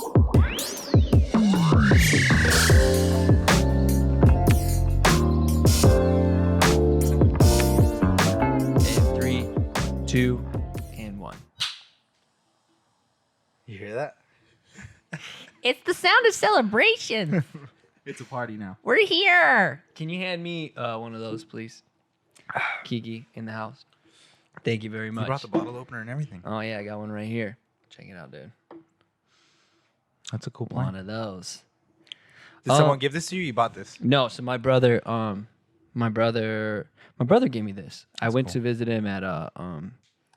And 3, 2, and 1. You hear that? It's the sound of celebration. It's a party now. We're here. Can you hand me one of those, please? Kiki in the house. Thank you very much. You brought the bottle opener and everything. Oh yeah, I got one right here. Check it out, dude. That's a cool One plan. of those. Did someone give this to you? You bought this? No, so my brother gave me this. I went to visit him at on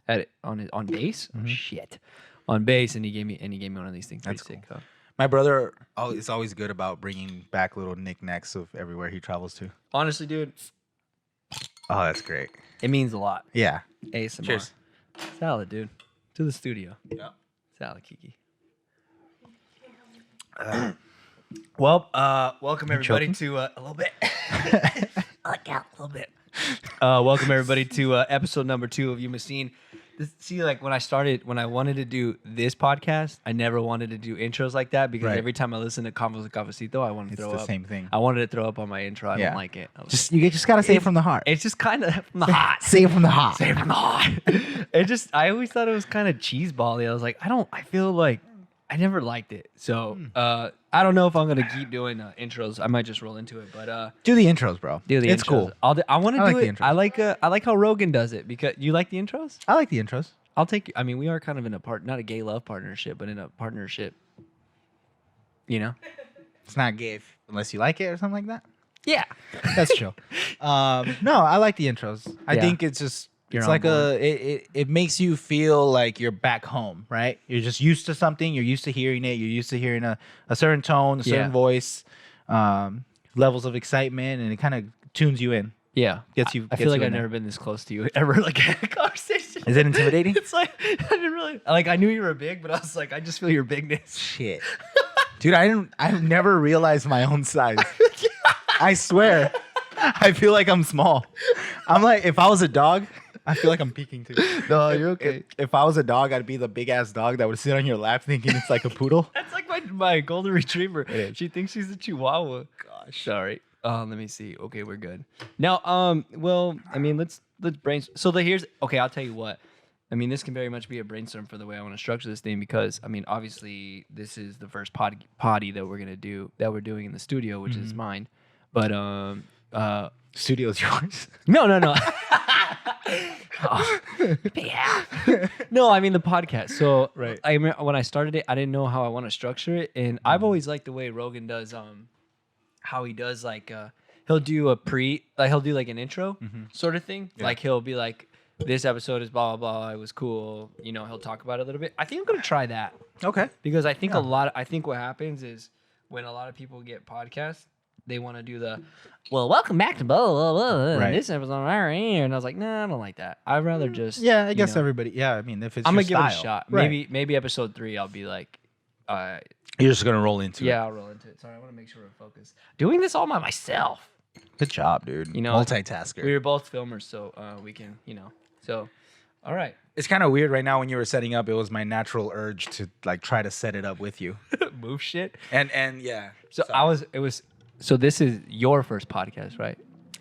base. Mm-hmm. Oh, shit, on base, and he gave me one of these things. That's Pretty cool. sick, huh? My brother is always good about bringing back little knickknacks of everywhere he travels to. Honestly, dude, Oh, that's great. it means a lot. Yeah. ASMR. Cheers. Salad, dude. To the studio. Yeah. Salad, Kiki. Well, welcome everybody choking? to a little bit. Look out a little bit. Welcome everybody to episode number 2 of Yuma. See, like when I wanted to do this podcast, I never wanted to do intros like that because Right. every time I listen to Convos with Cafecito, I want to It's throw the up. same thing. I wanted to throw up on my intro. I Yeah. don't like it. You just gotta say it from the heart. It's just kind of from the hot. Say it from the heart. Say it from the hot. I always thought it was kind of cheeseball-y. I was like, I feel like I never liked it. So I don't know if I'm gonna keep doing intros. I might just roll into it, but Do the intros, bro. do the It's intros. cool. I want to I do like the it. intros. I like how Rogan does it because you like the intros. I like the intros. I'll take. I mean, we are kind of in a not a gay love partnership, but in a partnership. You know. It's not gay unless you like it or something like that. Yeah. That's true. No, I like the intros. I Yeah. think it's just You're it's on like it makes you feel like you're back home, right? You're just used to something. You're used to hearing it. You're used to hearing a certain tone, a certain Yeah. voice, levels of excitement, and it kind of tunes you in. Yeah. Gets you. I gets feel like you in I've there. never been this close to you ever. Like in a conversation. Is it intimidating? It's like I didn't really like. I knew you were big, but I was like, I just feel your bigness. Shit, dude, I've never realized my own size. I swear, I feel like I'm small. I'm like, if I was a dog, I feel like I'm peeking too. No, you're okay. If I was a dog, I'd be the big ass dog that would sit on your lap thinking it's like a poodle. That's like my golden retriever. It is. She thinks she's a chihuahua. Gosh. Sorry. Let me see. Okay, we're good. Now, well, I mean, let's brainstorm. So here's okay. I'll tell you what. I mean, this can very much be a brainstorm for the way I want to structure this thing because I mean, obviously, this is the first potty that we're doing in the studio, which is mine. But Studio's yours. no. Yeah. No, I mean the podcast. So Right. I remember when I started it, I didn't know how I want to structure it, and I've always liked the way Rogan does. How he does like he'll do he'll do like an intro sort of thing. Yeah. Like he'll be like, this episode is blah blah blah. It was cool. You know, he'll talk about it a little bit. I think I'm gonna try that Okay. because I think Yeah. I think what happens is when a lot of people get podcasts, they want to do welcome back to blah blah blah. Right. This episode right here, and I was like, nah, I don't like that. I'd rather just Yeah, I guess know. everybody. Yeah, I mean, if it's I'm your gonna give it a style. shot. Right. Maybe episode 3, I'll be like, You're just gonna roll into it. yeah, I'll roll into it. Sorry, I want to make sure we're focused. Doing this all by myself. Good job, dude. You know, multitasker. We were both filmers, so we can, So, all right. It's kind of weird right now when you were setting up. It was my natural urge to like try to set it up with you. Move shit. And yeah. So this is your first podcast, right?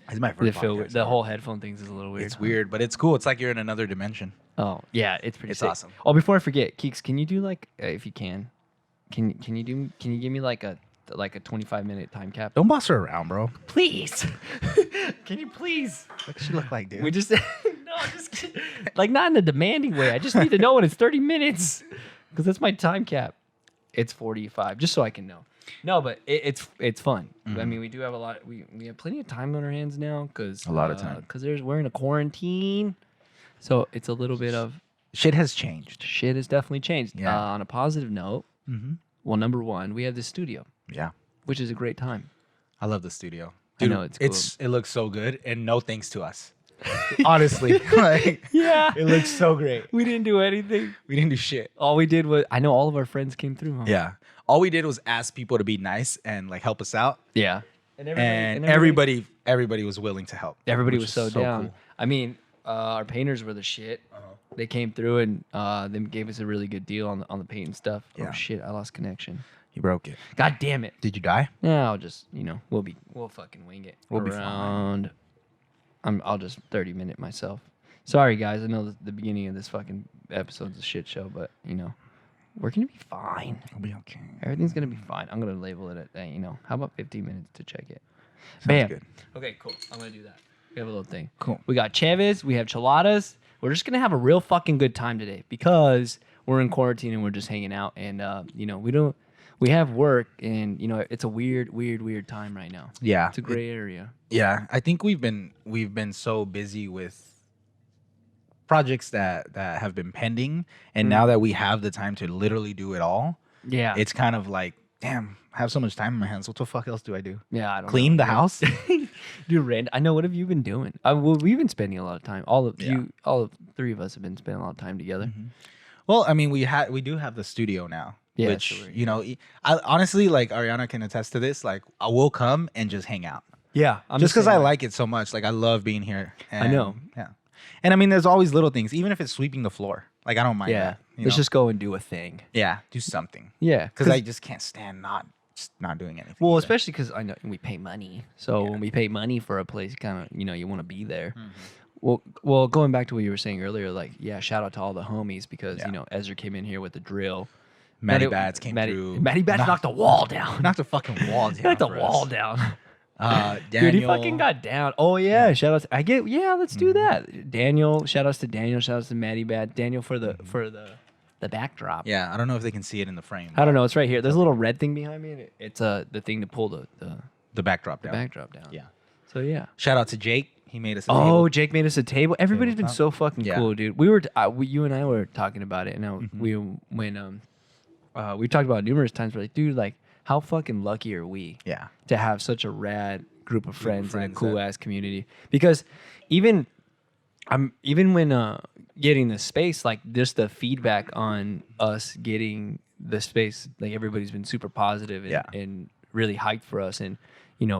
It's my first. podcast. The whole headphone things is a little weird. It's huh? weird, but it's cool. It's like you're in another dimension. Oh yeah, it's pretty. It's sick. awesome. Oh, before I forget, Keeks, can you do like if you can you give me like a 25-minute time cap? Don't boss her around, bro. Please. Can you please? What does she look like, dude? We just just kidding. Like not in a demanding way. I just need to know when it's 30 minutes because that's my time cap. It's 45, just so I can know. No, but it's fun. I mean, we do have a lot. We have plenty of time on our hands now because A lot of time. because we're in a quarantine, so it's a little bit of Shit has changed. shit has definitely changed. Yeah. On a positive note, well, number one, we have this studio, Yeah, which is a great time. I love the studio. I know, it's it looks so good, and no thanks to us. Honestly, like Yeah, it looks so great. we didn't do anything. We didn't do shit. All we did was I know all of our friends came through. Huh? Yeah, all we did was ask people to be nice and like help us out, Yeah. and everybody was willing to help. Everybody which was is so down. cool. I mean, our painters were the shit. They came through and they gave us a really good deal on the paint and stuff. Yeah. Oh shit, I lost connection. You broke it. God damn it. Did you die? Yeah, I'll just we'll fucking wing it. We'll be around. I'll just 30-minute myself. Sorry guys, I know the beginning of this fucking episode's a shit show, but we're gonna be fine. It'll be okay. Everything's gonna be fine. I'm gonna label it at how about 15 minutes to check it? Sounds Bam. good. Okay, cool. I'm gonna do that. We have a little thing. Cool. We got Cheves, we have Chiladas. We're just gonna have a real fucking good time today because we're in quarantine and we're just hanging out and we have work and it's a weird time right now. Yeah. It's a gray area. Yeah, I think we've been so busy with projects that have been pending, and now that we have the time to literally do it all, Yeah. it's kind of like, damn, I have so much time in my hands. What the fuck else do I do? Yeah, I don't Clean know. the house? Dude, Rand, I know. What have you been doing? We've been spending a lot of time. All of Yeah. all three of us have been spending a lot of time together. Well, I mean, we do have the studio now, Yeah, which so we're- I honestly, like, Ariana can attest to this. Like, I will come and just hang out, Yeah, I'm just because I saying, like it so much. Like, I love being here. And, know. Yeah, and I mean, there's always little things, even if it's sweeping the floor. Like, I don't mind. Yeah, that, let's just go and do a thing. do something. Yeah, Because I just can't stand not doing anything. well, either. especially because I know we pay money. So when we pay money for a place, kind of you want to be there. Well, going back to what you were saying earlier, like shout out to all the homies because Yeah. Ezra came in here with the drill. Matty Bats came through. Matty Bats knocked the wall down. Knocked the fucking wall down. Knocked the for wall us. down. Daniel, Dude, he fucking got down. Oh yeah, shout outs. Let's do that. Daniel, shout outs to Daniel, shout outs to Matty Bad. Daniel for the backdrop. Yeah, I don't know if they can see it in the frame. I don't know. It's right here. There's a little red thing behind me. And it's the thing to pull the backdrop down. backdrop down. Yeah. So yeah. Shout out to Jake. He made us a Oh, table. Jake made us a table. Everybody's been Tabletop. so fucking Yeah. cool, dude. You and I were talking about it, and we talked about it numerous times. We're like, dude, like, how fucking lucky are we? Yeah. To have such a rad group of friends and a friends cool that- ass community. Because even when getting the space, like just the feedback on us getting the space, like everybody's been super positive and, Yeah. and really hyped for us. And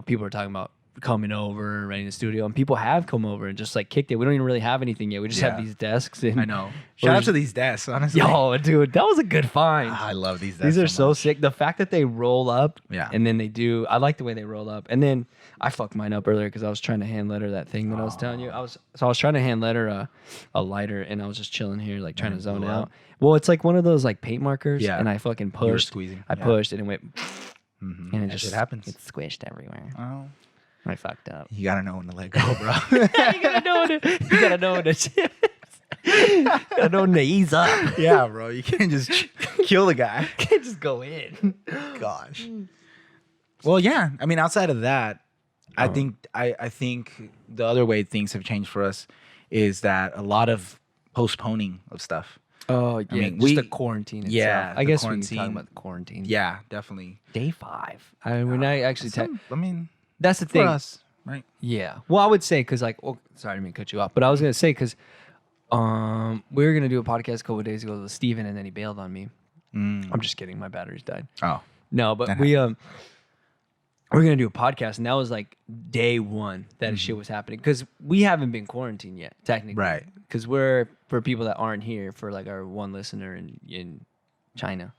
people are talking about coming over and renting the studio, and people have come over and just like kicked it. We don't even really have anything yet. We just have Yeah. these desks. And I know. Shout out to these desks, honestly. Yo, dude, that was a good find. I love these desks. These are so much. sick. The fact that they roll up, Yeah. and then they do. I like the way they roll up. And then I fucked mine up earlier because I was trying to hand letter that thing that I was telling you. I was trying to hand letter a lighter, and I was just chilling here, like trying to it zone blew out. up. Well, it's like one of those like paint markers, Yeah. and I fucking You were pushed. squeezing. I Yeah. pushed, and it went, Mhm. and it That just shit happens. It squished everywhere. Oh, I fucked up. you gotta know when to let go, bro. You gotta know when to. You gotta know when to. You gotta know when to ease up. Yeah, bro. You can't just kill the guy. Can't just go in. Gosh. Well, yeah. I mean, outside of that, I think the other way things have changed for us is that a lot of postponing of stuff. Oh yeah, mean, just we- the quarantine itself. yeah, I the guess we can quarantine. talk about the quarantine. Yeah, definitely. Day 5. I mean, we're not actually. I mean, That's the for thing. us, right? Yeah. Well, I would say because like, sorry, I didn't mean to cut you off, but I was gonna say because we were gonna do a podcast a couple of days ago with Steven, and then he bailed on me. I'm just kidding. My batteries died. Oh, No, but That we're gonna do a podcast, and that was like day 1 that shit was happening because we haven't been quarantined yet, technically. Right. Because we're for people that aren't here, for like our one listener in China.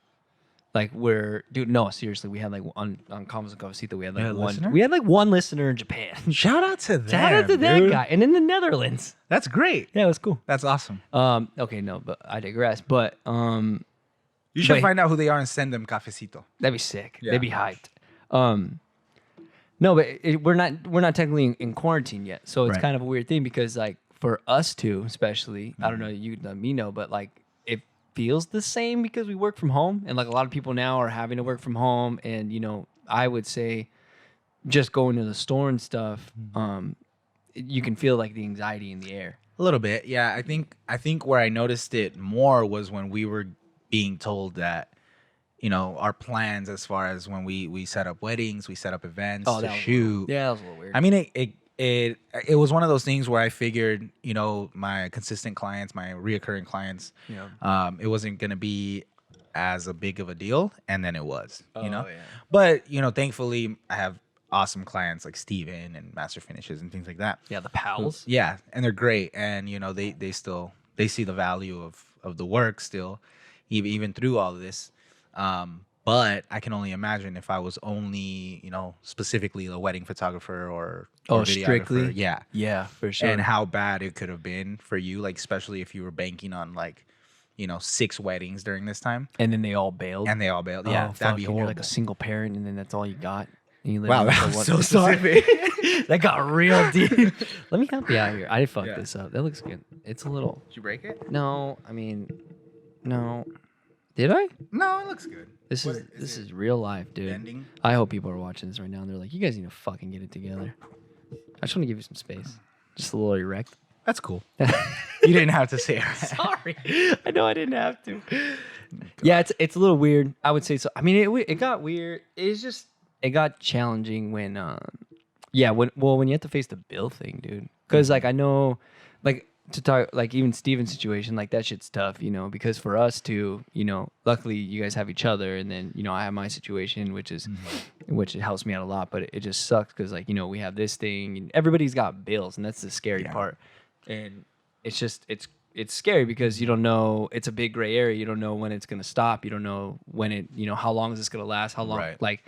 Like no, seriously, we had like on Convos and Cafecito, we had like You had a listener? we had like one listener in Japan. shout out to them. Shout out to that dude. guy, and in the Netherlands. That's great. Yeah, it was cool. That's awesome. Okay, no, but I digress. But You should Wait. find out who they are and send them cafecito. that'd be sick. Yeah. They'd be hyped. No, but we're not technically in quarantine yet, so it's Right. kind of a weird thing because like for us two, especially, I don't know, you let me know, but like it feels the same because we work from home, and like a lot of people now are having to work from home, and I would say just going to the store and stuff, you can feel like the anxiety in the air. A little bit, yeah. I think where I noticed it more was when we were being told that, our plans as far as when we set up weddings, we set up events to that was shoot. Yeah, that was a little weird. I mean, it was one of those things where I figured, my consistent clients, my reoccurring clients, Yeah. it wasn't gonna be as a big of a deal, and then it was, Yeah. But thankfully, I have awesome clients like Steven and Master Finishes and things like that. Yeah, the pals. Yeah, and they're great, and they still see the value of the work still, even through all of this. But I can only imagine if I was only specifically a wedding photographer or videographer. Strictly. Yeah, Yeah, for sure. and how bad it could have been for you, like especially if you were banking on like 6 weddings during this time, and then they all bailed. and they all bailed. Oh, Yeah, fuck, that'd be and horrible. you're like a single parent, and then that's all you got. And you live Wow, in that the was one- so specific. That got real deep. Let me help you out here. I fucked Yeah. this up. That looks good. It's a little. Did you break it? No, I mean, no. Did I? No, it looks good. This What, this it is real life, dude. bending? I hope people are watching this right now and they're like, you guys need to fucking get it together. I just want to give you some space. Just a little erect. That's cool. You didn't have to say it. Sorry. I know I didn't have to. Yeah, it's a little weird. I would say so. I mean, it got weird. It got challenging when when you have to face the bill thing, dude. Because like I know, like to talk like even Steven's situation, like that shit's tough, because for us too, luckily you guys have each other, and then I have my situation, which it helps me out a lot, but it just sucks because like we have this thing and everybody's got bills, and that's the scary part, and it's just it's scary because you don't know. It's a big gray area. You don't know when it's gonna stop. You don't know when it. How long is this gonna last? How long? Right. Like,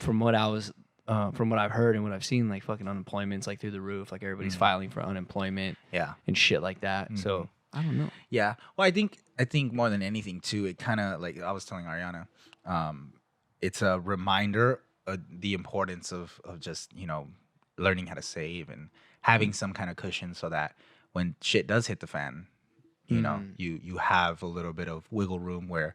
from what I've heard and what I've seen, like fucking unemployment's like through the roof. Like everybody's filing for unemployment. Yeah. And shit like that. So I don't know. Yeah. Well, I think more than anything too, it kind of like I was telling Ariana, it's a reminder of the importance of just learning how to save and having some kind of cushion so that when shit does hit the fan, you have a little bit of wiggle room where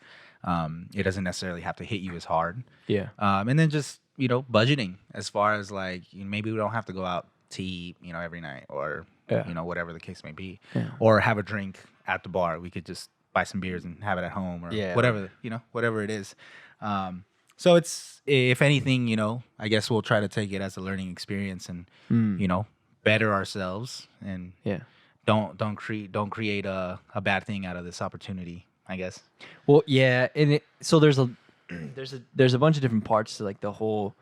it doesn't necessarily have to hit you as hard. Yeah. And then just budgeting as far as like maybe we don't have to go out to eat every night or whatever the case may be, or have a drink at the bar. We could just buy some beers and have it at home or whatever it is. So it's, if anything, I guess we'll try to take it as a learning experience and better ourselves and don't create a bad thing out of this opportunity, I guess. Well, yeah, and so there's a bunch of different parts to like to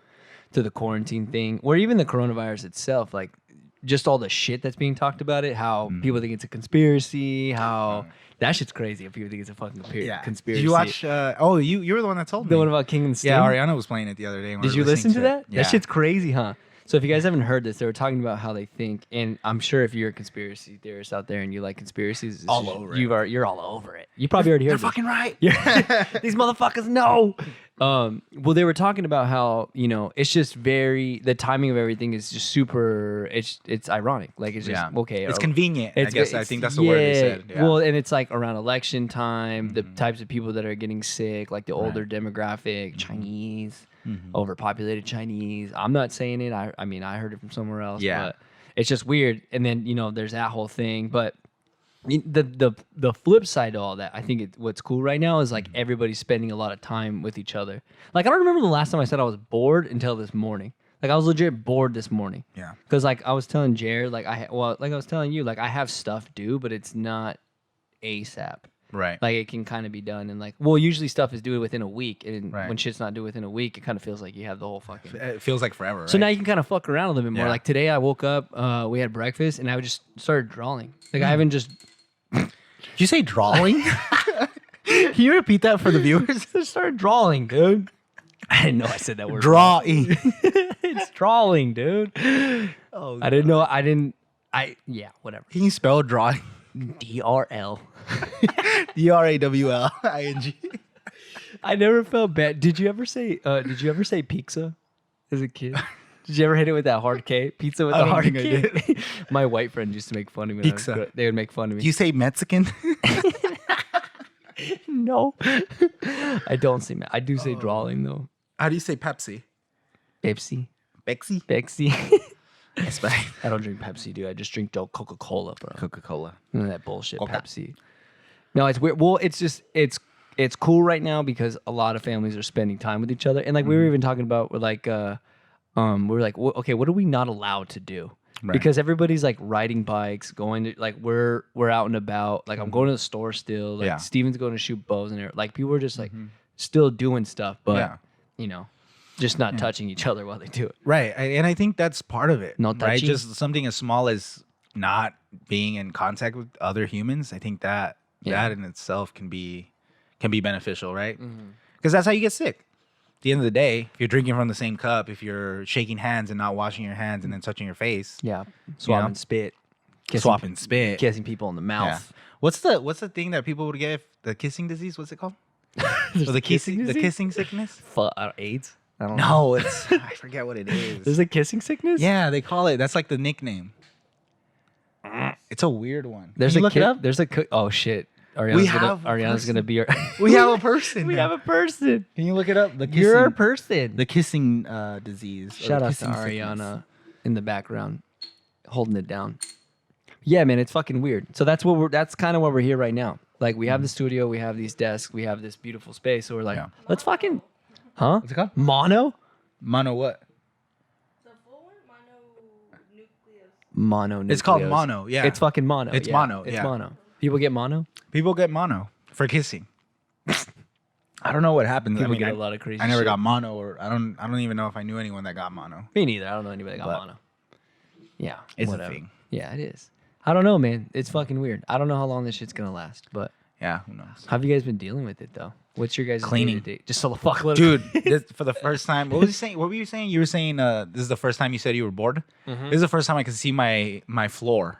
the quarantine thing, or even the coronavirus itself, like just all the shit that's being talked about it, how people think it's a conspiracy, how that shit's crazy if people think it's a fucking conspiracy. Did you watch? You were the one that told me. The one about King and Sting? Yeah, Ariana was playing it the other day. Did you listen to that? Yeah. That shit's crazy, huh? So if you guys haven't heard this, they were talking about how they think, and I'm sure if you're a conspiracy theorist out there and you like conspiracies, you're all over it. You probably already heard. They're fucking right. Yeah. These motherfuckers know. Well, they were talking about how it's just the timing of everything is just super. It's ironic. Like it's just okay. It's convenient. I think that's the word they said. Yeah. Well, and it's like around election time, the types of people that are getting sick, like the older demographic, Chinese. Overpopulated Chinese. I'm not saying it. I mean, I heard it from somewhere else. Yeah. But it's just weird. And then there's that whole thing. But the flip side to all that, I think what's cool right now is like everybody's spending a lot of time with each other. Like I don't remember the last time I said I was bored until this morning. Like I was legit bored this morning. Yeah. Because like I was telling Jared, like I was telling you, like I have stuff due, but it's not ASAP. Right. Like it can kind of be done, and like, usually stuff is due within a week, and when shit's not due within a week, it kind of feels like you have the whole fucking. It feels like forever. So now you can kind of fuck around a little bit more. Yeah. Like today, I woke up, we had breakfast, and I just started drawing. Like I haven't just. Did you say drawing? Can you repeat that for the viewers? I started drawing, dude. I didn't know I said that word. Drawing. It's drawing, dude. Oh, I didn't know. Whatever. Can you spell drawing? DRL. DRAWLING. I never felt bad. Did you ever say pizza as a kid? Did you ever hit it with that hard K? Pizza with the hard think I K? did. My white friend used to make fun of me. Pizza. They would make fun of me. Do you say Mexican? No. I don't say I do say drawing though. How do you say Pepsi? Pepsi. Pepsi? Pepsi. That's right. I don't drink Pepsi, dude. I just drink Coca-Cola, bro. Coca-Cola. None of that bullshit Coca. Pepsi. No, it's weird. Well, it's just it's cool right now because a lot of families are spending time with each other, and like we were even talking about, we're like, okay, what are we not allowed to do? Right. Because everybody's like riding bikes, going to like we're out and about. Like I'm going to the store still. Like Yeah. Steven's going to shoot bows and like people are just like still doing stuff, but Just not touching each other while they do it. Right. And I think that's part of it. No right? touching? Just something as small as not being in contact with other humans. I think that that in itself can be beneficial, right? Because that's how you get sick. At the end of the day, if you're drinking from the same cup, if you're shaking hands and not washing your hands and then touching your face, Yeah. Swapping spit. swapping spit. Kissing people in the Yeah. mouth. What's the thing that people would get if the kissing disease? What's it called? There's Or the kissing disease? sickness? AIDS? I don't know. No, it's I forget what it is. There's a kissing sickness? Yeah, they call it. That's like the nickname. It's a weird one. There's Can you a look it up. There's a oh shit. have Gonna be our We have a person. we now. have a person. Can you look it up? The kissing, You're our person. the kissing disease. or Shout the out to kissing Ariana sickness. in the background, holding it down. Yeah, man, it's fucking weird. So that's kind of why we're here right now. Like we have the studio, we have these desks, we have this beautiful space. So we're like, Yeah. let's fucking, huh? What's it called? Mono? Mono what? The full one, mononucleus. Mono. It's called nucleos. mono, yeah. It's fucking mono. It's yeah. mono, It's yeah. mono. People get mono. People get mono for kissing. I don't know what happens. People I mean, get a lot of crazy I never shit. got mono, or I don't even know if I knew anyone that got mono. Me neither. I don't know anybody that got But mono. Yeah, it's a whatever. thing. Yeah, it is. I don't know, man. It's fucking weird. I don't know how long this shit's gonna last, but Yeah, who knows? how have you guys been dealing with it though? What's your guys' Cleaning. day-to-day? Just a fuckload, Dude, this, for the first time, what was you saying? What were you saying? You were saying this is the first time you said you were bored. This is the first time I could see my floor.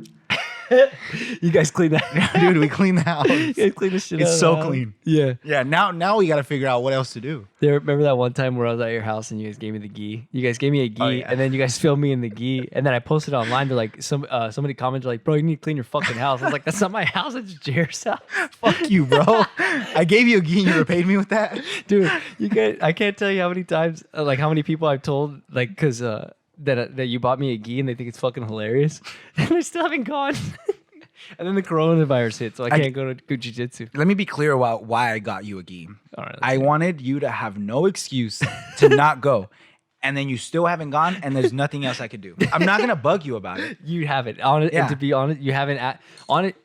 You guys clean that, Dude, we cleaned the house. You guys clean the shit. It's out of so the house. clean. Yeah. Yeah, now we got to figure out what else to do. Remember that one time where I was at your house and you guys gave me the gi? You guys gave me a gi, Oh, yeah. and then you guys filmed me in the gi, and then I posted online. They're like, somebody commented like, "Bro, you need to clean your fucking house." I was like, "That's not my house. It's Jair's house." Fuck you, bro. I gave you a gi and you repaid me with that. Dude, you guys, I can't tell you how many times, like how many people I've told, like, cause that you bought me a gi and they think it's fucking hilarious, and I still haven't gone. And then the coronavirus hit, so I can't go to jiu-jitsu. Let me be clear about why I got you a gi. All right, I wanted you to have no excuse to not go. And then you still haven't gone, and there's nothing else I could do. I'm not gonna bug you about it. You haven't. Yeah. And to be honest, you haven't.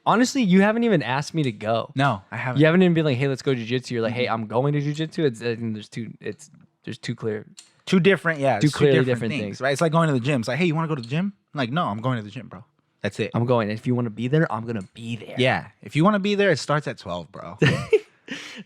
Honestly, you haven't even asked me to go. No, I haven't. You haven't even been like, "Hey, let's go jiu-jitsu." You're like, "Hey, I'm going to jiu-jitsu." I think there's two clear. Two different, yeah. Two it's clearly different things. right? It's like going to the gym. It's like, hey, you want to go to the gym? I'm like, no, I'm going to the gym, bro. That's it. I'm going. If you want to be there, I'm gonna be there. Yeah. If you want to be there, it starts at 12, bro. Be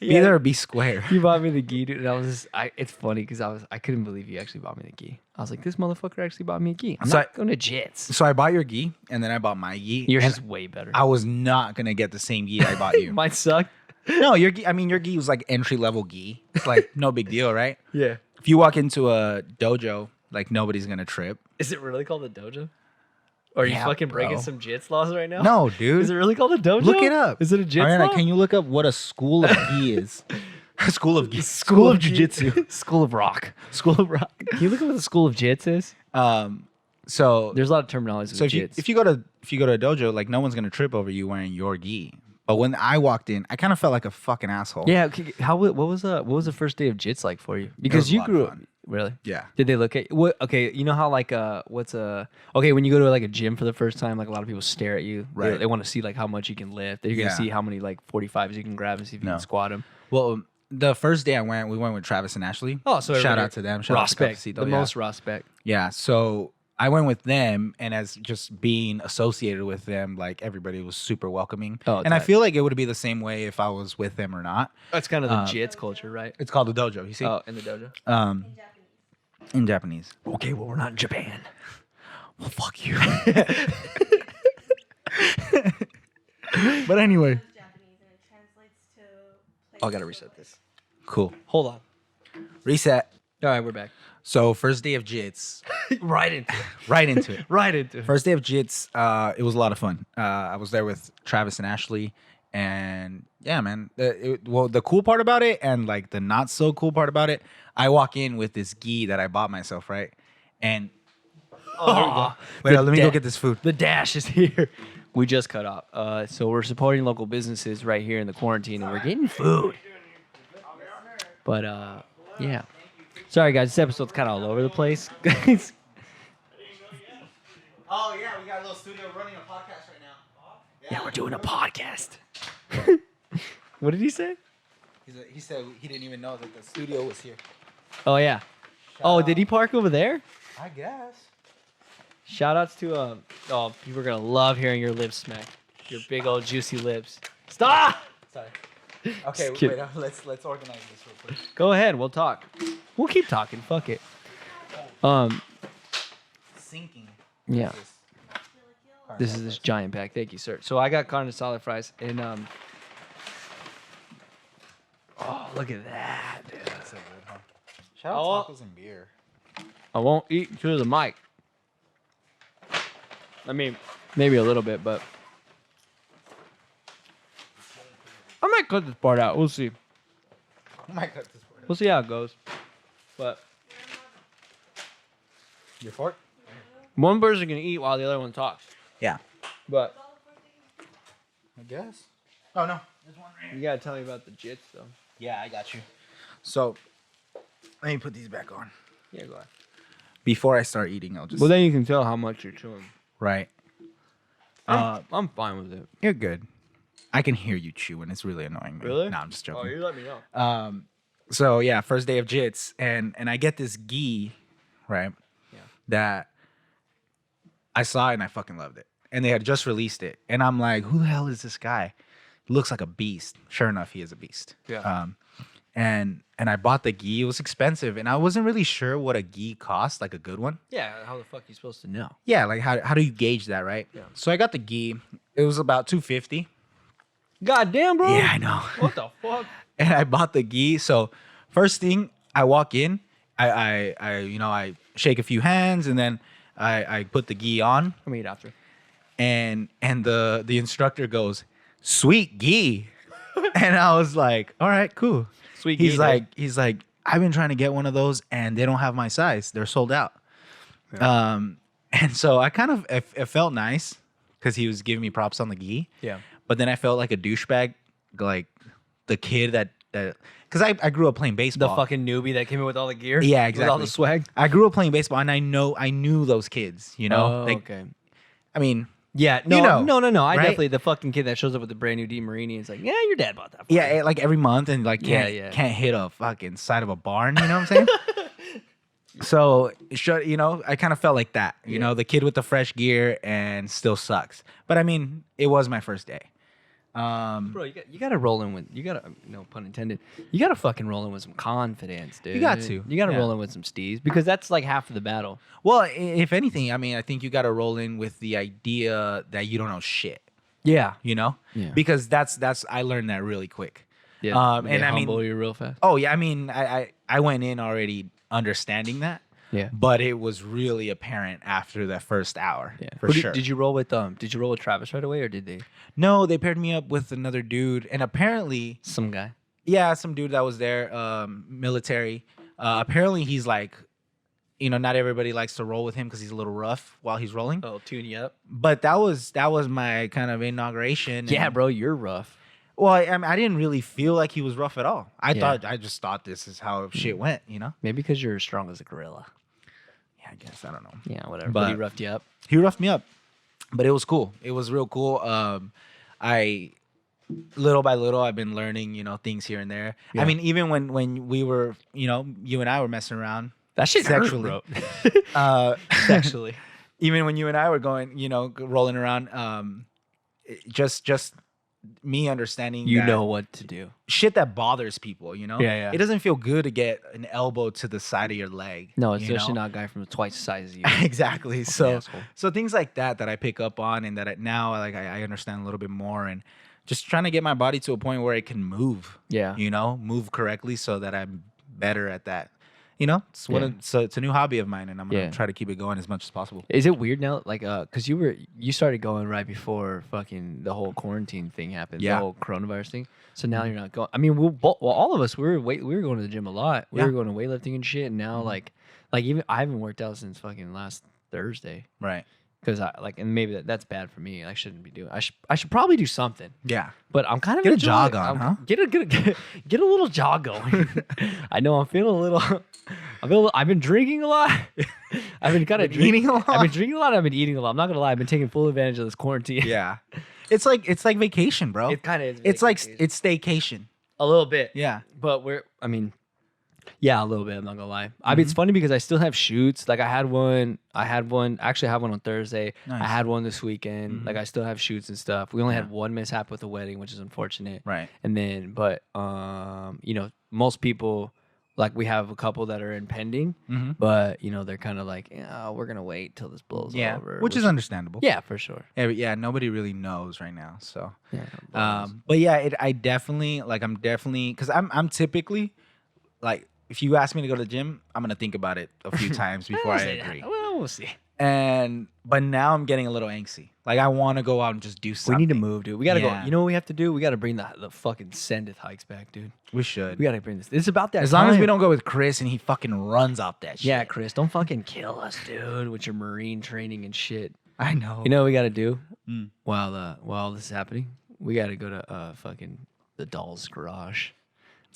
Yeah. there or be square. You bought me the gi, dude. And I was just, it's funny because I couldn't believe you actually bought me the gi. I was like, this motherfucker actually bought me a gi. I'm So not going to jits. So I bought your gi, and then I bought my gi. Yours and is way better. I was not gonna get the same gi I bought you. Mine sucked. No, your gi. I mean, your gi was like entry level gi. It's like no big deal, right? Yeah. If you walk into a dojo, like nobody's gonna trip. Is it really called a dojo? Or are you Yeah, fucking breaking bro. some jits laws right now? No, dude. Is it really called a dojo? Look it up. Is it a jits Ariana, law? can you look up what a school of gi is? School of gi. School of jiu-jitsu. School of rock. School of rock. Can you look at what the school of jits is? So There's a lot of terminology so with if jits. you go to a dojo, like no one's gonna trip over you wearing your gi. But when I walked in, I kind of felt like a fucking asshole. Yeah. Okay, what was the first day of jits like for you? was Because a you lot of grew up. fun. Really? Yeah. Did they look at what? Okay, you know how like okay, when you go to like a gym for the first time, like a lot of people stare at you. Right. They want to see like how much you can lift. They're gonna Yeah. see how many like 45s you can grab and see if you No. can squat them. Well, the first day we went with Travis and Ashley. Oh, so shout everybody- out to them. Shout out to Prospect, Cafecito, the yeah. most prospect. Yeah. So I went with them, and as just being associated with them, like everybody was super welcoming. Oh, and I tight. feel like it would be the same way if I was with them or not. That's kind of the jits culture, right? It's called the dojo. You see? Oh, in the dojo. In Japanese. Okay, well we're not in Japan. Well, fuck you. But anyway. Japanese and it translates to. Oh, I gotta reset this. Cool. Hold on. Reset. All right, we're back. So first day of jits. Right into it. Right into it. Right into it. First day of jits, it was a lot of fun. I was there with Travis and Ashley, and yeah, man. The cool part about it, and like the not so cool part about it, I walk in with this gi that I bought myself, right? And wait, let me go get this food. The dash is here. We just cut off. So we're supporting local businesses right here in the quarantine, and we're getting food. But yeah. Sorry guys, this episode's kind of all over the place. Guys. Oh yeah, we got a little studio running a podcast right now. Yeah, we're doing a podcast. What did he say? He said he didn't even know that the studio was here. Oh yeah. Oh, did he park over there? I guess. Shout outs to oh, people are gonna love hearing your lips smack. Your big old juicy lips. Stop! Sorry. Just Okay, kidding. wait. Let's organize this real quick. Go ahead, we'll talk. We'll keep talking. Fuck it. Sinking. Yeah. This is this giant pack. Thank you, sir. So I got carne asada fries and oh, look at that, dude. That's so good, huh? Shout Oh. out tacos and beer. I won't eat through the mic. I mean, maybe a little bit, but I might cut this part out. We'll see. I might cut this part. We'll see how it goes. But Your fork? one person can eat while the other one talks. Yeah. But I guess. Oh no. There's one right here. you gotta tell me about the jits, though. Yeah, I got you. So, let me put these back on. Yeah, go ahead. Before I start eating, I'll just. Well, then you can tell how much you're chewing. Right. I'm fine with it. You're good. I can hear you chewing. It's really annoying me. Really? No, I'm just joking. Oh, you let me know. So yeah, first day of jits, and I get this gi, right? Yeah. That I saw it and I fucking loved it. And they had just released it, and I'm like, who the hell is this guy? He looks like a beast. Sure enough, he is a beast. Yeah. And I bought the gi. It was expensive, and I wasn't really sure what a gi cost, like a good one. Yeah, how the fuck are you supposed to know? Yeah, like how do you gauge that, right? Yeah. So I got the gi. It was about $250. God damn, bro. Yeah, I know. What the fuck? And I bought the gi. So first thing, I walk in, I shake a few hands, and then I put the gi on, I'm gonna eat after. and the instructor goes, "Sweet gi," and I was like, "All right, cool." Sweet He's gi, like, "I've been trying to get one of those, and they don't have my size. They're sold out." Yeah. And so I kind of it felt nice because he was giving me props on the gi. Yeah. But then I felt like a douchebag, like the kid that because I grew up playing The baseball. fucking newbie that came in with all the gear. Yeah, With all exactly. the swag. I grew up playing baseball, and I knew those kids. You know, Oh, like, okay. I mean, Yeah, no, You know, no. I right? definitely the fucking kid that shows up with the brand new DeMarini and is like, yeah, your dad bought that. For yeah, me." like every month, and like Yeah. can't hit a fucking side of a barn. You know what I'm saying? So, I kind of felt like that. You know, the kid with the fresh gear and still sucks. But I mean, it was my first day. Bro, you gotta roll in with no pun intended. You gotta fucking roll in with some confidence, dude. You got to, You gotta yeah. roll in with some steez because that's like half of the battle. Well, if anything, I mean, I think you got to roll in with the idea that you don't know shit. Yeah. You know, Yeah. because that's I learned that really quick. Yeah. And I mean, humble you real fast. oh yeah, I mean, I went in already understanding that. Yeah. But it was really apparent after that first hour. Yeah. For Who sure. Did you roll with Travis right away or did they? No, they paired me up with another dude, and apparently, Some guy. yeah, some dude that was there, military. Apparently, he's like, not everybody likes to roll with him because he's a little rough while he's rolling. Oh, tune you up. But that was my kind of inauguration. Yeah, and- bro, you're rough. Well, I mean, I didn't really feel like he was rough at all. I Yeah. just thought this is how shit went. Maybe because you're as strong as a gorilla. Yeah, I guess I don't know. Yeah, whatever. But- But he roughed you up. He roughed me up, but it was cool. It was real cool. I little by little I've been learning, things here and there. Yeah. I mean, even when we were, you and I were messing around That shit sexually. hurt, bro. Sexually. Even when you and I were going, rolling around, just me understanding You that know what to do. shit that bothers people, Yeah. It doesn't feel good to get an elbow to the side of your leg. No, you especially know? not a guy from twice the size as you. Exactly. So asshole. so things like that I pick up on, and that now I understand a little bit more, and just trying to get my body to a point where it can move. Yeah. Move correctly so that I'm better at that. It's it's a new hobby of mine, and I'm gonna Yeah. try to keep it going as much as possible. Is it weird now? Like, cause you started going right before fucking the whole quarantine thing happened. Yeah. The whole coronavirus thing. So now you're not going. I mean, all of us we were going to the gym a lot. We Yeah. were going to weightlifting and shit. And now like even I haven't worked out since fucking last Thursday. Right. Cause and maybe that's bad for me. I shouldn't be doing. I should probably do something. Yeah. But I'm kind of Get a enjoying jog it. on, I'm- huh? Get a little jog going. I know I'm feeling a little. I've been drinking a lot. I've been kind of Eating a lot. I've been drinking a lot. I've been eating a lot. I'm not gonna lie. I've been taking full advantage of this quarantine. Yeah. It's like vacation, bro. It kind of is. It's like vacation. it's staycation. a little bit. Yeah. But Yeah, a little bit. I'm not gonna lie. I mean, it's funny because I still have shoots. Like I had one. Actually, I had one on Thursday. Nice. I had one this weekend. Like I still have shoots and stuff. We only had one mishap with the wedding, which is unfortunate. Right. And then, but you know, most people, like we have a couple that are impending, but you know, they're kind of like, yeah, we're gonna wait till this blows over. Which is understandable. Yeah, for sure. Yeah, nobody really knows right now. So, Yeah. but yeah, I definitely like. I'm definitely because I'm typically like, if you ask me to go to the gym, I'm gonna think about it a few times before I agree. Well, we'll see. But now I'm getting a little angsty. Like I want to go out and just do something. We need to move, dude. We gotta Yeah. go. You know what we have to do? We gotta bring the fucking Sendeth hikes back, dude. We should. We gotta bring this. It's about that. As long as we time. don't go with Chris and he fucking runs off that shit. Yeah, Chris, don't fucking kill us, dude, with your marine training and shit. I know. You know what we gotta do while this is happening? We gotta go to fucking the Doll's garage.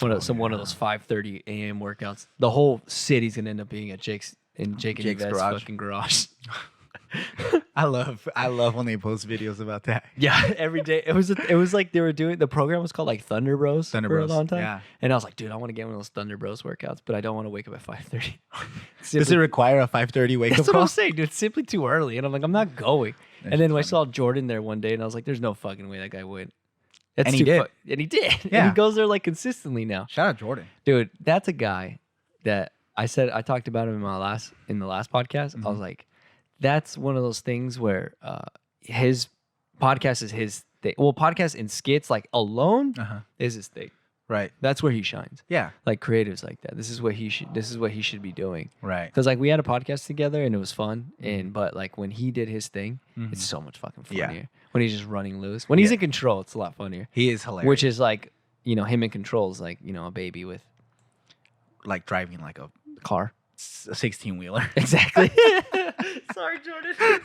One of those 5:30 a.m. workouts. The whole city's gonna end up being at Jake and Jake's Yvette's garage. fucking garage. I love when they post videos about that. Yeah, every day. It was like they were doing, the program was called like Thunder Bros Thunder for Bros, a long time. yeah. And I was like, dude, I want to get one of those Thunder Bros workouts, but I don't want to wake up at 5:30. Does it require a 5:30 wake up That's what call? I'm saying, dude. It's simply too early. And I'm like, I'm not going. That's And then I funny. saw Jordan there one day and I was like, there's no fucking way that guy went. That's And he too did. And he did. And Yeah. he goes there like consistently now. Shout out Jordan. Dude, that's a guy that I talked about him in the last podcast. I was like, that's one of those things where his podcast is his thing. Well, podcast and skits like alone is his thing. Right. That's where he shines. Yeah. Like creatives like that. This is what he should be doing. Right. Because like we had a podcast together and it was fun. But like when he did his thing, it's so much fucking Yeah. funnier. When he's just running loose. When he's in control, it's a lot funnier. He is hilarious. Which is like, you know, him in control is like, you know, a baby with like driving like a a car. 16-wheeler. Exactly. Sorry, Jordan.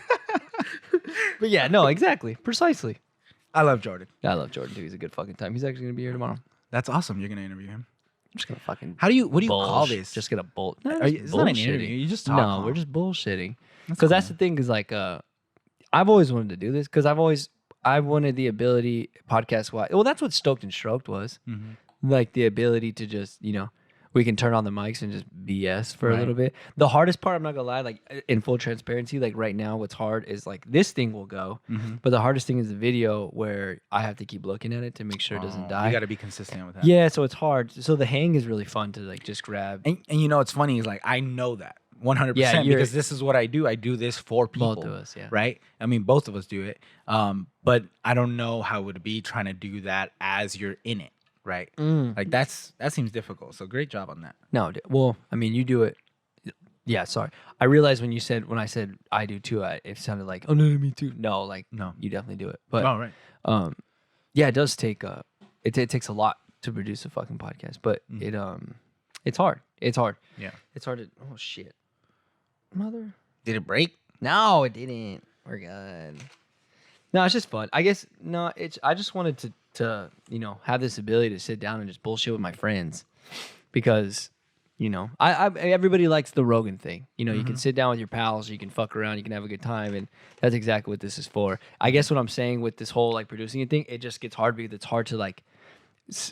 But yeah, no, exactly. Precisely. I love Jordan. I love Jordan too. He's a good fucking time. He's actually gonna be here tomorrow. I'm That's awesome. You're gonna interview him. just gonna fucking What do you call bullsh- this? Just gonna bolt. No, Are you- it's not an bullshitting. interview. You just talk. No, huh? we're just bullshitting. That's Because that's cool. the thing. Is like, I've always wanted to do this because I wanted the ability podcast wise. Well, that's what Stoked and Stroked was. Like the ability to just, you know, we can turn on the mics and just BS for a Right. little bit. The hardest part, I'm not gonna lie, like in full transparency, like right now, what's hard is like this thing will go, but the hardest thing is the video where I have to keep looking at it to make sure it doesn't die. You got to be consistent with that. Yeah, so it's hard. So the hang is really fun to like just grab. And you know what's funny is like I know that 100% Yeah, you're- because this is what I do. I do this for people. Both of us, yeah. Right? I mean, both of us do it. But I don't know how it would be trying to do that as you're in it, right? Like that seems difficult. So great job on that. No, well, I mean, you do it. Yeah, sorry. I realized when I said I do too, it sounded like, oh no, me too. No, like No. you definitely do it. But right. yeah, it does take it takes a lot to produce a fucking podcast, but it's hard. It's hard. Yeah. It's hard to. Oh shit, mother. Did it break? No, it didn't. We're good. No, it's just fun. I guess no, I just wanted to you know have this ability to sit down and just bullshit with my friends because you know I everybody likes the Rogan thing. You know, you can sit down with your pals, you can fuck around, you can have a good time, and that's exactly what this is for. I guess what I'm saying with this whole like producing a thing, it just gets hard because it's hard to like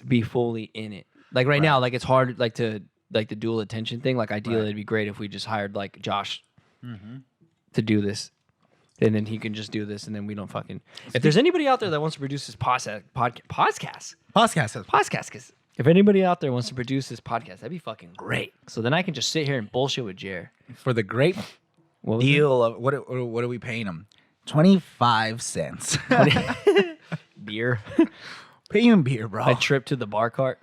be fully in it. Like right now, like it's hard like to like the dual attention thing. Like ideally, it'd be great if we just hired like Josh to do this. And then he can just do this, and then we don't fucking. If there's anybody out there that wants to produce this podcast, because if anybody out there wants to produce this podcast, that'd be fucking great. So then I can just sit here and bullshit with Jer. For the great What was it? deal of what are we paying him? 25 cents. Beer, Pay him beer, bro. a trip to the bar cart.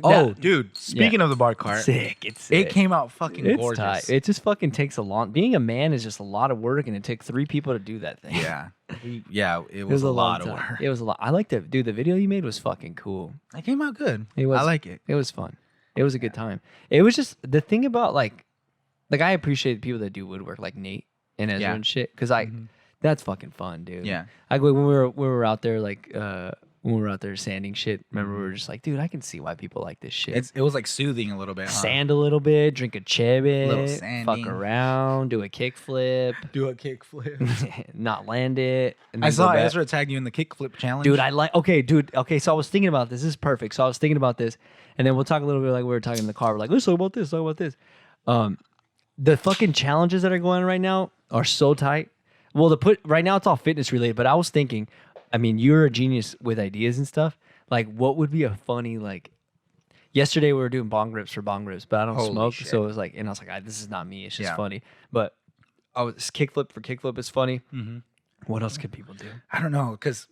Oh, That- dude. Speaking of the bar cart, Sick. It's sick. it came out fucking It's gorgeous. tight. It just fucking takes a long. Being a man is just a lot of work, and it takes 3 people to do that thing. Yeah. It It was a long lot of time. work. It was a lot. I liked it, dude. The video you made was fucking cool. It came out good. It was. I like it. It was fun. It was a good time. It was just the thing about like I appreciate people that do woodwork like Nate and Ezra Yeah. and shit because that's fucking fun, dude. Yeah. Like when we were out there like when we were out there sanding shit. Remember, we were just like, dude, I can see why people like this shit. It was like soothing a little bit. Huh? Sand a little bit, drink a Little chebit, sanding. fuck around, do a kickflip, Do a kickflip. not land it. And I then go saw back. Ezra tag you in the kickflip challenge. Dude, okay, so I was thinking about this. This is perfect. So I was thinking about this, and then we'll talk a little bit like we were talking in the car. We're like, let's talk about this. The fucking challenges that are going on right now are so tight. Well, right now it's all fitness related, but I was thinking, I mean, you're a genius with ideas and stuff. Like, what would be a funny, like, yesterday we were doing bong rips for bong rips, but I don't Holy smoke. shit. So it was like, and I was like, this is not me. It's just Yeah. funny. But kickflip for kickflip is funny. Mm-hmm. What else could people do? I don't know, because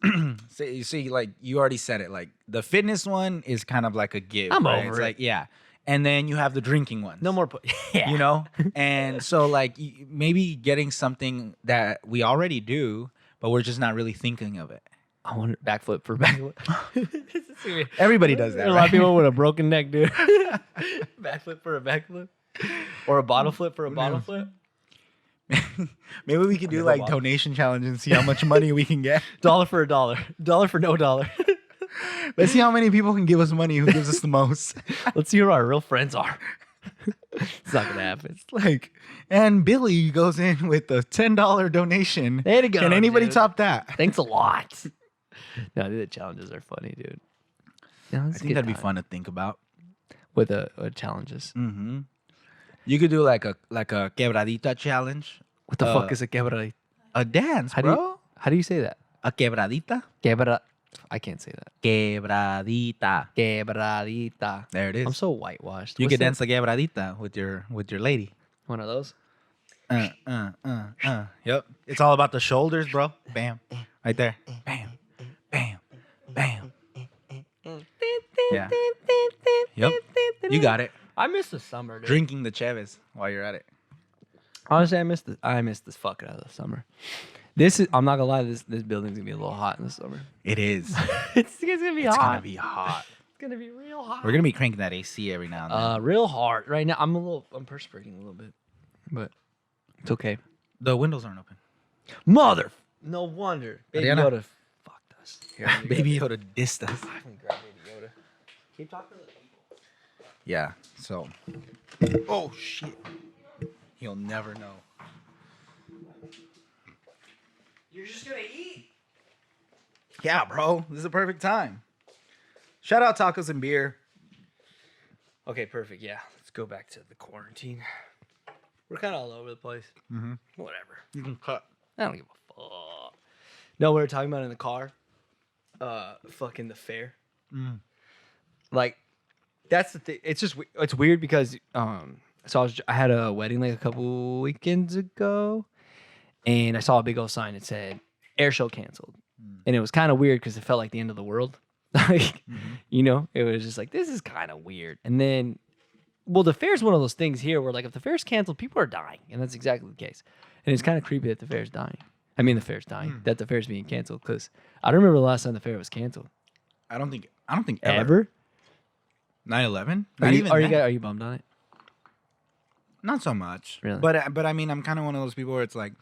you see, like you already said it. Like the fitness one is kind of like a give. I'm right? over It's it. Like yeah, and then you have the drinking ones. No more. Yeah. You know, and so like maybe getting something that we already do, but we're just not really thinking of it. I want backflip for backflip. Everybody does that. A lot of people with a broken neck, dude. Backflip for a backflip, or a bottle flip for a bottle flip. Maybe we could do never like watched. donation challenge and see how much money we can get. Dollar for a dollar, dollar for no dollar. Let's see how many people can give us money. Who gives us the most? Let's see who our real friends are. It's not gonna happen. Like, and Billy goes in with a $10 donation. There you go, Can anybody dude. top that? Thanks a lot. No, dude, the challenges are funny, dude. No, I think that'd be fun to think about. with the challenges. Mm-hmm. You could do like a quebradita challenge. What the fuck is a quebradita? A dance, How bro. do you say that? A quebradita. I can't say that. Quebradita. Quebradita. There it is. I'm so whitewashed. You What's could that? dance the quebradita with your lady. One of those. Yep. It's all about the shoulders, bro. Bam. Right there. Bam. Bam. Bam. Yeah. Yep. You got it. I miss the summer, dude. Drinking the Cheves while you're at it. Honestly, I miss this fuck out of the summer. I'm not gonna lie, this building's gonna be a little hot in the summer. It is. it's gonna be It's hot. gonna be hot. It's gonna be real hot. We're gonna be cranking that AC every now and then. Real hard right now. I'm perspiring a little bit, but it's okay. The windows aren't open. No wonder. Baby Ariana. Yoda fucked us. Here, let me Baby grab Yoda dissed us. it. I can grab Baby Yoda. Keep talking to the people. Yeah. So. Oh shit. He'll never know. You're just gonna eat. Yeah, bro. This is a perfect time. Shout out tacos and beer. Okay, perfect. Yeah, let's go back to the quarantine. We're kind of all over the place. Mm-hmm. Whatever. You can cut. I don't give a fuck. No, we were talking about in the car. Fucking the fair. Mm. Like, that's the thing. It's just it's weird because so I had a wedding like a couple weekends ago, and I saw a big old sign that said air show canceled, and it was kind of weird because it felt like the end of the world. Like, you know, it was just like, this is kind of weird. And then, well, the fair's one of those things here where like if the fair's canceled, people are dying, and that's exactly the case. And it's kind of creepy that the fair's dying. I mean, the fair's dying, that the fair's being canceled, because I don't remember the last time the fair was canceled. I don't think Ever? 9/11? Are you bummed on it? Not so much. Really? But I mean, I'm kind of one of those people where it's like,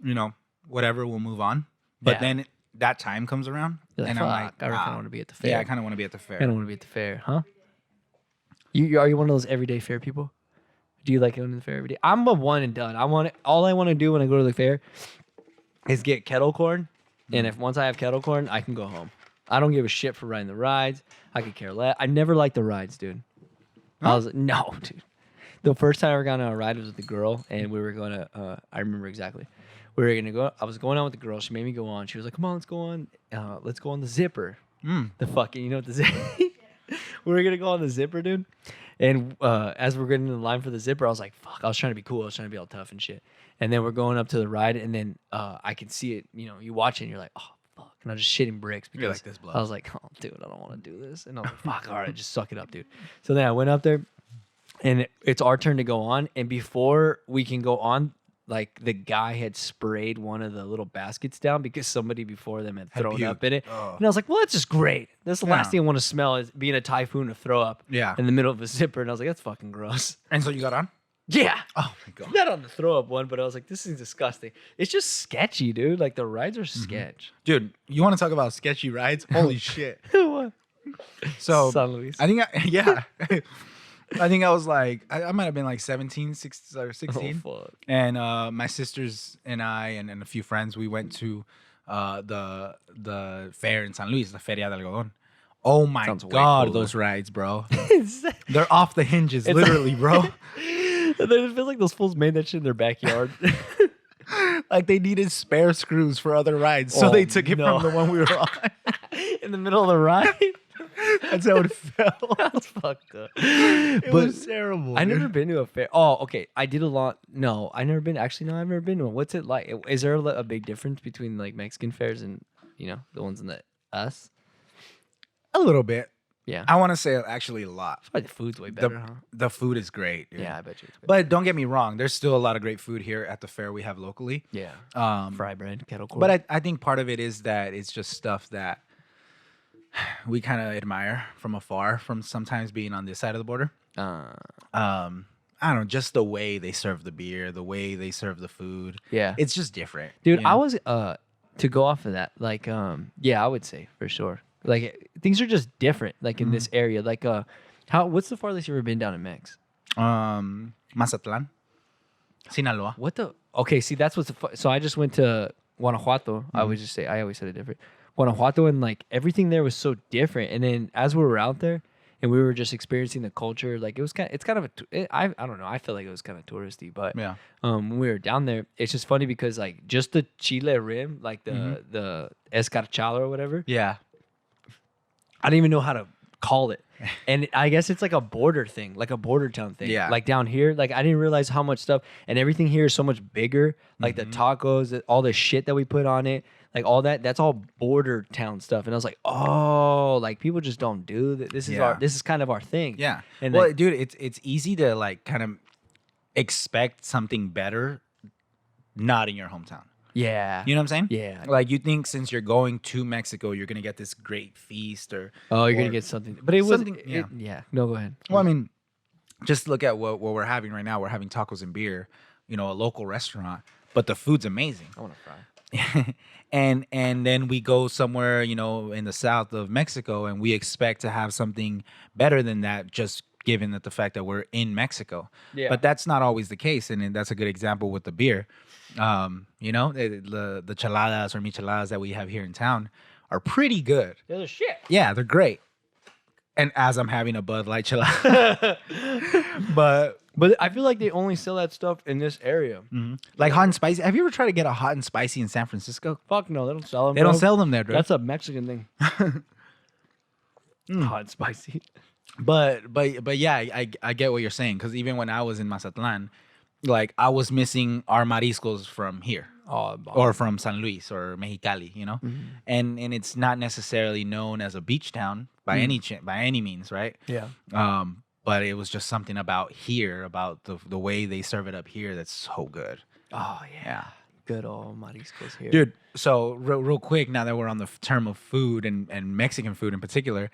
you know, whatever, we'll move on. But Yeah. then that time comes around, You're like, and fuck, I'm like, I kind of want to be at the fair. yeah, I kind of want to be at the fair. I don't want to be at the fair, huh? Are you one of those everyday fair people? Do you like going to the fair every day? I'm a one and done. All I want to do when I go to the fair is get kettle corn, and if once I have kettle corn, I can go home. I don't give a shit for riding the rides. I could care less. I never liked the rides, dude. No, dude. The first time I ever got on a ride was with a girl, and we were going to. I remember exactly. We were gonna go. I was going on with the girl. She made me go on. She was like, "Come on, let's go on. Let's go on the zipper." The fucking, you know what the zipper? We were gonna go on the zipper, dude. And as we're getting in the line for the zipper, I was like, "Fuck!" I was trying to be cool. I was trying to be all tough and shit. And then we're going up to the ride, and then I can see it. You know, you watch it, and you're like, "Oh fuck!" And I was just shitting bricks because You're like, "This blows." I was like, "Oh, dude, I don't want to do this." And I was like, "Fuck! All right, just suck it up, dude." So then I went up there, and it's our turn to go on. And before we can go on, like the guy had sprayed one of the little baskets down because somebody before them had thrown up puked. in it. Oh. And I was like, well, that's just great. That's the last Yeah. thing I want to smell is being a typhoon of throw up Yeah. in the middle of a zipper. And I was like, that's fucking gross. And so you got on? Yeah. Oh my god. Not on the throw up one, but I was like, this is disgusting. It's just sketchy, dude. Like the rides are sketch. Dude, you want to talk about sketchy rides? Holy shit. What? So San Luis. I think yeah. I think I was like I might have been like 17, 16 or 16. Oh, fuck. And my sisters and I and a few friends, we went to the fair in San Luis, the Feria del Algodón. Oh my Sounds way god, cooler. those rides, bro. They're off the hinges, literally, bro. It feels like those fools made that shit in their backyard. Like they needed spare screws for other rides, so Oh, they took it no. from the one we were on. In the middle of the ride. That's how it felt. That's fucked up. It was terrible. I never dude. been to a fair. Oh, okay. I did a lot. No, I never been. Actually, no, I've never been to one. What's it like? Is there a big difference between like Mexican fairs and the ones in the us? A little bit. Yeah. I want to say actually a lot. Probably the food's way better, huh? The food is great. Dude. Yeah, I bet you it's better. But don't get me wrong. There's still a lot of great food here at the fair we have locally. Yeah. Um, Fry bread, kettle corn. But I think part of it is that it's just stuff that we kind of admire from afar, from sometimes being on this side of the border. I don't know, just the way they serve the beer, the way they serve the food. yeah. It's just different. Dude, you know? I was to go off of that, like yeah, I would say for sure. Like things are just different, like in this area. Like what's the farthest you've ever been down in Mex? Mazatlan, Sinaloa. What the? Okay, see that's what's so I just went to Guanajuato. I always said it different. Guanajuato, and like everything there was so different. And then as we were out there and we were just experiencing the culture, like it's kind of I don't know. I feel like it was kind of touristy, but Yeah. when we were down there, it's just funny because like just the Chile rim, like the escarchado or whatever, Yeah. I didn't even know how to call it. And I guess it's like a border thing, like a border town thing. Yeah. Like down here, like I didn't realize how much stuff, and everything here is so much bigger. Like the tacos, all the shit that we put on it, like all that's all border town stuff. And I was like, oh, like people just don't do that. This is this is kind of our thing. Yeah. And Well, like, dude, it's easy to like kind of expect something better not in your hometown. yeah. You know what I'm saying? Yeah. Like you think since you're going to Mexico, you're gonna get this great feast or Oh, you're or- gonna get something. But it was something- yeah. yeah. No, go ahead. Well, I mean, just look at what we're having right now. We're having tacos and beer, a local restaurant, but the food's amazing. I want to fry. and then we go somewhere, in the south of Mexico, and we expect to have something better than that, just given that the fact that we're in Mexico. Yeah. But that's not always the case, and that's a good example with the beer. The cheladas or micheladas that we have here in town are pretty good. They're the shit. Yeah, they're great. And as I'm having a Bud Light chelada, but But I feel like they only sell that stuff in this area. like hot and spicy. Have you ever tried to get a hot and spicy in San Francisco? Fuck no, they don't sell them. They don't sell them there, dude. That's a Mexican thing. Hot and spicy. But yeah, I get what you're saying, because even when I was in Mazatlan, like I was missing our mariscos from here Oh, or from San Luis or Mexicali, and it's not necessarily known as a beach town by any means, right? yeah. But it was just something about here, about the way they serve it up here, that's so good. Oh yeah. Good old mariscos here, Dude, so real quick, now that we're on the term of food and Mexican food in particular,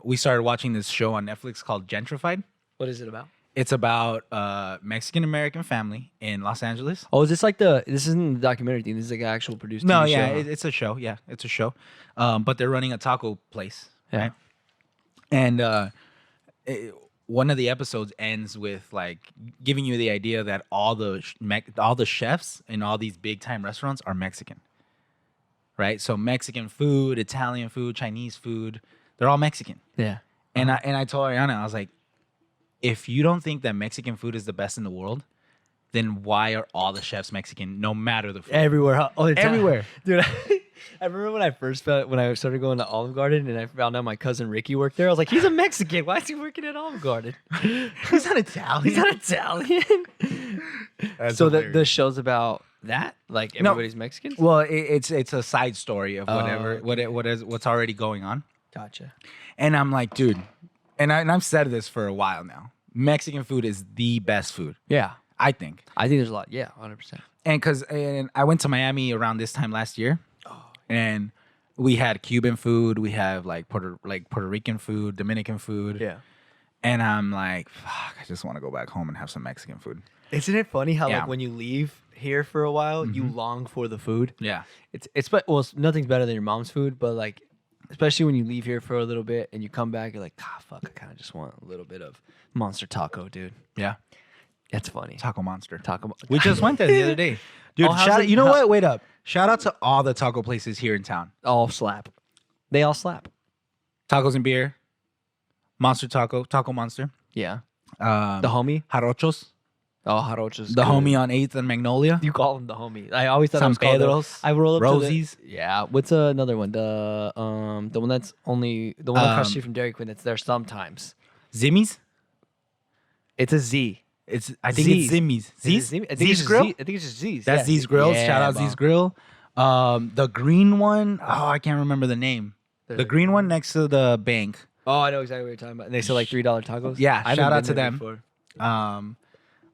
we started watching this show on Netflix called Gentrified. What is it about? It's about a Mexican-American family in Los Angeles. Oh, is this like this isn't the documentary thing? This is like an actual produced No, TV yeah, show, huh? it's a show. Yeah, it's a show. But they're running a taco place, Yeah. right? And one of the episodes ends with like giving you the idea that all the chefs in all these big-time restaurants are Mexican, right? So Mexican food, Italian food, Chinese food, they're all Mexican. Yeah. And I told Ariana, I was like, if you don't think that Mexican food is the best in the world, then why are all the chefs Mexican, no matter the food? Everywhere, huh? All the time. Everywhere. Dude. I remember when I started going to Olive Garden and I found out my cousin Ricky worked there. I was like, he's a Mexican. Why is he working at Olive Garden? He's not Italian. He's not Italian. That's So hilarious. the show's about that? Like No. everybody's Mexican? Well, it's a side story of whatever okay. what's already going on. Gotcha. And I'm like, dude, and I've said this for a while now. Mexican food is the best food, Yeah. I think. I think there's a lot. Yeah, 100%. And I went to Miami around this time last year, and we had Cuban food, we have like Puerto Rican food, Dominican food, Yeah. And I'm like, fuck, I just want to go back home and have some Mexican food. Isn't it funny how Yeah. like when you leave here for a while, you long for the food? Yeah. Nothing's better than your mom's food, but like especially when you leave here for a little bit and you come back, you're like, fuck, I kind of just want a little bit of monster taco, dude. Yeah. That's funny. Taco Monster. Taco. We just went there the other day. Dude, Oh, how's it- you know how- what? Wait up. Shout out to all the taco places here in town. all slap. They all slap. Tacos and beer. Monster Taco. Taco Monster. Yeah. The The homie. Jarochos. Oh, Jarochos. The homie on 8th and Magnolia. You call him the homie. I always thought San it was called Pedro's. I roll up Rosie's. to the, yeah. What's another one? The one that's only the one across the street from Dairy Queen that's there sometimes. Zimmy's. It's a Z. I think Z's. it's Zimmy's. Is it Z's? Z? I think Z's it's just Grill? Z. I think it's just Z's. That's Yeah. Z's Grill. Yeah, Shout out bro. Z's Grill. The green one. Oh, I can't remember the name. The green one next to the bank. Oh, I know exactly what you're talking about. And they sell like $3 tacos. Yeah, I haven't shout out been to there them. before.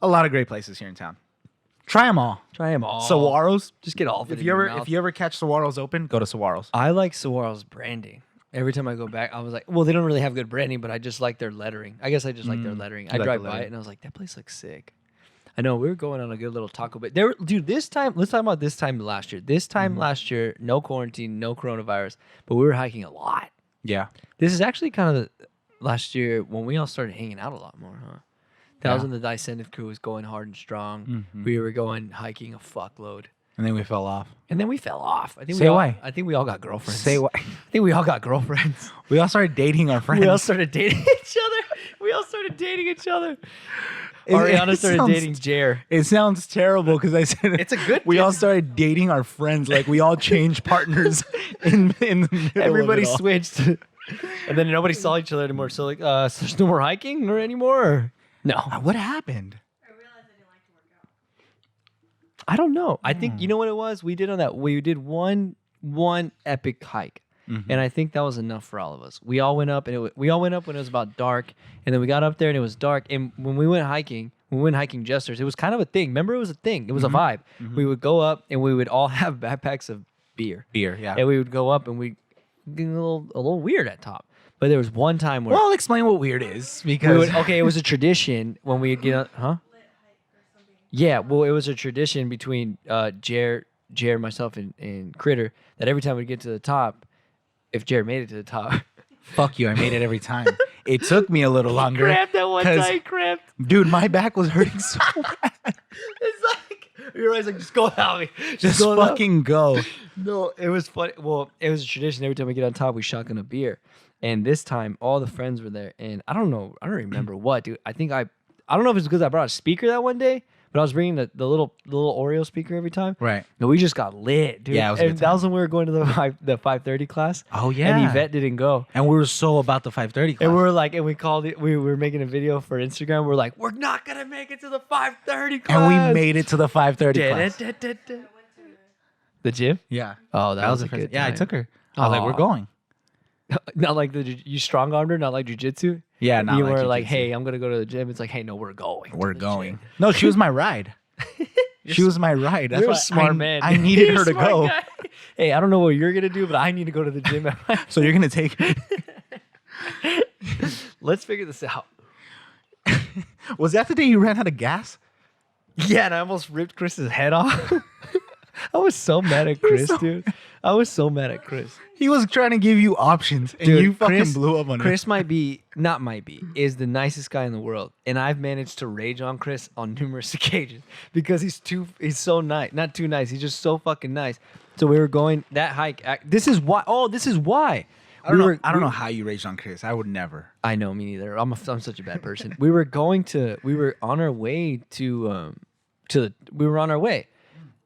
A lot of great places here in town. Try them all. Try them all. Saguaros. Just get all of it. If in you your ever mouth. if you ever catch Saguaros open, go to Saguaros. I like Saguaro's branding. Every time I go back, I was like, well, they don't really have good branding, but I just like their lettering. I guess I just like their lettering. I like the drive by lettering. it and I was like, that place looks sick. I know we were going on a good little taco, but there, dude. This time, let's talk about this time last year. This time last year, no quarantine, no coronavirus, but we were hiking a lot. Yeah. This is actually kind of the last year when we all started hanging out a lot more, huh? That was Yeah. when the Dicentive crew was going hard and strong. Mhm. We were going hiking a fuckload. And then we fell off. And then we fell off. I think Say we all, why. I think we all got girlfriends. Say what? I think we all got girlfriends. We all started dating our friends. We all started dating each other. We all started dating each other. It- Ariana it started sounds- dating Jair. It sounds terrible because I said It's a good- We all started dating our friends, like we all changed partners in the middle. Everybody of it all. switched. And then nobody saw each other anymore. So like, so there's no more hiking or anymore? Or? No. What happened? I realized I didn't like to work out. I don't know. I think you know what it was. We did on that. We did one epic hike, and I think that was enough for all of us. We all went up, and we all went up when it was about dark, and then we got up there and it was dark. And when we went hiking Jesters, it was kind of a thing. Remember, it was a thing. It was a vibe. We would go up and we would all have backpacks of beer, Beer, yeah. and we would go up and we get a little weird at top. But there was one time where Well, I'll explain what weird is we because would, okay, it was a tradition when we'd get on, huh? Yeah, well, it was a tradition between Jared, myself, and Critter that every time we get to the top, if Jared made it to the top, fuck you, I made it every time. It took me a little longer. cramped that one 'cause- time, he cramped. Dude, my back was hurting so bad. It's like you're always like, just go without me, Just go without-" fucking go. No, it was funny. Well, it was a tradition. Every time we get on top, we shotgun a beer. And this time, all the friends were there, and I don't know, I don't remember what, dude. I think I don't know if it's because I brought a speaker that one day, but I was bringing the little Oreo speaker every time. Right. And we just got lit, dude. Yeah, it was a and good that time. was when we were going to the 5:30 class. Oh, yeah. And Yvette didn't go. And we were so about the 5:30 class. And we were like, and we called it. We were making a video for Instagram. We're like, we're not gonna make it to the 5:30 class. And we made it to the 5:30 class. The gym? Yeah. Oh, that was a the first. good Yeah, I time. took her. I was like, Aw. we're going. Not like you strong armed her, not like jujitsu. Yeah, not you like were like, jujitsu. hey, I'm gonna go to the gym. It's like, hey, no, we're going. We're to the going. gym. No, she was my ride. She was my ride. That's You're a why smart I, man. I needed You're a her to smart go. guy. Hey, I don't know what you're gonna do, but I need to go to the gym. So you're gonna take me? Let's figure this out. Was that the day you ran out of gas? Yeah, and I almost ripped Chris's head off. I was so mad at Chris, dude. I was so mad at Chris. He was trying to give you options, and Dude, you fucking Chris- blew up on Chris is the nicest guy in the world, and I've managed to rage on Chris on numerous occasions because he's so nice, not too nice. He's just so fucking nice. So we were going that hike. This is why. Oh, this is why. I don't know how you raged on Chris. I would never. I know, me neither. I'm such a bad person. We were on our way we were on our way,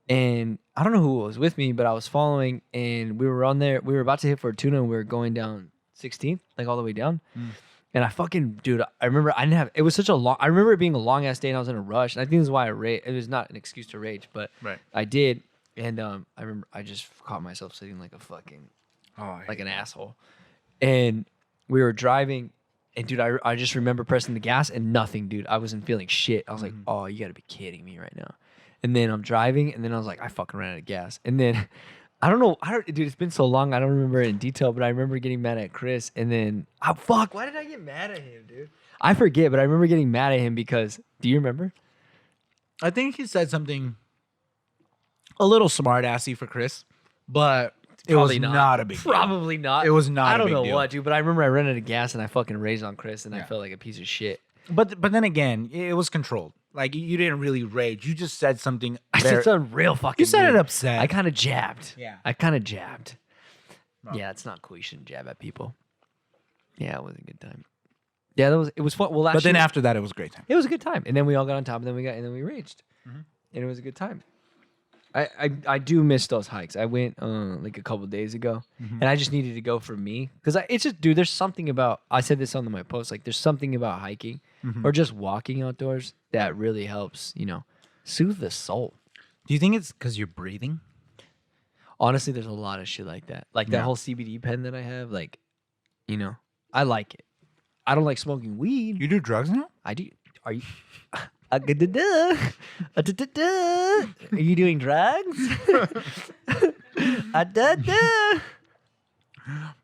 and I don't know who was with me, but I was following, and we were on there. We were about to hit Fortuna, and we were going down 16th, like all the way down. And I fucking, dude, I remember it was such a long, I remember it being a long ass day, and I was in a rush. And I think this is why it was not an excuse to rage, but Right. I did. And I remember I just caught myself sitting like a fucking, Oh, like an asshole. And we were driving, and dude, I just remember pressing the gas and nothing, dude. I wasn't feeling shit. I was like, oh, you gotta be kidding me right now. And then I'm driving, and then I was like, I fucking ran out of gas. And then I don't know, dude, it's been so long, I don't remember it in detail, but I remember getting mad at Chris. And then, why did I get mad at him, dude? I forget, but I remember getting mad at him because. Do you remember? I think he said something a little smart assy for Chris, but it was Probably not a big deal. Probably not. It was not I a don't big know deal. what, dude, but I remember I ran out of gas and I fucking raged on Chris and I Yeah. felt like a piece of shit. But then again, it was controlled. Like you didn't really rage. You just said something. I said something real fucking. You said mean. it upset. I kind of jabbed. Yeah. I kind of jabbed. No. Yeah, it's not cool. You shouldn't jab at people. Yeah, it was a good time. Yeah, it was fun. Well, actually, But then after that, it was a great time. it was a good time, and then we all got on top, and then we raged, Mm-hmm. and it was a good time. I do miss those hikes. I went like a couple days ago, Mm-hmm. and I just needed to go for me because it's just, dude. There's something about, I said this on my post, like there's something about hiking Mm-hmm. or just walking outdoors that really helps, soothe the soul. Do you think it's because you're breathing? Honestly, there's a lot of shit like that. Like that Yeah. whole CBD pen that I have, like, I like it. I don't like smoking weed. You do drugs now? I do. Are you? Are you doing drugs?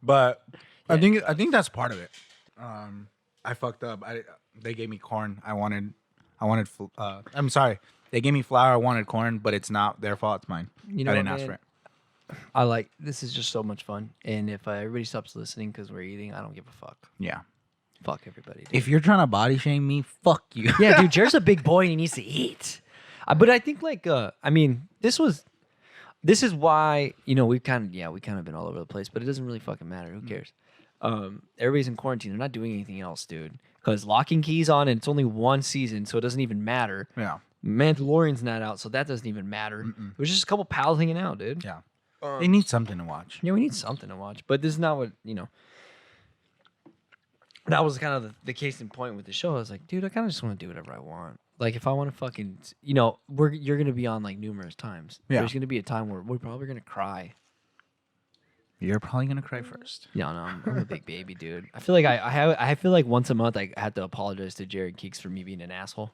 But I think that's part of it. I fucked up. They gave me corn. I'm sorry. They gave me flour. I wanted corn, but it's not their fault. It's mine. You know I what, didn't ask man? for it. I like this. Is just so much fun. And if everybody stops listening because we're eating, I don't give a fuck. Yeah. Fuck everybody. Dude. If you're trying to body shame me, fuck you. Yeah, dude, Jared's a big boy and he needs to eat. But I think this is why we've kind of been all over the place, but it doesn't really fucking matter. Who cares? Everybody's in quarantine. They're not doing anything else, dude. Because locking keys on and it's only one season, so it doesn't even matter. Yeah. Mandalorian's not out, so that doesn't even matter. It was just a couple pals hanging out, dude. Yeah. They need something to watch. Yeah, we need something to watch, but this is not what That was kind of the case in point with the show. I was like, dude, I kind of just want to do whatever I want. Like, if I want to fucking, you're gonna be on like numerous times. Yeah. There's gonna be a time where we're probably gonna cry. You're probably gonna cry first. Yeah, no, I'm a big baby, dude. I feel like I feel like once a month I have to apologize to Jared Keeks for me being an asshole.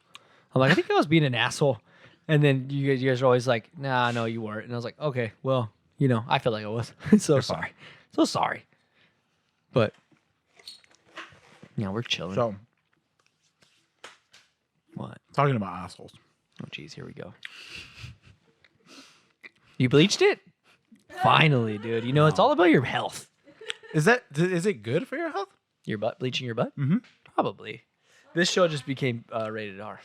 I'm like, I think I was being an asshole, and then you guys are always like, nah, no, you weren't. And I was like, okay, well, I feel like I was. So sorry, so sorry. But we're chilling. So, What? talking about assholes. Oh, geez, here we go. You bleached it? Finally, dude. It's all about your health. Is it good for your health? Your butt? Bleaching your butt? Mhm. Probably. This show just became rated R.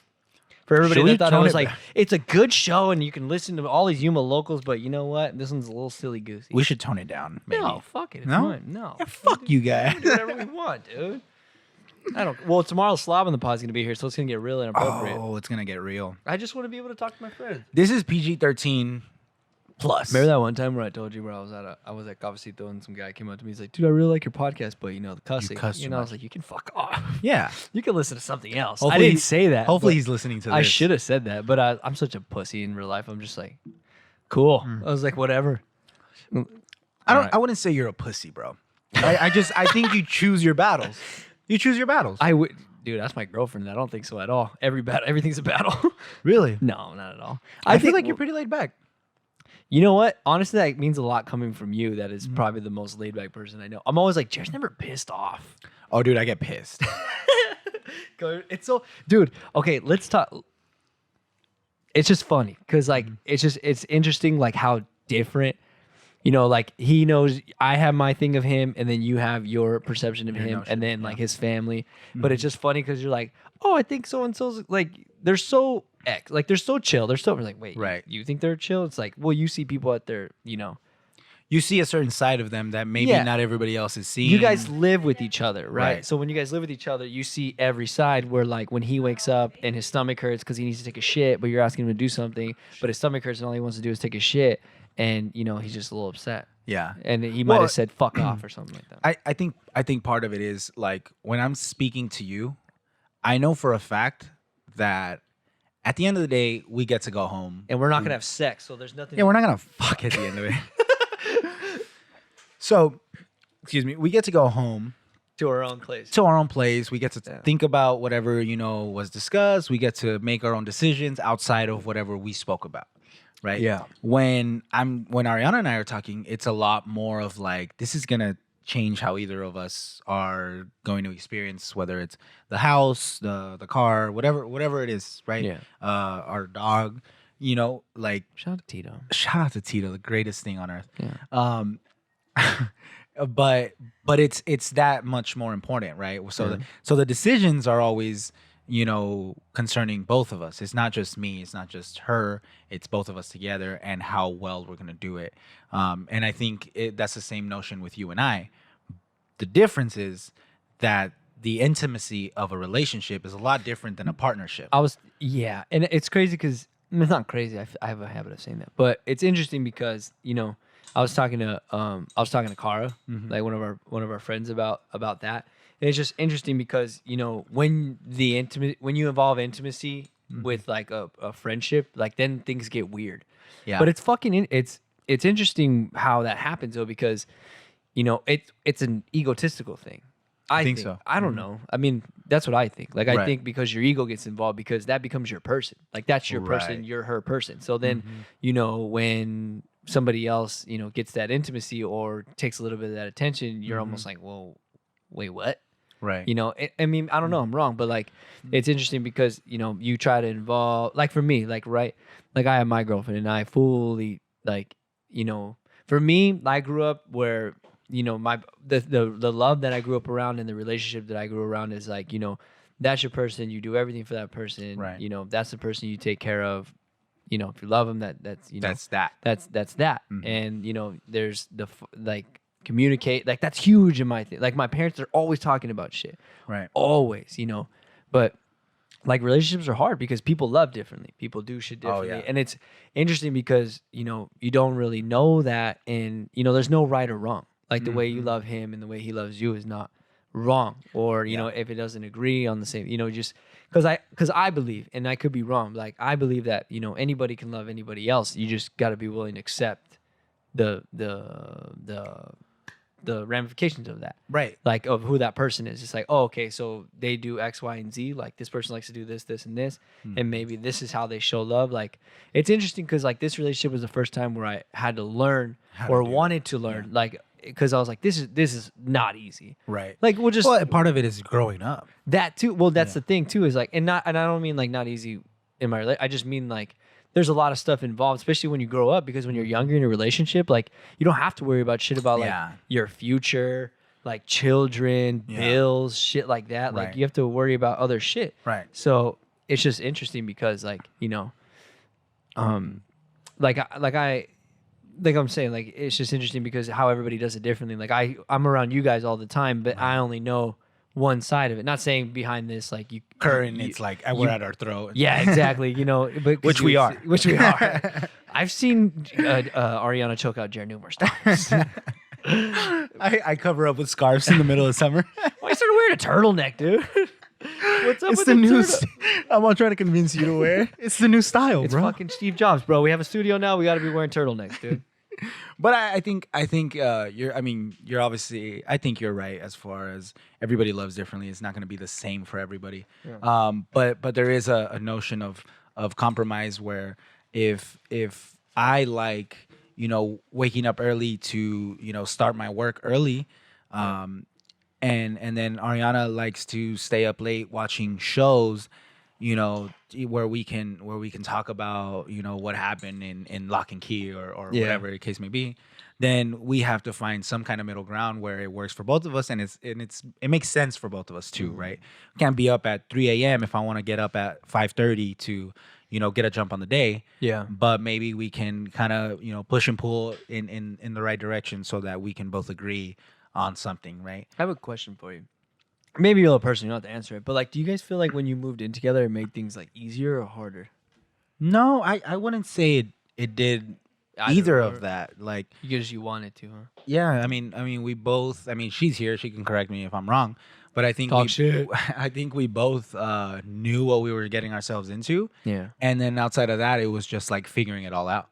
For everybody Should we that thought it tone was it like, back? it's a good show and you can listen to all these Yuma locals, but you know what? This one's a little silly goosey. We should tone it down. Maybe. No, fuck it. It's No? fine. No. Yeah, fuck you guys. We do whatever we want, dude. I don't. Well, tomorrow Slob on the pod is gonna be here, so it's gonna get real inappropriate. Oh, it's gonna get real. I just want to be able to talk to my friends. This is PG-13 plus. Remember that one time where I told you where I was at Cafecito and some guy came up to me. He's like, "Dude, I really like your podcast, but the cussing." cuss too I was much. like, "You can fuck off. Yeah. You can listen to something else." Hopefully I didn't he- say that. Hopefully but he's listening to this. I should have said that, but I'm such a pussy in real life. I'm just like, cool. I was like, whatever. I wouldn't say you're a pussy, bro. I think you choose your battles. You choose your battles. I would, dude. That's my girlfriend. I don't think so at all. Everything's a battle. Really? No, not at all. I feel think like you're pretty laid back. You know what? Honestly, that means a lot coming from you. That is probably the most laid back person I know. I'm always like, Jared's never pissed off. Oh, dude, I get pissed. It's so, dude. Okay, let's talk. It's just funny because it's interesting like how different. Like he knows I have my thing of him, and then you have your perception of Your him, notion, and then like his family. But it's just funny because you're like, oh, I think so and so's like they're so they're so chill. They're so we're like, wait, Right. You think they're chill? It's like, well, you see people at their, You see a certain side of them that maybe Yeah. not everybody else is seeing. you guys live with each other, right? Right. So when you guys live with each other, you see every side where like when he wakes up and his stomach hurts because he needs to take a shit, but you're asking him to do something, but his stomach hurts and all he wants to do is take a shit, and he's just a little upset. Yeah. And he might Well, have said fuck off or something like that. I think part of it is like when I'm speaking to you, I know for a fact that at the end of the day we get to go home. And we're not gonna have sex, so there's nothing. Yeah, we're not gonna fuck at the end of it. So, excuse me, we get to go home to our own place. to our own place. We get to Yeah. think about whatever was discussed. We get to make our own decisions outside of whatever we spoke about. Right. Yeah. When Ariana and I are talking, it's a lot more of like, this is gonna change how either of us are going to experience, whether it's the house, the car, whatever it is, right? Yeah. Our dog, you know, like Shout out to Tito. shout out to Tito, the greatest thing on earth. Yeah. But it's that much more important, right? So the decisions are always, you know, concerning both of us. It's not just me, it's not just her, it's both of us together and how well we're gonna do it. And I think that's the same notion with you and I. The difference is that the intimacy of a relationship is a lot different than a partnership. Yeah, and it's crazy because it's not crazy. I have a habit of saying that, but it's interesting because I was talking to Kara, like one of our friends about that. And it's just interesting because when you involve intimacy with like a friendship, like then things get weird. Yeah. But it's interesting how that happens though, because it's an egotistical thing. I think so. I don't know. I mean, that's what I think. Like, I Right. think because your ego gets involved, because that becomes your person. Like, that's your person. Right. You're her person. So then, when somebody else, gets that intimacy or takes a little bit of that attention, you're almost like, well, wait, what? Right. I mean, I don't know. I'm wrong, but like, it's interesting because you try to involve. Like for me, like right, like I have my girlfriend, and I fully like, for me, I grew up where the love that I grew up around and the relationship that I grew around is like, that's your person. You do everything for that person. Right. That's the person you take care of. If you love them, that's that. that's that. And there's like communicate, like that's huge in my thing. Like my parents are always talking about shit. Right. Always, but like relationships are hard because people love differently. People do shit differently. yeah. And it's interesting because, you don't really know that. And, there's no right or wrong. Like the way you love him and the way he loves you is not wrong. Or, if it doesn't agree on the same, just because I believe, and I could be wrong, like I believe that, anybody can love anybody else. You just got to be willing to accept the ramifications of that. Right. Like of who that person is. It's like, oh, okay, so they do X, Y, and Z. Like this person likes to do this, this, and this. And maybe this is how they show love. Like it's interesting because like this relationship was the first time where I had to learn or wanted to learn. Like because I was like, this is not easy. Right. Like we'll just Part of it is growing up. that too. Well, that's the thing too, is like, and I don't mean like not easy in my I just mean like there's a lot of stuff involved, especially when you grow up, because when you're younger in a relationship, like you don't have to worry about shit about like your future, like children, bills, shit like that. Like Right. you have to worry about other shit. Right. So it's just interesting because like, like I'm saying, like it's just interesting because how everybody does it differently. Like I'm around you guys all the time, but I only know one side of it. Not saying behind this, like you Current, it's like we're at our throat. yeah, exactly. But Which we are. Which we are. I've seen Ariana choke out Jair numerous times. I cover up with scarves in the middle of summer. Why you started wearing a turtleneck, dude? What's up It's with the new. turtle- I'm all trying to convince you to wear. It's the new style, It's bro. fucking Steve Jobs, bro. We have a studio now. We got to be wearing turtlenecks, dude. But I think you're. I mean, you're obviously. I think you're right as far as everybody loves differently. It's not going to be the same for everybody. But there is a notion of compromise where if I like waking up early to start my work early, and then Ariana likes to stay up late watching shows, where we can talk about what happened in Lock and Key or whatever the case may be, then we have to find some kind of middle ground where it works for both of us and it makes sense for both of us too, right? We can't be up at 3 a.m. if I want to get up at 5:30 to get a jump on the day. Yeah. But maybe we can kind of push and pull in the right direction so that we can both agree on something, right? I have a question for you. Maybe you're a person, you don't have to answer it, but like, do you guys feel like when you moved in together, it made things like easier or harder? No, I wouldn't say it did either of that. Like, Because you wanted to, huh? yeah, I mean, we both. I mean, she's here; she can correct me if I'm wrong. But I think Talk shit. I think we both knew what we were getting ourselves into. Yeah. And then outside of that, it was just like figuring it all out.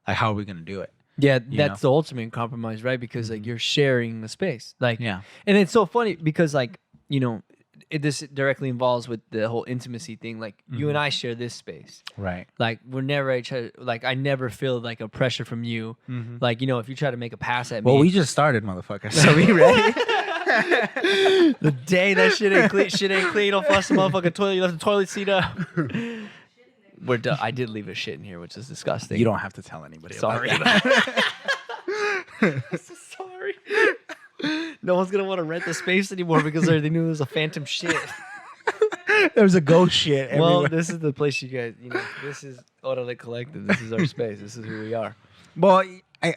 Like, how are we gonna do it? Yeah, that's the ultimate compromise, right? Because like you're sharing the space. Like, Yeah. And it's so funny because like, this directly involves with the whole intimacy thing. Like you and I share this space. Right. Like we're never like I never feel like a pressure from you. Like if you try to make a pass at me. Well, we just started, motherfucker. So we ready? The day that shit ain't clean. Don't flush the motherfucking toilet. You left the toilet seat up. We're done. I did leave a shit in here, which is disgusting. You don't have to tell anybody. Sorry. About that. So sorry. No one's gonna want to rent the space anymore because they knew there was a phantom shit. There's a ghost shit everywhere. Well, this is the place you guys. This is Orale Collective. This is our space. This is who we are. Well, I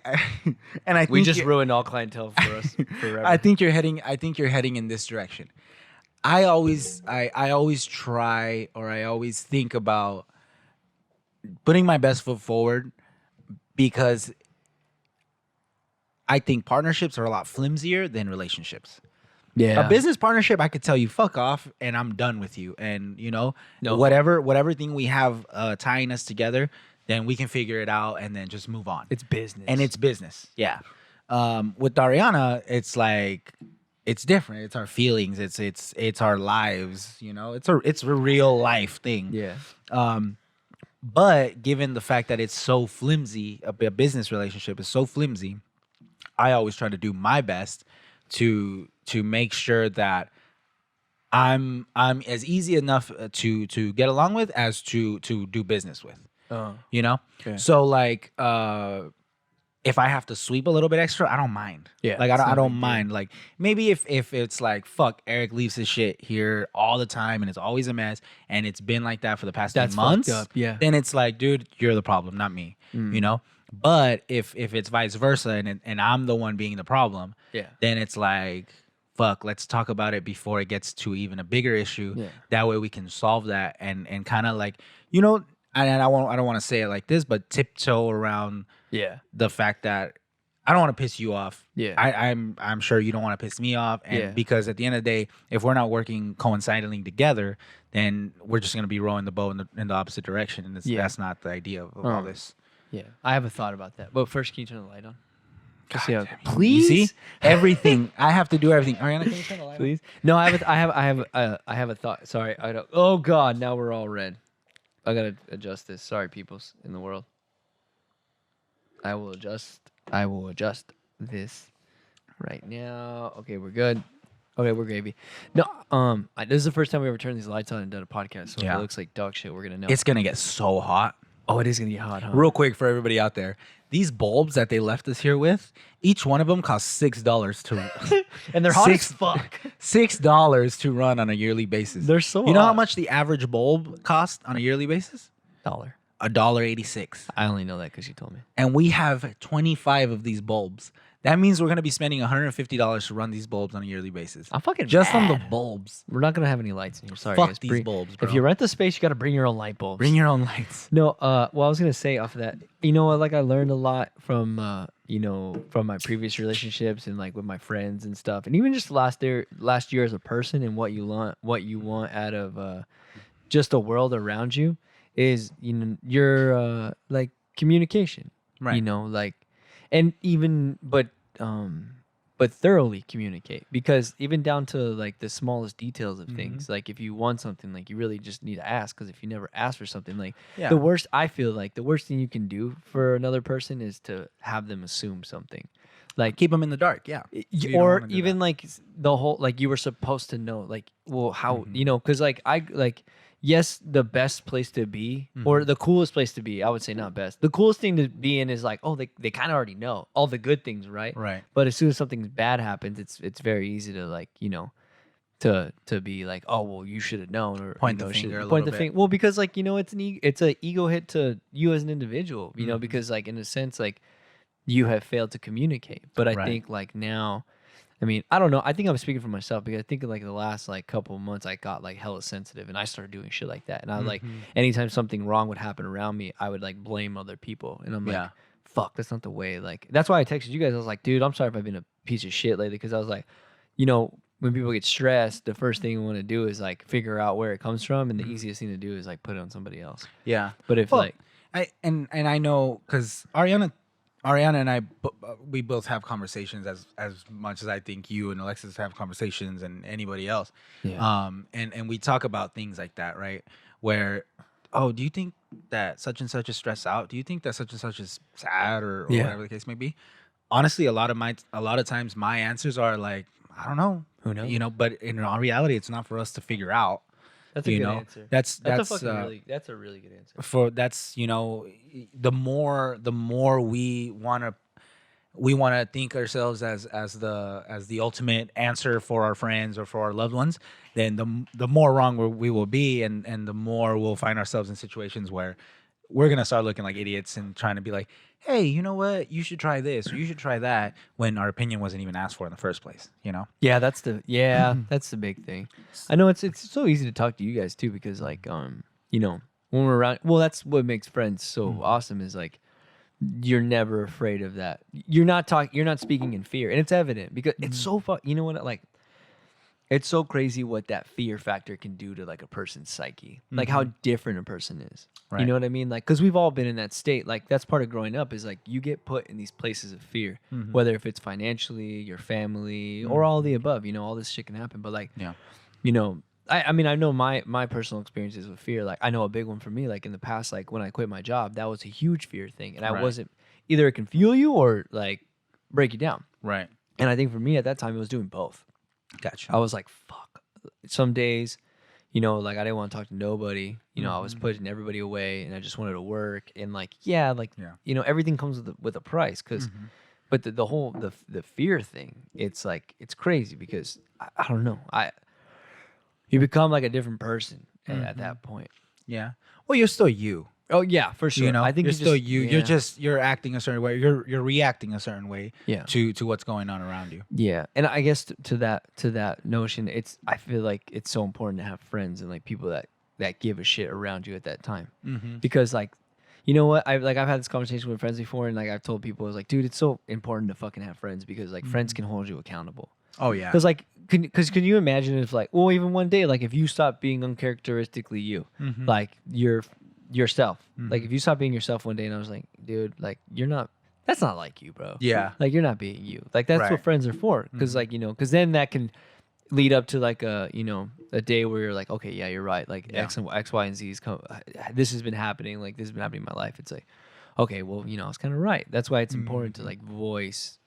think We just ruined all clientele for us forever. I think you're heading in this direction. I always try, or I always think about putting my best foot forward, because I think partnerships are a lot flimsier than relationships. Yeah. A business partnership, I could tell you fuck off and I'm done with you. And No. whatever thing we have tying us together, then we can figure it out and then just move on. It's business. And it's business. Yeah. With Ariana, it's like it's different. It's our feelings. It's our lives. It's a real life thing. Yeah. But given the fact that it's so flimsy, a business relationship is so flimsy, I always try to do my best to make sure that I'm as easy enough to get along with as to do business with. Okay. So like if I have to sweep a little bit extra, I don't mind. Yeah, Like it's not I a don't big mind. Like maybe if it's like fuck, Eric leaves his shit here all the time and it's always a mess and it's been like that for the past 10 months. Fucked up. Yeah. Then it's like, dude, you're the problem, not me. But if it's vice versa and I'm the one being the problem, Yeah. then it's like, fuck, let's talk about it before it gets to even a bigger issue. Yeah. That way we can solve that and kind of like, and I don't want to say it like this, but tiptoe around Yeah. the fact that I don't want to piss you off. Yeah. I'm sure you don't want to piss me off. And Yeah. because at the end of the day, if we're not working coincidentally together, then we're just gonna be rowing the boat in the opposite direction. And that's not the idea of all this. Yeah. I have a thought about that. But first, can you turn the light on? Just see how- Please? You see? Everything. I have to do everything. Ariana, can you turn the light on? Please. No, I have a thought. Sorry, I don't. Oh God, now we're all red. I gotta adjust this. Sorry, peoples in the world. I will adjust this right now. Okay, we're good. Okay, we're gravy. No, this is the first time we ever turned these lights on and done a podcast, so if Yeah. it looks like dog shit, we're gonna know. It's gonna get so hot. Oh, it is gonna get hot, huh? Real quick for everybody out there, these bulbs that they left us here with, each one of them costs $6 to and they're hot as fuck. $6 to run on a yearly basis. They're so You know how hot. much the average bulb costs on a yearly basis? $1. $1.86. I only know that because you told me. And we have 25 of these bulbs. That means we're gonna be spending $150 to run these bulbs on a yearly basis. I'm fucking just on the mad. bulbs. We're not gonna have any lights in here. Sorry, Fuck guys. these bulbs, bro. If you rent the space, you gotta bring your own light bulbs. Bring your own lights. No, well, I was gonna say off of that, like I learned a lot from, from my previous relationships and like with my friends and stuff, and even just last year as a person and what you want out of just the world around you is your like communication, Right. like, and even but thoroughly communicate, because even down to like the smallest details of things, like if you want something, like you really just need to ask, because if you never ask for something, like the worst thing you can do for another person is to have them assume something, like Keep them in the dark. Yeah. So you don't or wanna do even that. like the whole, like you were supposed to know, like, well, how, because yes, the best place to be, or the coolest place to be, I would say not best. The coolest thing to be in is like, oh, they kind of already know all the good things, right? Right. But as soon as something bad happens, it's very easy to like, to be like, oh, well, you should have known, or Point the finger a point little the bit. finger. Well, because like it's an ego hit to you as an individual, because like in a sense, like you have failed to communicate. But I Right. think like now, I mean, I don't know. I think I'm speaking for myself, because I think like the last like couple of months I got like hella sensitive, and I started doing shit like that. And I like anytime something wrong would happen around me, I would like blame other people, and I'm like, Yeah. fuck, that's not the way. Like that's why I texted you guys. I was like, dude, I'm sorry if I've been a piece of shit lately, because I was like, when people get stressed, the first thing you want to do is like figure out where it comes from, and the easiest thing to do is like put it on somebody else. Yeah. But if Well, like I know because Ariana Ariana and I, we both have conversations as much as I think you and Alexis have conversations and anybody else. Yeah. And we talk about things like that, right? Where, oh, do you think that such and such is stressed out? Do you think that such and such is sad or Yeah. whatever the case may be? Honestly, a lot of times my answers are like, I don't know. Who knows? You know, but in reality, it's not for us to figure out. That's a you good know? answer. That's That's a really good answer. for that's the more we want to think ourselves as the ultimate answer for our friends or for our loved ones, then the more wrong we will be, and the more we'll find ourselves in situations where we're gonna start looking like idiots and trying to be like, hey, you know what, you should try this or you should try that, when our opinion wasn't even asked for in the first place. Yeah, that's the big thing. I know it's so easy to talk to you guys too, because like when we're around, well, that's what makes friends so awesome, is like you're never afraid of that. You're not speaking in fear, and it's evident because it's so you know what, like it's so crazy what that fear factor can do to like a person's psyche, like how different a person is. You Right. know what I mean? Like, because we've all been in that state. Like, that's part of growing up, is like you get put in these places of fear, whether if it's financially, your family, or all the above. All this shit can happen. But like, Yeah. I mean, I know my personal experiences with fear. Like, I know a big one for me. Like in the past, like when I quit my job, that was a huge fear thing, and I Right. wasn't, either it can fuel you or like break you down. Right. And I think for me at that time, it was doing both. Gotcha. I was like, fuck. Some days, like I didn't want to talk to nobody. I was putting everybody away, and I just wanted to work. And like, yeah, everything comes with a price. But the whole the fear thing, it's like it's crazy because I don't know. You become like a different person at that point. Yeah. Well, you're still you. Oh yeah, for sure. I think you're still you. Yeah. You're acting a certain way. You're reacting a certain way. Yeah. To what's going on around you. Yeah, and I guess to that notion, I feel like it's so important to have friends and like people that give a shit around you at that time, because like, you know what, I've had this conversation with friends before, and like I've told people, I was like, dude, it's so important to fucking have friends, because like friends can hold you accountable. Oh yeah. Because like, can you imagine if like, well, even one day, like if you stop being uncharacteristically you, like yourself, like if you stop being yourself one day, and I was like, dude, like that's not like you, bro. Yeah. Like you're not being you. Like that's Right. what friends are for. Because like, because then that can lead up to like a day where you're like, okay, yeah, you're right. Like Yeah. X, Y, and Z is this has been happening. Like this has been happening in my life. It's like, okay, well, I was kind of right. That's why it's important to like voice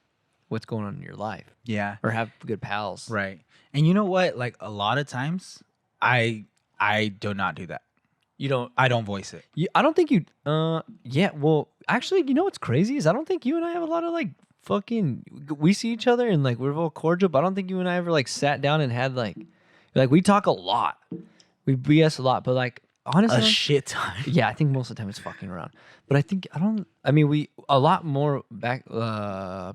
what's going on in your life, Yeah. or have good pals. Right. And you know what? Like a lot of times, I do not do that. You don't. I don't voice it. I don't think you. Yeah. Well, actually, what's crazy is I don't think you and I have a lot of like fucking. We see each other and like we're all cordial, but I don't think you and I ever like sat down and had like we talk a lot, we BS a lot, but like honestly, A shit ton. yeah, I think most of the time it's fucking around. But I mean, we a lot more back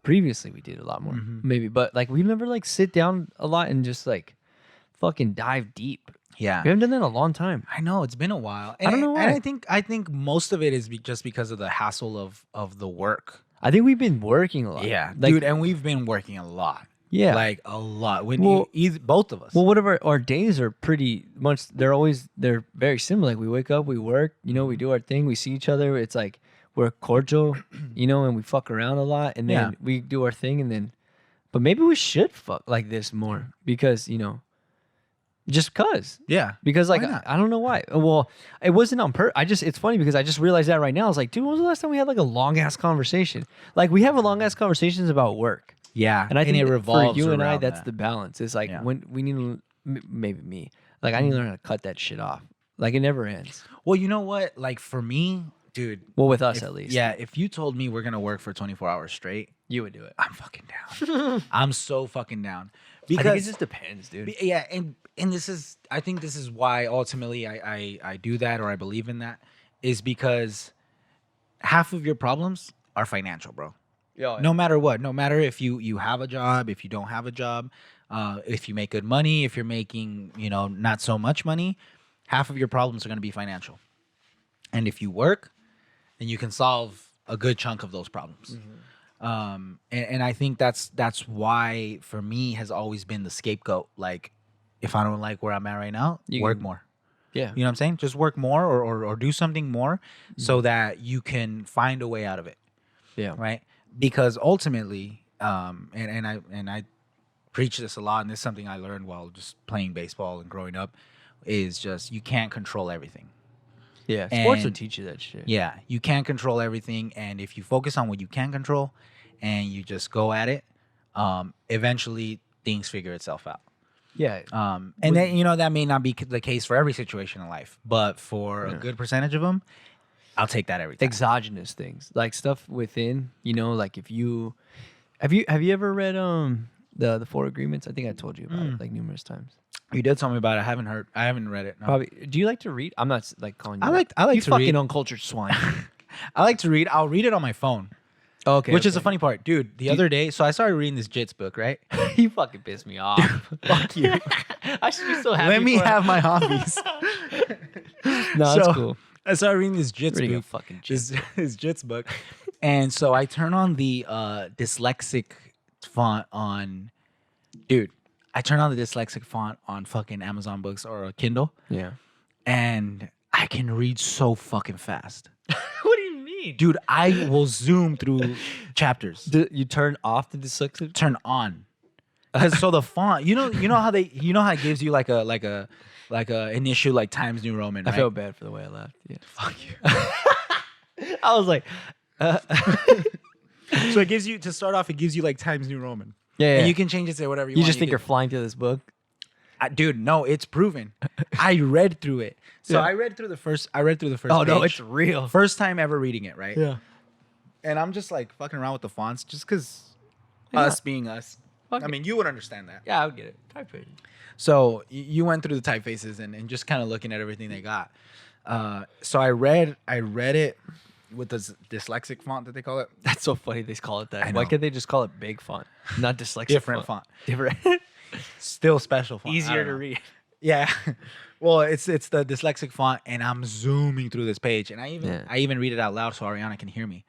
previously. We did a lot more maybe, but like we never like sit down a lot and just like fucking dive deep. Yeah. We haven't done that in a long time. I know it's been a while. And I don't know why. And I think most of it is just because of the hassle of the work. I think we've been working a lot. Yeah, like, dude, and we've been working a lot. Yeah. Like a lot. When Well- both of us. Well, whatever, our days are pretty much, they're very similar. Like we wake up, we work, we do our thing, we see each other. It's like we're cordial, and we fuck around a lot, and then Yeah. we do our thing, and then, but maybe we should fuck like this more because, just yeah. because like Why not? I don't know why. Well, it wasn't on purpose. It's funny because I just realized that right now. I was like, dude, when was the last time we had like a long ass conversation? Like we have a long ass conversations about work. Yeah. And I think it that revolves for you and I, around that's that. the balance. It's like Yeah. when we need to, maybe me, like I need to learn how to cut that shit off. Like it never ends. Well, you know what? Like for me, dude. Well, with us if- at least. Yeah, if you told me we're gonna work for 24 hours straight, You would do it. I'm fucking down. I'm so fucking down. Because I think it just depends, dude. yeah, and this is, I think this is why ultimately I do that, or I believe in that, is because half of your problems are financial, bro. No matter what, no matter if you have a job, if you don't have a job, if you make good money, if you're making not so much money, half of your problems are going to be financial. And if you work, then you can solve a good chunk of those problems. And I think that's why for me has always been the scapegoat. Like if I don't like where I'm at right now, You work can- more. Yeah. You know what I'm saying? Just work more or do something more so that you can find a way out of it. Yeah. Right. Because ultimately, and I preach this a lot, and this is something I learned while just playing baseball and growing up, is just you can't control everything. Yeah. Sports will And- teach you that shit. Yeah, you can't control everything, and if you focus on what you can control, and you just go at it, eventually things figure itself out. Yeah. And then that may not be the case for every situation in life, but for a good percentage of them, I'll take that every time. Exogenous things, like stuff within, like if you have you ever read the Four Agreements? I think I told you about it like numerous times. You did tell me about it. I haven't read it. No. Probably. Do you like to read? I'm not like calling you. I like you to fucking read. uncultured swine. I like to read. I'll read it on my phone. Okay. Which is the funny part, dude. The other day, so I started reading this Jits book, right? You fucking pissed me off. Fuck you. I should be so happy. Let me for have my hobbies. No, that's cool. I started reading this Jits Reading a book. fucking This Jits book, and so I turn on the dyslexic font on, dude. I turn on the dyslexic font on fucking Amazon Books or a Kindle, Yeah. and I can read so fucking fast. What do you mean, Dude, I will zoom through chapters. You turn off the dyslexic? Turn on. 'Cause so the font, you know how it gives you like a initial like Times New Roman, right? I felt bad for the way I laughed. Yeah. Fuck you. I was like, So it gives you, to start off, it gives you like Times New Roman. yeah. And you can change it to whatever you want. You just think can- you're flying through this book? dude, no, it's proven. I read through it. So Yeah. I read through the first Oh no, page. it's real. First time ever reading it, right? Yeah. And I'm just like fucking around with the fonts just because Why us not? being us. Fuck I it. mean, you would understand that. Yeah, I would get it. Typeface. So you went through the typefaces and just kind of looking at everything they got. So I read it with the dyslexic font that they call it. That's so funny. They call it that. I Why know. can't they just call it big font, not dyslexic? Different font. Different. Still special font. I Easier don't to know. read. Yeah. Well, it's the dyslexic font, and I'm zooming through this page, and I even read it out loud so Ariana can hear me.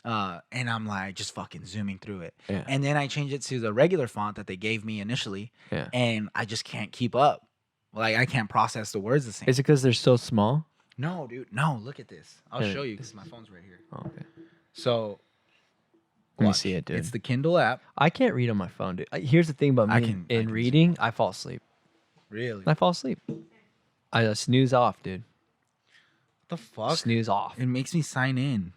And I'm like just fucking zooming through it. Yeah. And then I change it to the regular font that they gave me initially, Yeah. and I just can't keep up. Like I can't process the words the same. Is it because they're so small? No, dude. No, look at this. I'll Yeah, show you because my phone's right here. Oh, okay. So Let me watch. see it, dude. It's the Kindle app. I can't read on my phone, dude. Here's the thing about me I can in zoom. reading. I fall asleep. Really? I fall asleep. I snooze off, dude. What the fuck? Snooze off. It makes me sign in.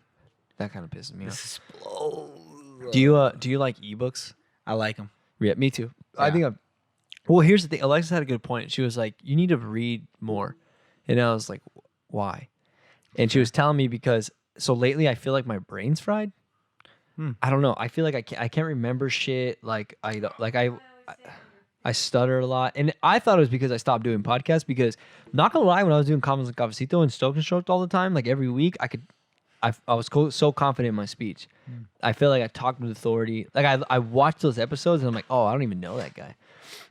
That kind of pisses me off. This blows. Do you like ebooks? I like them. Yeah, me too. I Yeah. think I'm. Well, here's the thing. Alexis had a good point. She was like, "You need to read more," and I was like, "Why?" And she was telling me because so lately I feel like my brain's fried. I don't know. I feel like I can't remember shit. Like I stutter a lot, and I thought it was because I stopped doing podcasts. Because not gonna lie, when I was doing Commons and Cafecito and Stoked and Stroked all the time, like every week, I was so confident in my speech. I feel like I talked with authority. Like I watched those episodes and I'm like, oh, I don't even know that guy.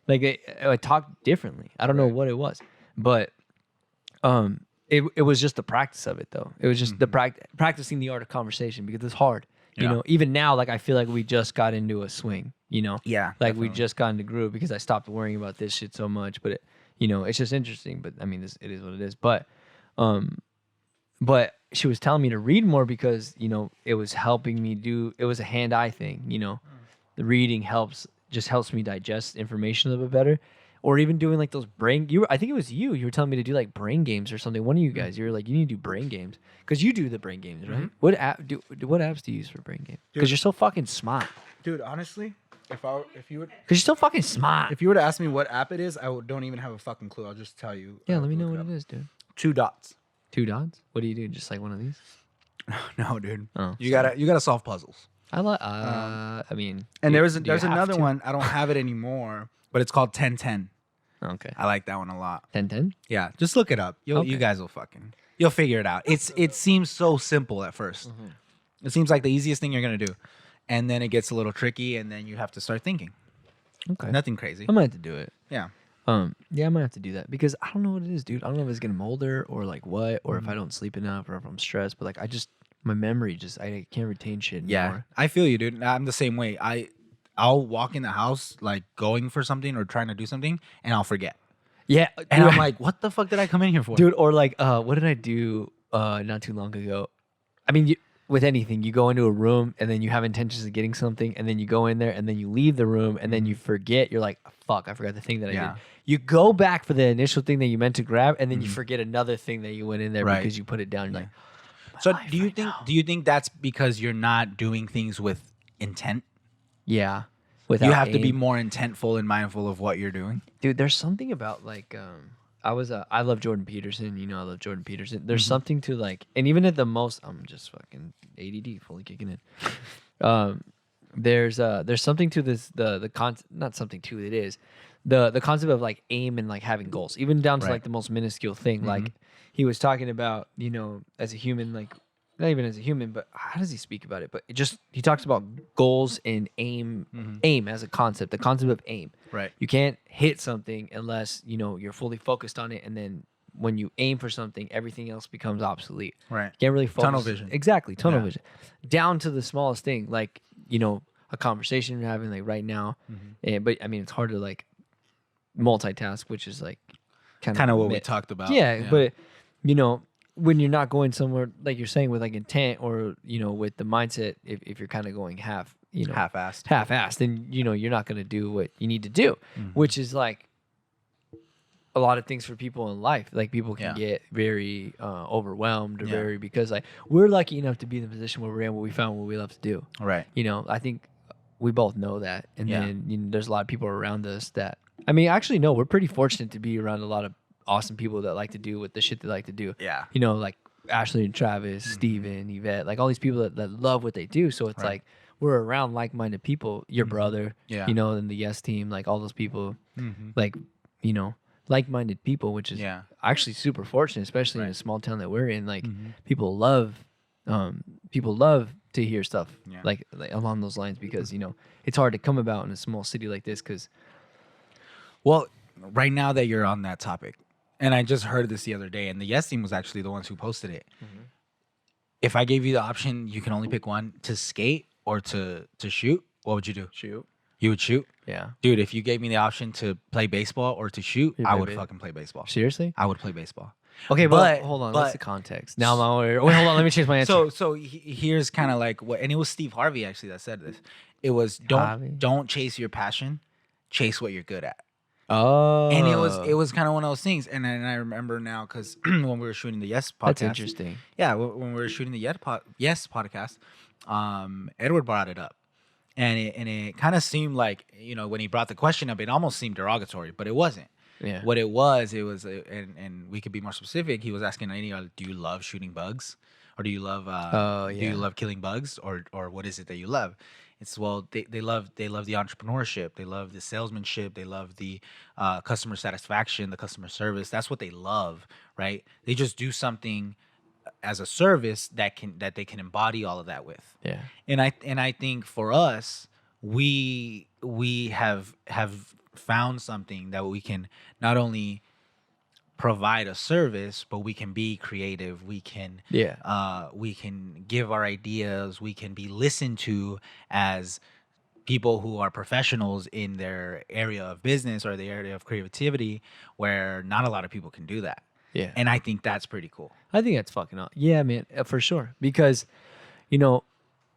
Like I talked differently. I don't know what it was, but it was just the practice of it though. It was just the practicing the art of conversation because it's hard. You Yeah. know, even now, like I feel like we just got into a swing. You know, Yeah, like we definitely. just got into groove because I stopped worrying about this shit so much. But it's just interesting. But I mean, it is what it is. But she was telling me to read more because it was helping me do. It was a hand-eye thing. The reading helps me digest information a little bit better. Or even doing like those I think it was you. You were telling me to do like brain games or something. One of you guys, you were like, you need to do brain games because you do the brain games, right? What apps do you use for brain games? Because you're so fucking smart. Dude, honestly, if you would Because you're so fucking smart. if you were to ask me what app it is, don't even have a fucking clue. I'll just tell you. Yeah, let me know what it is, dude. 2 dots. 2 dots? What do you do? Just like one of these? No, dude. Oh, You gotta solve puzzles. I like. I mean, And do there's you have another to? one. I don't have it anymore, but it's called 1010. Okay. I like that one a lot. 1010. Yeah, just look it up. You Okay. guys will you'll figure it out. It seems so simple at 1st. It seems like the easiest thing you're gonna do, and then it gets a little tricky, and then you have to start thinking. Okay. Nothing crazy. I might have to do it. Yeah. Yeah, I might have to do that because I don't know what it is, dude. I don't know if it's getting older or like what, or if I don't sleep enough, or if I'm stressed. But like, my memory I can't retain shit anymore. Yeah, I feel you, dude. I'm the same way. I'll walk in the house like going for something or trying to do something, and I'll forget. Yeah, And dude, I'm like, what the fuck did I come in here for? dude, or like, what did I do not too long ago? I mean, with anything, you go into a room and then you have intentions of getting something, and then you go in there and then you leave the room and then you forget. You're like, fuck, I forgot the thing that I did. You go back for the initial thing that you meant to grab, and then you forget another thing that you went in there because you put it down. You're like, so do you think that's because you're not doing things with intent? yeah. You have to be more intentful and mindful of what you're doing. Dude, there's something about like I love Jordan Peterson. You know, I love Jordan Peterson. There's something to like, and even at the most, I'm just fucking ADD, fully kicking in. There's something to this the concept, not something to it is the concept of like aim and like having goals, even down to like the most minuscule thing. Like he was talking about, you know, as a human, like not even as a human, but how does he speak about it? But he talks about goals and aim as a concept, the concept of aim. Right. You can't hit something unless, you know, you're fully focused on it. And then when you aim for something, everything else becomes obsolete. Right. You can't really focus. Tunnel vision. Exactly. Tunnel vision. Down to the smallest thing, like, you know, a conversation you're having like right now. But I mean, it's hard to like multitask, which is like kind of what we talked about. Yeah. But, you know, when you're not going somewhere, like you're saying, with like intent or, you know, with the mindset, if you're kind of going half-assed, then, you know, you're not going to do what you need to do, which is like a lot of things for people in life. Like people can get very overwhelmed or because like we're lucky enough to be in the position where we're in, what we found what we love to do. Right. You know, I think we both know that. And then, you know, there's a lot of people around us that, I mean, actually, no, we're pretty fortunate to be around a lot of awesome people that like to do what the shit they like to do. Yeah. You know, like Ashley and Travis, Steven, Yvette, like all these people that love what they do. So it's like we're around like-minded people, your brother, you know, and the Yes team, like all those people, like, you know, like-minded people, which is actually super fortunate, especially in a small town that we're in. Like people love to hear stuff like along those lines because, you know, it's hard to come about in a small city like this because. Well, right now that you're on that topic, and I just heard this the other day, and the Yes team was actually the ones who posted it. If I gave you the option, you can only pick one, to skate or to shoot, what would you do? Shoot. You would shoot? Yeah. Dude, if you gave me the option to play baseball or to shoot, I would fucking play baseball. Seriously? I would play baseball. Okay, but hold on. What's the context? Now I'm wait, hold on. Let me change my answer. So here's kind of like what, and it was Steve Harvey actually that said this. It was don't chase your passion, chase what you're good at. Oh, and it was kind of one of those things, and I remember now because when we were shooting the Yes podcast, that's interesting. Yeah, when we were shooting the Yes podcast, Edward brought it up, and it kind of seemed like, you know, when he brought the question up, it almost seemed derogatory, but it wasn't. Yeah. What it was, and we could be more specific. He was asking, do you love shooting bugs, or do you love do you love killing bugs, or what is it that you love? It's, well, they love the entrepreneurship, they love the salesmanship, they love the customer satisfaction, the customer service. That's what they love, right? They just do something as a service that they can embody all of that with. Yeah. And I think for us, we have found something that we can not only provide a service, but we can be creative. We can give our ideas. We can be listened to as people who are professionals in their area of business or the area of creativity, where not a lot of people can do that. Yeah, and I think that's pretty cool. I think that's fucking awesome. Yeah, man, for sure. Because, you know,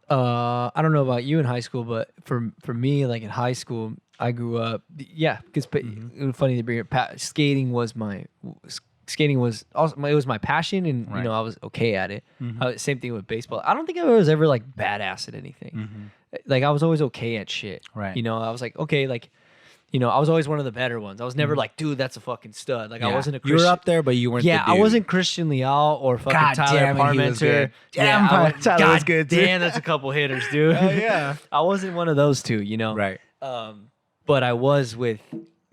I don't know about you in high school, but for me, like in high school, I grew up, because it was funny to bring it. Skating was also it was my passion, and you know, I was okay at it. Same thing with baseball. I don't think I was ever like badass at anything. Like I was always okay at shit. Right. You know, I was like, okay, like, you know, I was always one of the better ones. I was never like, dude, that's a fucking stud. Like I wasn't a Christian. You were up there, but you weren't. Yeah, the dude. I wasn't Christian Leal or fucking God Tyler damn it, Parmenter. Tyler was good too. Damn, that's a couple hitters, dude. Yeah. I wasn't one of those two, you know. Right. But I was with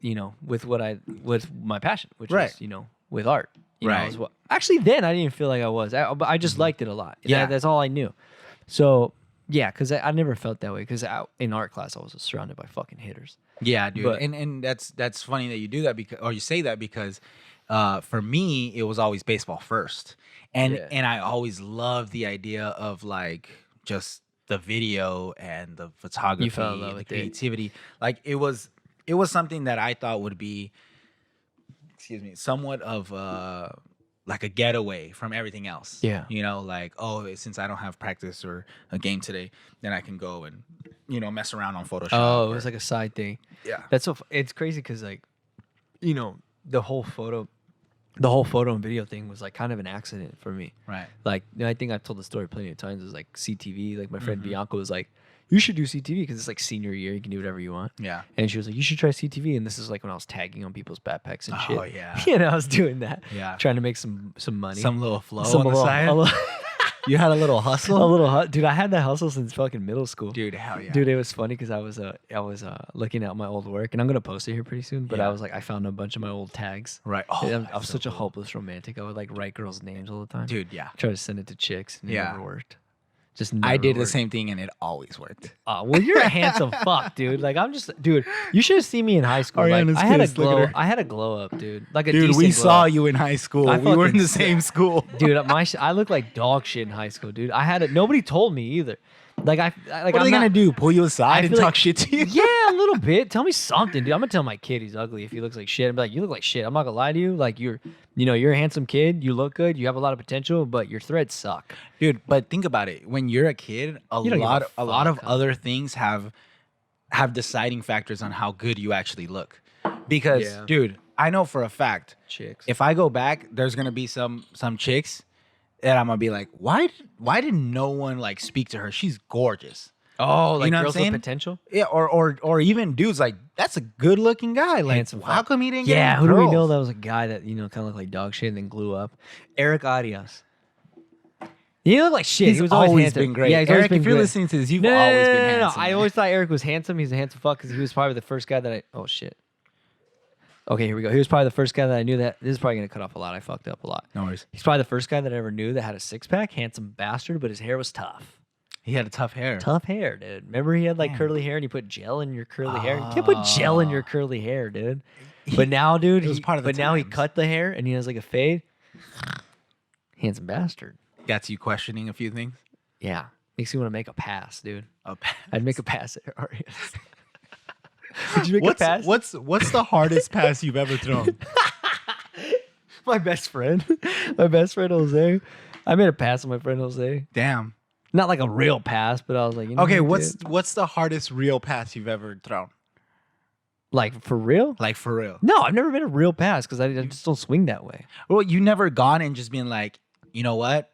my passion, which was, you know, with art. You know, actually, then I didn't feel like I was, but I just liked it a lot. Yeah, that's all I knew. So yeah, because I never felt that way. Because in art class, I was surrounded by fucking hitters. Yeah, dude. But, and that's funny that you do that or you say that because for me, it was always baseball first, and I always loved the idea of like just the video and the photography and the creativity. Like it was something that I thought would be, somewhat of like a getaway from everything else. Yeah. You know, like, oh, since I don't have practice or a game today, then I can go and, you know, mess around on Photoshop. Oh, it was like a side thing. yeah. That's so. It's crazy because like, you know, the whole photo and video thing was like kind of an accident for me. Right. Like, I think I've told the story plenty of times. It was like CTV. Like my friend Mm-hmm. Bianca was like, "You should do CTV because it's like senior year. You can do whatever you want." Yeah. And she was like, "You should try CTV." And this is like when I was tagging on people's backpacks and shit. Oh, yeah. You know, I was doing that. Yeah. Trying to make some money. Some little flow Some on the little- side. a little- You had a little hustle? a little dude. I had that hustle since fucking middle school. Dude, hell yeah. Dude, it was funny because I was looking at my old work, and I'm gonna post it here pretty soon. But Yeah. I was like, I found a bunch of my old tags. Right. And I that's was so such a cool. hopeless romantic. I would like write girls' names all the time. Dude, yeah. Try to send it to chicks, and it Yeah. never worked. Just never I did the worked. same thing and it always worked. Well, you're a handsome fuck, dude. Like dude. You should have seen me in high school. Like, Ariana's I had a kissed, look at glow. her. I had a glow up, dude. Like a Dude, decent we glow saw up. you in high school. I We were in fucking the same school. Dude. I looked like dog shit in high school, dude. Nobody told me either. Like What are I'm they not- gonna do? Pull you aside I and feel talk like- shit to you? Yeah, a little bit. Tell me something, dude. I'm gonna tell my kid he's ugly if he looks like shit. I'm like, you look like shit. I'm not gonna lie to you. Like you're a handsome kid. You look good. You have a lot of potential, but your threads suck. Dude, but think about it. When you're a kid, You don't give a a lot of fuck. other things have deciding factors on how good you actually look. Because, Yeah. dude, I know for a fact, Chicks. if I go back, there's gonna be some chicks that I'm gonna be like, why did no one like speak to her? She's gorgeous. Oh, like know what I'm girls with saying? potential. Yeah, or even dudes like that's a good looking guy. Like, Handsome how fuck. come he didn't Yeah, get who do we know girls? that was a guy that kind of looked like dog shit and then glue up? Eric Arias. He looked like shit. He's he was always handsome. been great. Yeah, he's always Eric, been if you're great. listening to this, you've No, always no, been no, no, handsome. I man. always thought Eric was handsome. He's a handsome fuck because he was probably the first guy that I. Oh shit. Okay, here we go. He was probably the first guy that I knew that. This is probably gonna cut off a lot. I fucked up a lot. No worries. He's probably the first guy that I ever knew that had a six pack. Handsome bastard, but his hair was tough. He had a tough hair. Tough hair, dude. Remember he had like Damn. curly hair and you put gel in your curly hair. You can't put gel in your curly hair, dude. But now, dude, It was part of the but now he times. cut the hair and he has like a fade. Handsome bastard. Got you questioning a few things. Yeah, makes me want to make a pass, dude. Oh, I'd make a pass at Arias. Would you make a pass? what's the hardest pass you've ever thrown? My best friend, Jose. I made a pass on my friend Jose. Damn. Not like a real pass, but I was like, you know, Okay, what, what's the hardest real pass you've ever thrown? like for real? Like for real? No, I've never made a real pass because I just don't swing that way. Well, you never gone and just been like, you know what?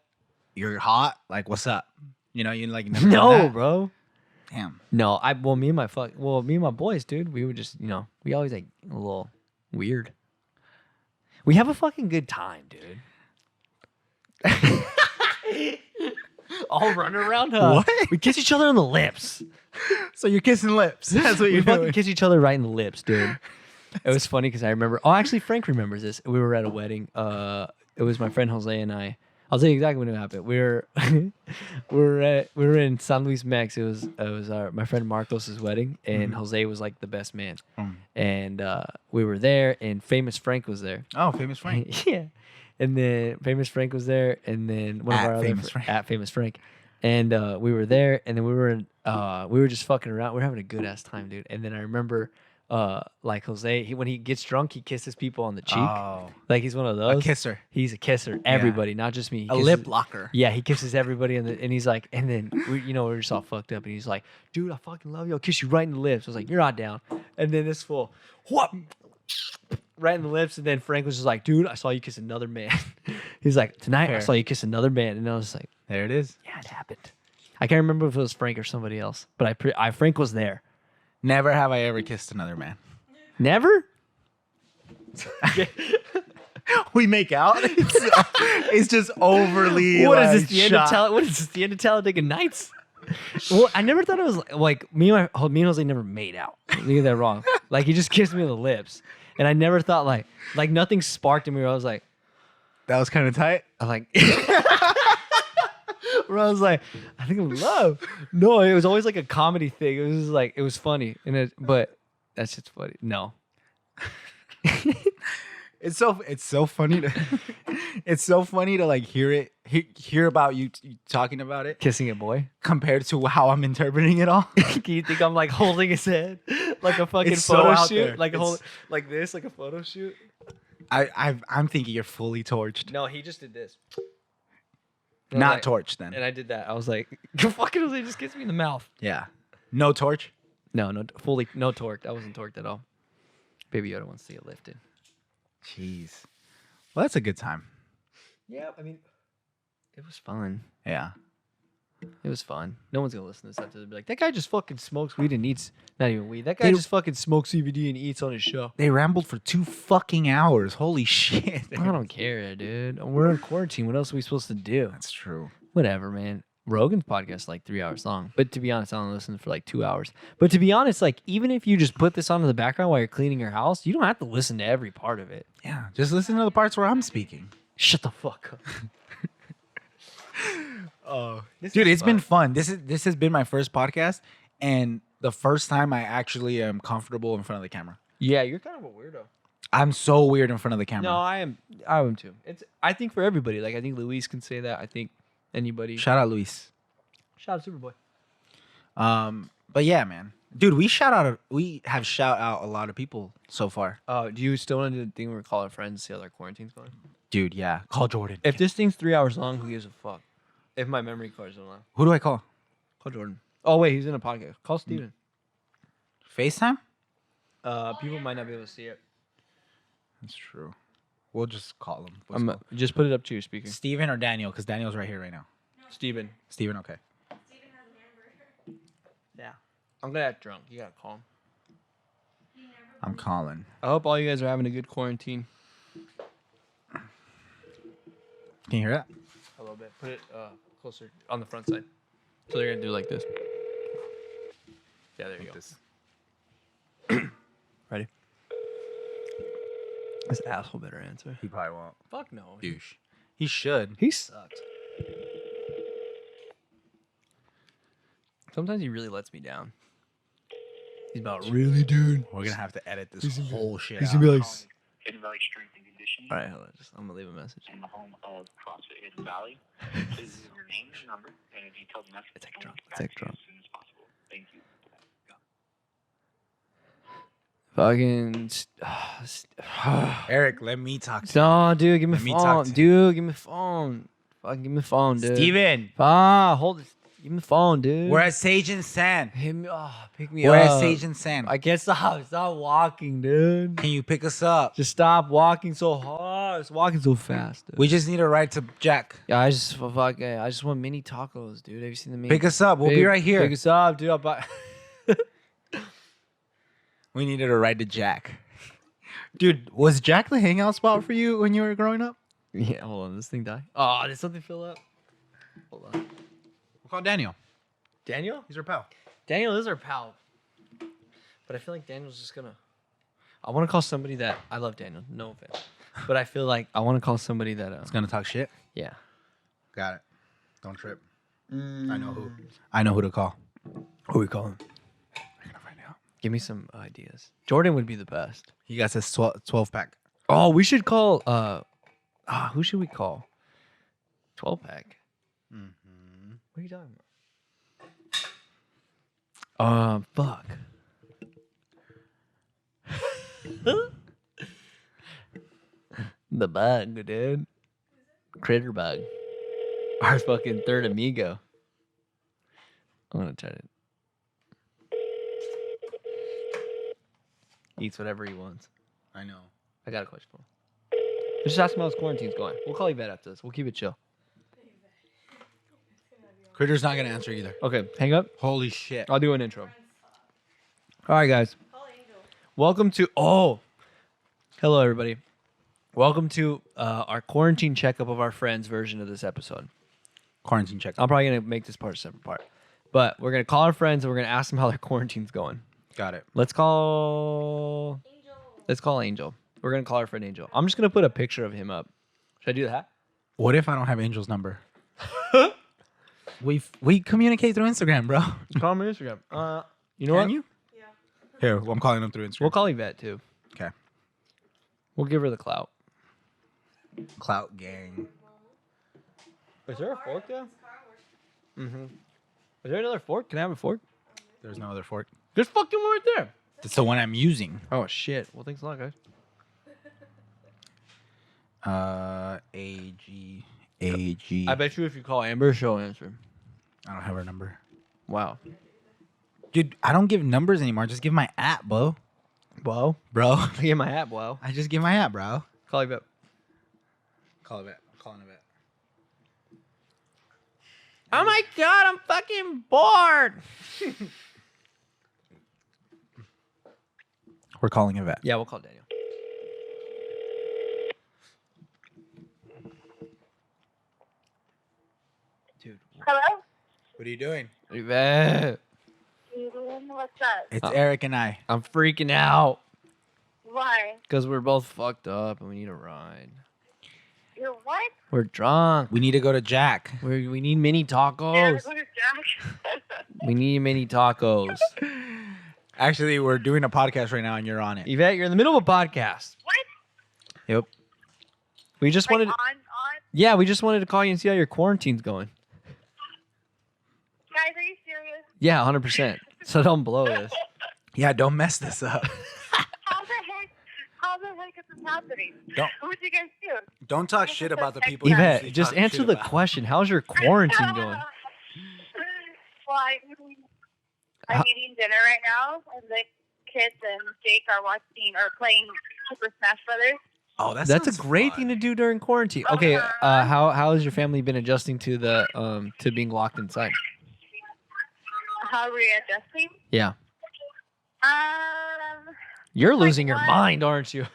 You're hot. Like, what's up? You know, you like never done No, that? bro. Damn. No, me and my boys, dude, we would just, we always like a little weird. We have a fucking good time, dude. All running around, huh? What? We kiss each other on the lips. So you're kissing lips. That's what We you're fucking doing. kiss each other right in the lips, dude. It was funny because I remember. Oh, actually, Frank remembers this. We were at a wedding. It was my friend Jose and I. I'll tell you exactly when it happened. We were in San Luis Mex. It was my friend Marcos's wedding, and Jose was like the best man. And we were there, and Famous Frank was there. Oh, famous Frank. Yeah. And then Famous Frank was there, and then one of At our other Famous Frank. at Famous Frank, and we were there, and then we were just fucking around. We were having a good ass time, dude. And then I remember, like Jose, when he gets drunk, he kisses people on the cheek. Oh, Like he's one of those. a kisser. He's a kisser. Everybody, not just me. He A kisses- lip locker. Yeah, he kisses everybody, and he's like, and then we're just all fucked up, and he's like, dude, I fucking love you. I'll kiss you right in the lips. I was like, you're not down. And then this fool, whoop, right in the lips, and then Frank was just like, dude, I saw you kiss another man. He's like, tonight I Fair. saw you kiss another man, and I was like, There it is. yeah, it happened. I can't remember if it was Frank or somebody else, but Frank was there. Never have I ever kissed another man. Never. We make out. It's just overly. What is like, this? The end of What is this? The end of Talladega Nights? Well, I never thought it was like me and Jose never made out. You get that wrong. Like he just kissed me on the lips, and I never thought like nothing sparked in me. Where I was like, That was kind of tight. where I was like, I think I'm in love. No, it was always like a comedy thing. It was just like it was funny, but that's just funny. No, It's so funny to it's so funny to like hear about you talking about it kissing a boy. compared to how I'm interpreting it all. Can you think I'm like holding his head like a fucking It's so photo out shoot, there. like It's- like this, like a photo shoot? I'm thinking you're fully torched. No, he just did this. Not torched then. And I did that. I was like, you fucking Jose just gets me in the mouth. Yeah. No torch. No, fully no torqued. I wasn't torqued at all. Baby Yoda wants to see it lifted. Jeez. Well, that's a good time. Yeah, I mean, it was fun. Yeah. It was fun. No one's gonna listen to this after they'll be like, that guy just fucking smokes weed and eats. Not even weed. That guy just fucking smokes CBD and eats on his show. They rambled for 2 fucking hours. Holy shit. I don't care, dude. We're in quarantine. What else are we supposed to do? That's true. Whatever, man. Rogan's podcast is like 3 hours long. But to be honest, I only listen for like 2 hours. But to be honest, like even if you just put this on in the background while you're cleaning your house, you don't have to listen to every part of it. Yeah. Just listen to the parts where I'm speaking. Shut the fuck up. Oh, dude, it's been fun. This has been my first podcast, and the first time I actually am comfortable in front of the camera. Yeah, you're kind of a weirdo. I'm so weird in front of the camera. No, I am too. I think for everybody. Like I think Luis can say that. I think anybody. Shout out Luis. Shout out Superboy. But yeah, man, dude, we have shout out a lot of people so far. Oh, do you still want to do the thing where we call our friends, see how their quarantine's going? Dude, yeah, call Jordan. If this thing's 3 hours long, who gives a fuck? If my memory card's not long, Who do I call? call Jordan. Oh wait, he's in a podcast. Call Steven. FaceTime? People might not be able to see it. That's true. We'll just call him. Just put it up to your speaker. Steven or Daniel, because Daniel's right here right now. Steven. Steven, okay. Steven has a hamburger. Yeah. I'm gonna act drunk. You gotta call him. I'm calling. I hope all you guys are having a good quarantine. Can you hear that? A little bit. Put it closer on the front side. So they're gonna do like this. Yeah, there you go. Ready? This asshole better answer. He probably won't. Fuck no. Douche. He should. He sucks. Sometimes he really lets me down. He's about really, dude. We're gonna have to edit this whole shit He's out. gonna be like, Hidden Valley Strength and Conditioning. all right, hold on. I'm gonna leave a message. In the home of CrossFit Hidden Valley. Please leave your name and number and a detailed message. It's like drunk. We'll It's get like back to you drunk. as soon as possible. Thank you. Fucking. Eric, let me talk to No, dude, give me Let me phone. talk to- Dude, give me phone. Fucking give me phone, you. dude. Steven, Hold it. Give me the phone, dude. we're at Sage and Sand. Hit me. Pick me We're up. at Sage and Sand. I can't stop. Stop walking, dude. Can you pick us up? Just stop walking so hard. It's walking so fast, dude. We just need a ride to Jack. Yeah, I just want mini tacos, dude. Have you seen the mini? Pick us up. We'll be right here. Pick us up, dude. I'll buy. We needed a ride to Jack. Dude, was Jack the hangout spot for you when you were growing up? Yeah, hold on. This thing die. Oh, did something fill up? Hold on. We'll call Daniel. Daniel? He's our pal. Daniel is our pal. But I feel like Daniel's just gonna. I want to call somebody that I love Daniel. No offense. But I feel like I want to call somebody that. He's gonna talk shit. Yeah. Got it. Don't trip. I know who. I know who to call. Who we calling? We're gonna find out. Give me some ideas. Jordan would be the best. He got this 12 pack. Oh, we should call. Who should we call? 12-pack. Mm-hmm. What are you talking about? Fuck. The bug, dude. Critter bug. Our fucking third amigo. I'm gonna try to. Eats whatever he wants. I know. I got a question for him. Just ask him how his quarantine's going. We'll call Yvette after this. We'll keep it chill. Critter's not gonna answer either. Okay, hang up. Holy shit. I'll do an intro. All right, guys. Call Angel. Welcome to hello everybody. Welcome to our quarantine checkup of our friends version of this episode. Quarantine check. I'm probably gonna make this part a separate part, but we're gonna call our friends and we're gonna ask them how their quarantine's going. Got it. Let's call Angel. We're gonna call our friend Angel. I'm just gonna put a picture of him up. Should I do that? What if I don't have Angel's number? We communicate through Instagram, bro. Call him on Instagram. You know Can what? you? Yeah. Here, I'm calling him through Instagram. We'll call Yvette too. Okay. We'll give her the clout. Clout gang. Is there a fork there? Mm-hmm. Is there another fork? Can I have a fork? There's no other fork. There's fucking one right there. That's the one I'm using. Oh shit. Well, thanks a lot, guys. AG. I bet you if you call Amber, she'll answer. I don't have her number. Wow. Dude, I don't give numbers anymore. Just give my app, bro. Wow. Bro. I get my app, wow. I just give my app, bro. Call you back. Call it back. I'm calling it back. Oh my god, I'm fucking bored. We're calling it back. Yeah, we'll call Daniel. Dude. Hello? What are you doing? I'm What's up? It's Eric and I. freaking out Why? because we're both fucked up and we need a ride. You're what? We're drunk. We need to go to Jack. We need mini tacos. What is Jack? We need mini tacos. Actually, we're doing a podcast right now and you're on it. Yvette, you're in the middle of a podcast. What? Yep. We just Like wanted. on? Yeah, we just wanted to call you and see how your quarantine's going. Guys, are you serious? Yeah, 100%. So don't blow this. Yeah, don't mess this up. How the heck is this happening? Don't- What'd you guys do? Don't talk shit about the people. you're Yvette, usually just talking answer shit the about. question. How's your quarantine going? Well, I'm eating dinner right now, and the kids and Jake are watching or playing Super Smash Brothers. Oh, That's a great thing to do during quarantine. Okay, how has your family been adjusting to the to being locked inside? How are we adjusting? Yeah, Um, you're like losing your what? mind, aren't you?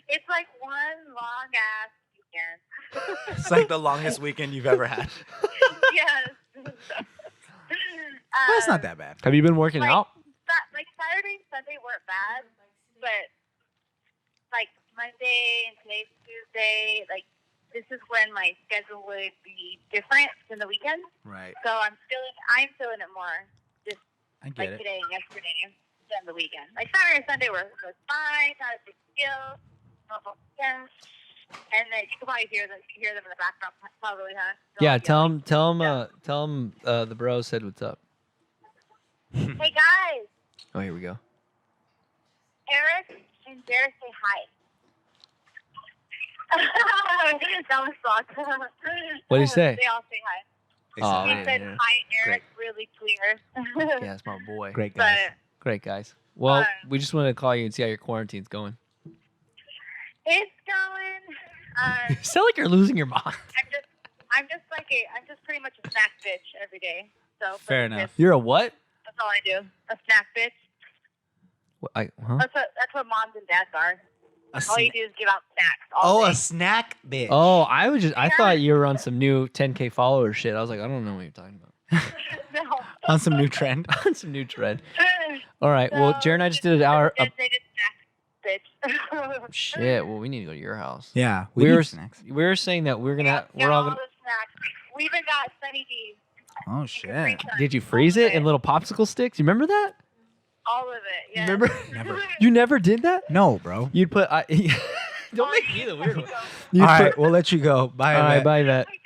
it's like one long ass weekend. It's like the longest weekend you've ever had. Yes. That's not that bad. Have you been working Like- out? Like Saturday and Sunday weren't bad, but like Monday and today's Tuesday, like this is when my schedule would be different than the weekend. Right. So I'm feeling it more just I get like it. today and yesterday than the weekend. Like Saturday and Sunday was fine, not a big deal. Yeah. And then you can probably hear them in the background, probably, huh? They're Yeah, all tell yelling. them the bro said what's up. Hey guys, Oh, here we go. Eric and Jared say hi. That was soft. What'd he say? They all say hi. Oh, He man, said yeah. hi, Eric, really clear. Yeah, that's my boy. Great guys. But Great guys. Well, Fun. we just wanted to call you and see how your quarantine's going. it's going. You sound like you're losing your mind. I'm just pretty much a snack bitch every day. So for Fair the enough. kids, You're a what? That's all I do. A snack bitch. Huh? That's what moms and dads are. A All you sna- do is give out snacks. All oh, day. a snack bitch. Oh, I thought you were on some new 10K follower shit. I was like, I don't know what you're talking about. No. On some new trend. On some new trend. All right. Well, Jared and I just did an hour. They just snack bitch. Shit. Well, we need to go to your house. Yeah, We were need snacks. we were saying that we're gonna Yeah, we're all gonna. the snacks. We even got Sunny D. Oh shit. Did you freeze it in little popsicle sticks? You remember that? All of it. Yeah. Remember? Never. You never did that? No, bro. You'd put. Don't make me the weird one. All You'd right, put- we'll let you go. Bye. all right. Yvette. Bye, Vet. Okay.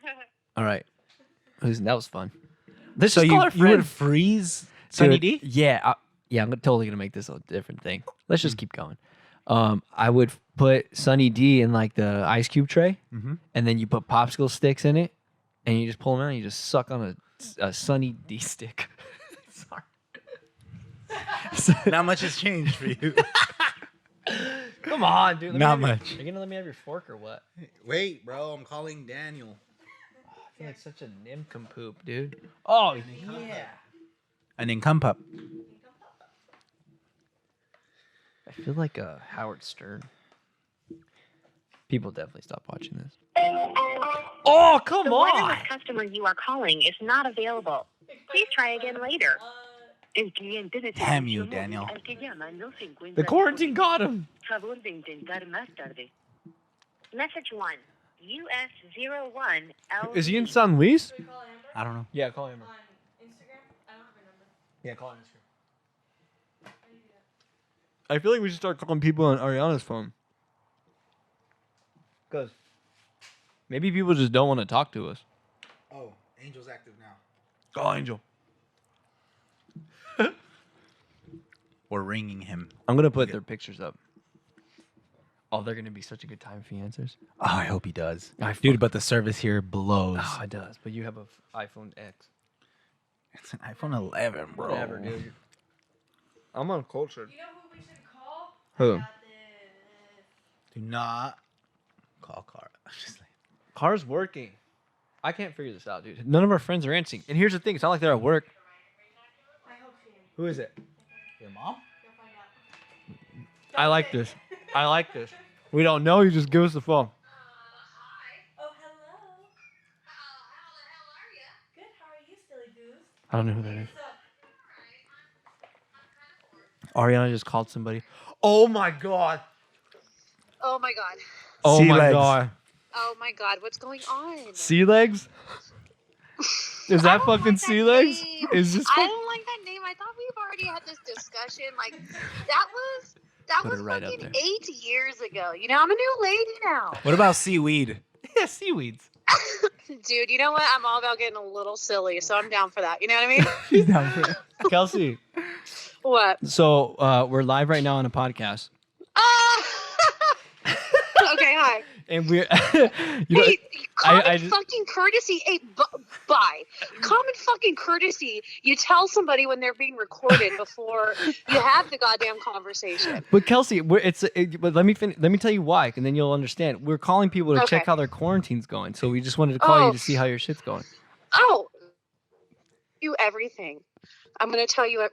Bye, guys. All right. That was fun. Let's So just call you our would friend. freeze Sunny Dude, D? Yeah, I'm totally gonna make this a different thing. Let's just keep going. I would put Sunny D in like the ice cube tray, Mhm. and then you put popsicle sticks in it, and you just pull them out. And you just suck on a Sunny D stick. Sorry. Not much has changed for you. Come on, dude. Not much. Are you gonna let me have your fork or what? Wait, bro. I'm calling Daniel. I feel like such a nincompoop, dude. Oh yeah. An incompup. I feel like Howard Stern. People definitely stop watching this. Oh, come The on! wireless customer you are calling is not available. Please try again later. El cliente de Damn you, servicio móvil Daniel. al que llama no se encuentra The quarantine got him. favor de intentar más tarde. Message 1. US01 L. Is he in San Luis? I don't know. Yeah, call him. On Instagram? I don't have a number. Yeah, call him. I feel like we should start calling people on Ariana's phone. Because maybe people just don't want to talk to us. Oh, Angel's active now. Call Angel. We're ringing him. I'm going to put their pictures up. Oh, they're gonna be such a good time if he answers. Oh, I hope he does. I Dude, fuck- but the service here blows. Oh, it does. But you have a iPhone X. It's an iPhone 11, bro. Whatever, dude. I'm uncultured. You know who we should call? Who? I got this. Do not call Cara. Just like, Car's working. I can't figure this out, dude. None of our friends are answering. And here's the thing: it's not like they're at work. I hope she is. Who is it? your mom? You'll find out. I like this. I like this. We don't know. You just give us the phone. Oh, hello. How the hell are you? Good. How are you, silly goose? I don't know who that is. So, Ariana just called somebody. Oh my god. Oh my god. Oh Sea my legs. god. Oh my god. What's going on? Sea legs? Is I that don't fucking like that sea legs? name. Is this? I don't like that name. I thought we've already had this discussion. Like that Put was it right up fucking there. 8 years ago. You know, I'm a new lady now. What about seaweed? Yeah, seaweeds. Dude, you know what? I'm all about getting a little silly, so I'm down for that. You know what I mean? She's down for it. Kelsey. What? So we're live right now on a podcast, Ah! Okay, hi. and we're you know, Hey, common I just- fucking courtesy. Hey, bye. Common fucking courtesy. You tell somebody when they're being recorded before you have the goddamn conversation. But Kelsey, but let me tell you why, and then you'll understand. We're calling people to check Okay. how their quarantine's going, so we just wanted to call you Oh. to see how your shit's going. Oh, you everything. I'm gonna tell you.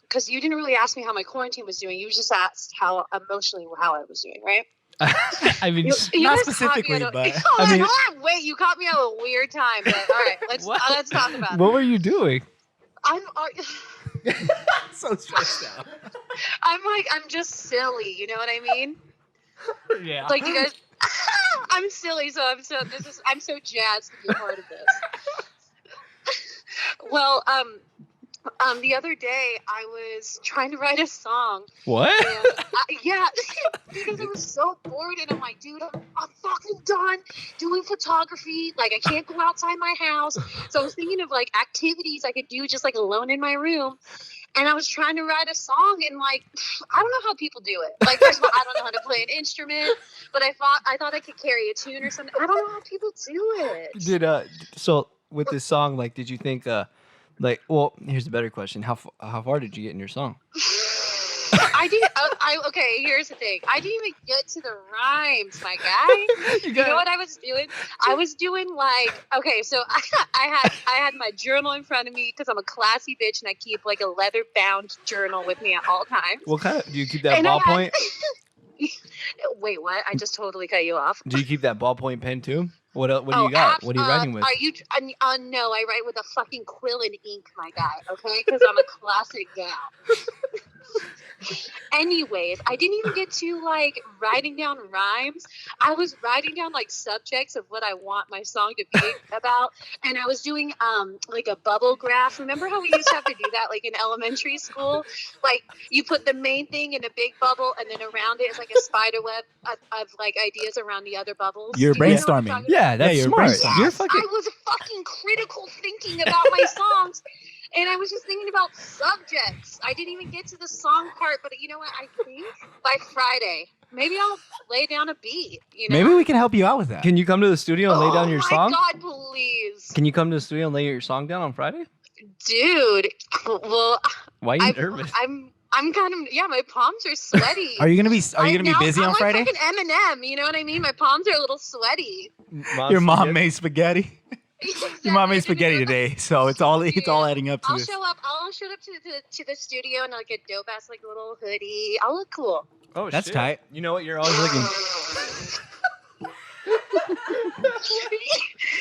Because you didn't really ask me how my quarantine was doing. You just asked how emotionally how I was doing, right? I mean, You Not guys caught me specifically, at a- but- Hold I mean- on, wait. You caught me at a weird time. But all right, let's talk about it. what were you doing? I'm So stressed out. I'm just silly. You know what I mean? Yeah. Like you guys. I'm silly, so I'm so jazzed to be a part of this. Well, the other day I was trying to write a song. What? And yeah, because I was so bored, and I'm like, dude, I'm fucking done doing photography. Like, I can't go outside my house. So I was thinking of like activities I could do just like alone in my room. And I was trying to write a song, and like, I don't know how people do it. Like, first of all, I don't know how to play an instrument, but I thought I could carry a tune or something. I don't know how people do it. Did so with this song, like, did you think well, here's a better question: how far did you get in your song? I didn't. Okay, here's the thing. I didn't even get to the rhymes, my guy. You know what I was doing? I was doing like, okay, so I had my journal in front of me because I'm a classy bitch and I keep like a leather bound journal with me at all times. What kind of, do you keep that And I had- ballpoint? Wait, what? I just totally cut you off. Do you keep that ballpoint pen too? What do you got? What are you writing with? Are you? No, I write with a fucking quill and ink, my guy. Okay, because I'm a classic gal. Anyways, I didn't even get to like writing down rhymes. I was writing down like subjects of what I want my song to be about, and I was doing like a bubble graph. Remember how we used to have to do that like in elementary school? Like you put the main thing in a big bubble, and then around it is like a spider web of like ideas around the other bubbles. You're Do you know what I'm brainstorming. talking Yeah, that's you're smart. brainstorming. You're Yes, fucking. I was fucking critical thinking about my songs, and I was just thinking about subjects. I didn't even get to the song part, but you know what? I think by Friday, maybe I'll lay down a beat. You know? Maybe we can help you out with that. Can you come to the studio and lay down your song? Oh my God, please, Can you come to the studio and lay your song down on Friday? dude. Well, Why are you nervous? I'm kind of my palms are sweaty. Are you gonna be busy I'm on like Friday? fucking Eminem, you know what I mean? My palms are a little sweaty. Your mom made spaghetti. Yeah, Your mom we're made gonna spaghetti do- today, so it's all adding up to I'll this. show up. I'll show up to the studio in like a dope ass like little hoodie. I'll look cool. Oh, That's shit. tight. You know what? You're always looking.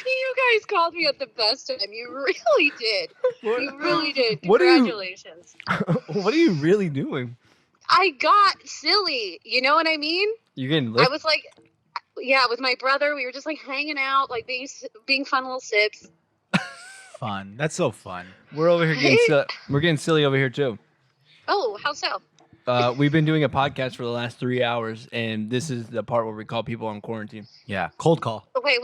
You guys called me at the best time. You really did. You really did. What are you- Congratulations. What are you really doing? I got silly. You know what I mean? You're getting I licked. was like, yeah, with my brother, we were just like hanging out, like being fun little sips. Fun. That's so fun. We're over here getting we're getting silly over here too. Oh, how so? we've been doing a podcast for the last 3 hours, and this is the part where we call people on quarantine. Yeah, cold call. Wait.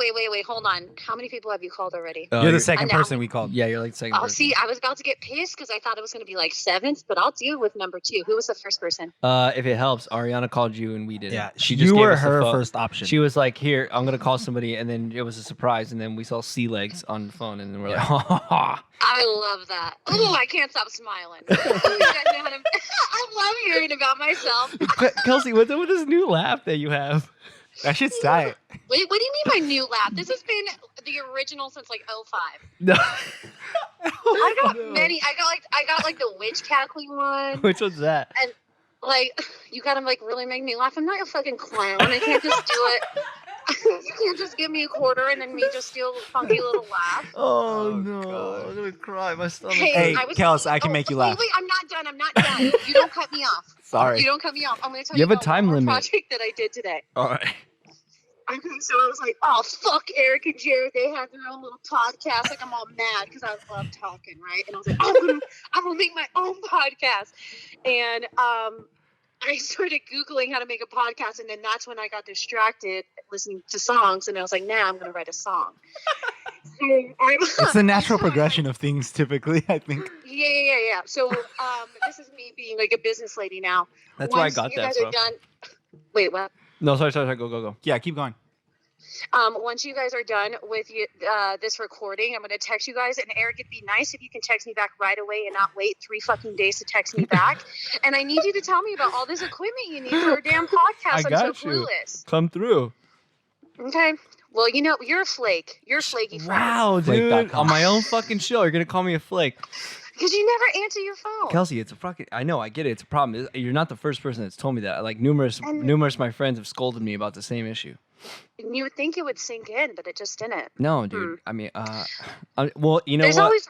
Hold on. How many people have you called already? You're the second person we called. Yeah, you're like the second Oh, person. see, I was about to get pissed because I thought it was going to be like 7th, but I'll deal with number 2. Who was the first person? If it helps, Ariana called you and we did. Yeah, she you gave were us the her phone. first option. She was like, "Here, I'm gonna call somebody," and then it was a surprise, and then we saw sea legs on the phone, and then we're like, "Ha ha ha!" I love that. Oh, I can't stop smiling. You guys know how to... I love hearing about myself. Kelsey, what's up with this new laugh that you have? That shit's tight. Wait, what do you mean my new laugh? This has been the original since like 05. No. I got many. I got like the witch cackling one. Which one's that? And like, you gotta like really make me laugh. I'm not a fucking clown. I can't just do it. You can't just give me a quarter and then me just do a funky little laugh. Oh no! I'm gonna cry. My stomach. Hey, Kels, I can make you laugh. Wait, I'm not done. You don't cut me off. Sorry. You don't cut me off. I'm gonna tell You you have a about time one more limit. project that I did today. All right. Okay, so I was like, oh, fuck Eric and Jared. They had their own little podcast. Like, I'm all mad because I love talking, right? And I was like, I'm gonna make my own podcast. And I started Googling how to make a podcast, and then that's when I got distracted listening to songs, and I was like, nah, I'm going to write a song. It's the natural progression of things, typically, I think. Yeah. So this is me being like a business lady now. That's why I got that Once from. you guys are done... Wait, what? No, sorry. Go. Yeah, keep going. Once you guys are done with this recording, I'm going to text you guys. And Eric, it'd be nice if you can text me back right away and not wait 3 fucking days to text me back. And I need you to tell me about all this equipment you need for a damn podcast. I'm so clueless. Come through. Okay. Well, you know, you're a flake. You're a flaky friend. Wow, dude. Flake.com. On my own fucking show, you're gonna call me a flake. Because you never answer your phone. Kelsey, it's a fucking. I know, I get it. It's a problem. You're not the first person that's told me that. Like numerous of my friends have scolded me about the same issue. You would think it would sink in, but it just didn't. No, dude. I mean, well, you know There's what?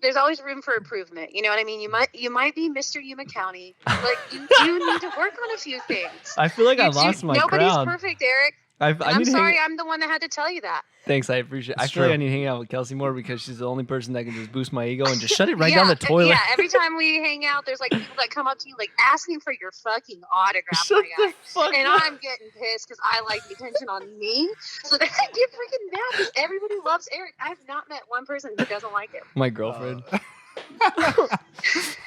There's always room for improvement. You know what I mean? You might be Mr. Yuma County, but you do need to work on a few things. I feel like I lost my Nobody's crown. perfect, Eric. I'm sorry, I'm the one that had to tell you that. Thanks, I appreciate it. I It's feel like I true. need to hang out with Kelsey more because she's the only person that can just boost my ego and just shut it right down the toilet. Yeah, every time we hang out, there's like people that come up to you like asking for your fucking autograph, Shut my the guy. fuck And up. I'm getting pissed because I like the attention on me. So then I get freaking mad because everybody loves Eric. I've not met one person who doesn't like him. My girlfriend.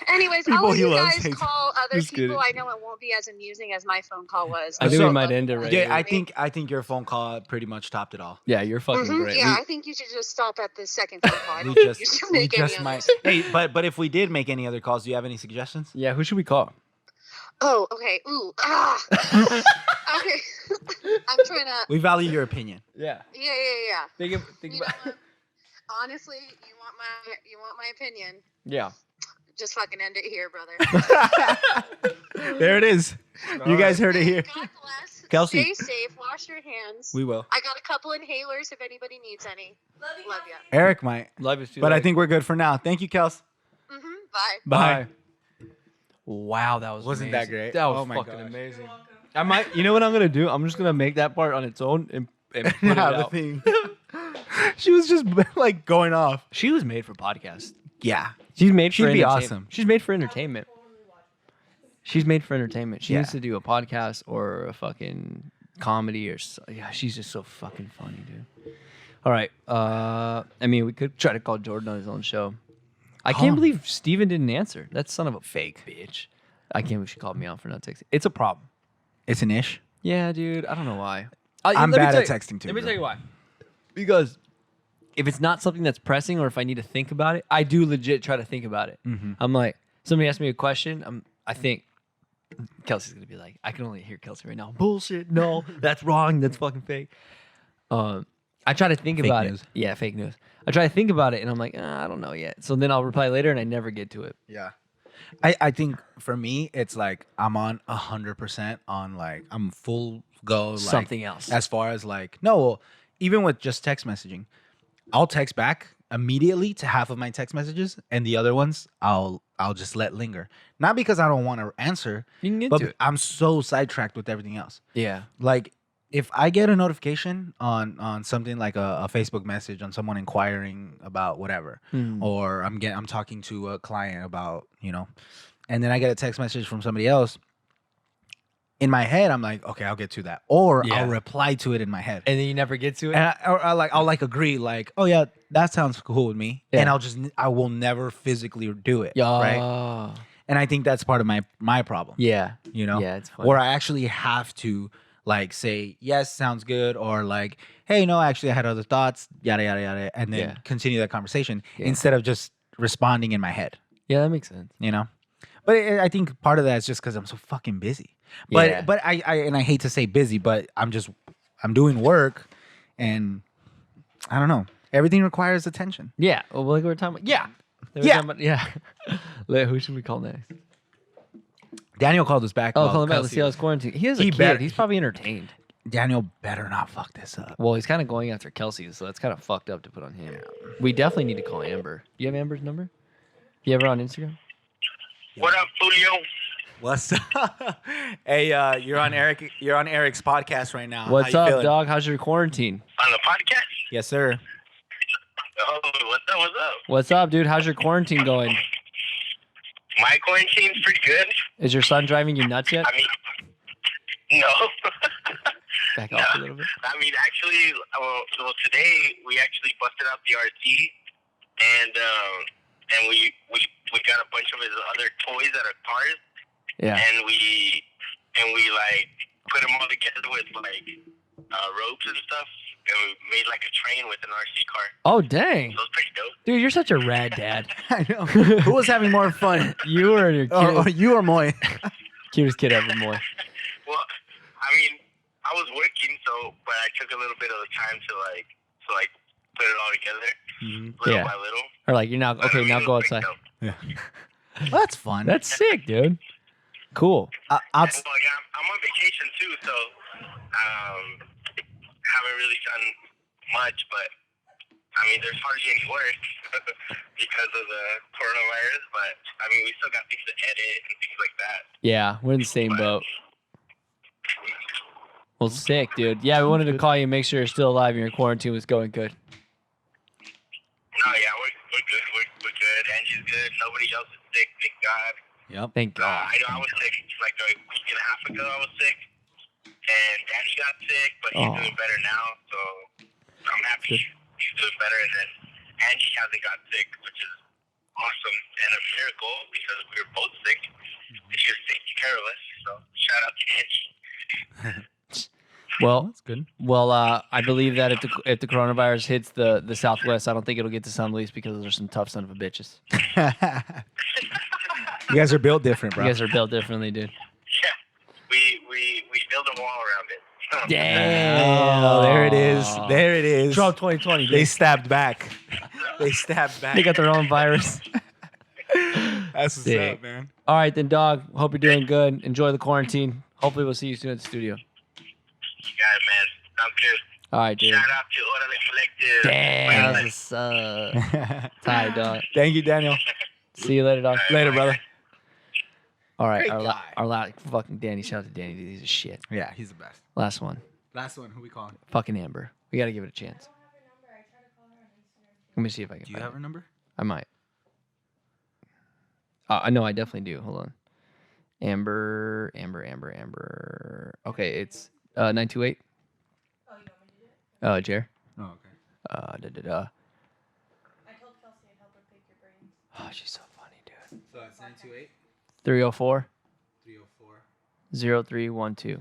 Anyways, People I'll let he you loves guys hate. call other Just people. kidding. I know it won't be as amusing as my phone call was. I think So- we might end it right Yeah, here. I think your phone call pretty much topped it all. Yeah, you're fucking great. Yeah, I think you should just stop at the second phone call. I We don't think just, you should we make any just others. might. Hey, but if we did make any other calls, do you have any suggestions? Yeah, who should we call? Oh, okay. Ooh. Okay. I'm trying to. We value your opinion. Yeah. Yeah. Think You about. know what? Honestly, you want my opinion? Yeah. Just fucking end it here, brother. There it is. You guys heard it here. God bless. Kelsey. Stay safe. Wash your hands. We will. I got a couple inhalers if anybody needs any. Love ya. Eric might, Love you too. but I think we're good for now. Thank you, Kels. Bye. Bye. Wow, that was Wasn't that amazing. great? That was Oh my fucking gosh. amazing. I might. You know what I'm gonna do? I'm just gonna make that part on its own and put it Yeah, the out. thing. She was just like going off. She was made for podcasts. Yeah. She's made. She'd for be entertain- awesome. She's made for entertainment. She's made for entertainment. She Yeah. needs to do a podcast or a fucking comedy or yeah. She's just so fucking funny, dude. All right. I mean, we could try to call Jordan on his own show. I Call can't him. believe Steven didn't answer. That son of a fake bitch. I can't believe she called me out for not texting. It's a problem. It's an ish. Yeah, dude. I don't know why. I'm let me bad tell at you- texting, too, Let me bro. tell you why. Because if it's not something that's pressing or if I need to think about it, I do legit try to think about it. Mm-hmm. I'm like, somebody asks me a question. I think Kelsey's gonna be like, I can only hear Kelsey right now. Bullshit. No, that's wrong. That's fucking fake. I try to think Fake about news. it. Yeah, fake news. I try to think about it, and I'm like, I don't know yet. So then I'll reply later, and I never get to it. Yeah. I think for me, it's like I'm on 100% on like I'm full go like Something else. as far as like no, even with just text messaging, I'll text back immediately to half of my text messages, and the other ones I'll just let linger. Not because I don't want to answer, You can get but to it. I'm so sidetracked with everything else. Yeah. Like if I get a notification on something like a Facebook message on someone inquiring about whatever, Mm. or I'm talking to a client about and then I get a text message from somebody else. In my head, I'm like, okay, I'll get to that, or Yeah. I'll reply to it in my head, And then you never get to it. and I'll like agree, like, oh yeah, that sounds cool with me, Yeah. and I will never physically do it, Yeah. right? And I think that's part of my problem. Yeah. You know, Yeah, it's funny. where I actually have to like say yes, sounds good, or like, hey, no, actually, I had other thoughts, yada yada yada, and then Yeah. continue that conversation Yeah. instead of just responding in my head. Yeah, that makes sense. You know, but I think part of that is just because I'm so fucking busy. But Yeah. but I hate to say busy, but I'm doing work, and I don't know. Everything requires attention. Yeah. Well, like we were talking about. Yeah. Yeah. Who should we call next? Daniel called us back. Oh, while call him back. Let's Kelsey see how was- his quarantine. He has a He kid. better- He's probably entertained. Daniel better not fuck this up. Well, he's kind of going after Kelsey, so that's kind of fucked up to put on him. We definitely need to call Amber. Do you have Amber's number? You have her on Instagram? What up, Julio? What's up? Hey, you're on Eric's podcast right now. What's How you up, feeling? dog? How's your quarantine? On the podcast? Yes, sir. Oh, what's up? What's up? What's up, dude? How's your quarantine going? My quarantine's pretty good. Is your son driving you nuts yet? I mean, no. Back off a little bit. I mean, actually, well, today we actually busted out the RC, and we got a bunch of his other toys that are cars, Yeah. and we like put them all together with like ropes and stuff, and we made like a train with an RC car. Oh, dang. So it was pretty dope. Dude, you're such a rad dad. I know. Who was having more fun? You or your Or you or Moy? cutest kid ever, boy. Well, I mean, I was working, but I took a little bit of the time to put it all together, little Yeah. by little. Or like, you're now, But, okay, I mean, now it go was pretty outside. dope. Well, that's fun. That's sick, dude. Cool. And, like, I'm on vacation too, so haven't really done much. But I mean, there's hardly any work because of the coronavirus. But I mean, we still got things to edit and things like that. Yeah, we're in the same boat. Well, sick, dude. Yeah, we wanted to call you and make sure you're still alive and your quarantine was going good. No, yeah, we're good. We're good. Angie's good. Nobody else is sick. Thank God. Yep. Thank God. I know I was sick like a week and a half ago. I was sick, and Danny got sick, but he's doing better now. So I'm happy he's doing better. And then Angie hasn't got sick, which is awesome and a miracle because we were both sick. And she was taking care of us. So shout out to Angie. Well, That's good. well, I believe that if the coronavirus hits the Southwest, I don't think it'll get to Sun Luis because those are some tough son of a bitches. You guys are built different, bro. You guys are built differently, dude. Yeah, we built a wall around it. Damn. Oh, there it is. There it is. Trump 2020. They Dude. stabbed back. They stabbed back. They got their own virus. That's what's Sick. up, man. All right, then, dog. Hope you're doing good. Enjoy the quarantine. Hopefully, we'll see you soon at the studio. You got it, man. Sounds good. All right, dude. Shout out to Orale Collective. Damn, that's what's up. Tight, dog. Thank you, Daniel. See you later, dog. Later, brother. All right, Great guy. our fucking Danny. Shout out to Danny. Dude, he's a shit. Yeah, he's the best. Last one. Last one. Who we calling? Fucking Amber. We gotta give it a chance. Let me see if I can. Do you find have it. her number? I might. I know I definitely do. Hold on. Amber. Okay, it's 928. Jair. Oh, okay. I told Kelsey I'd help her pick your brains. Oh, she's so funny, dude. So it's 928 304 304 0312. 0312.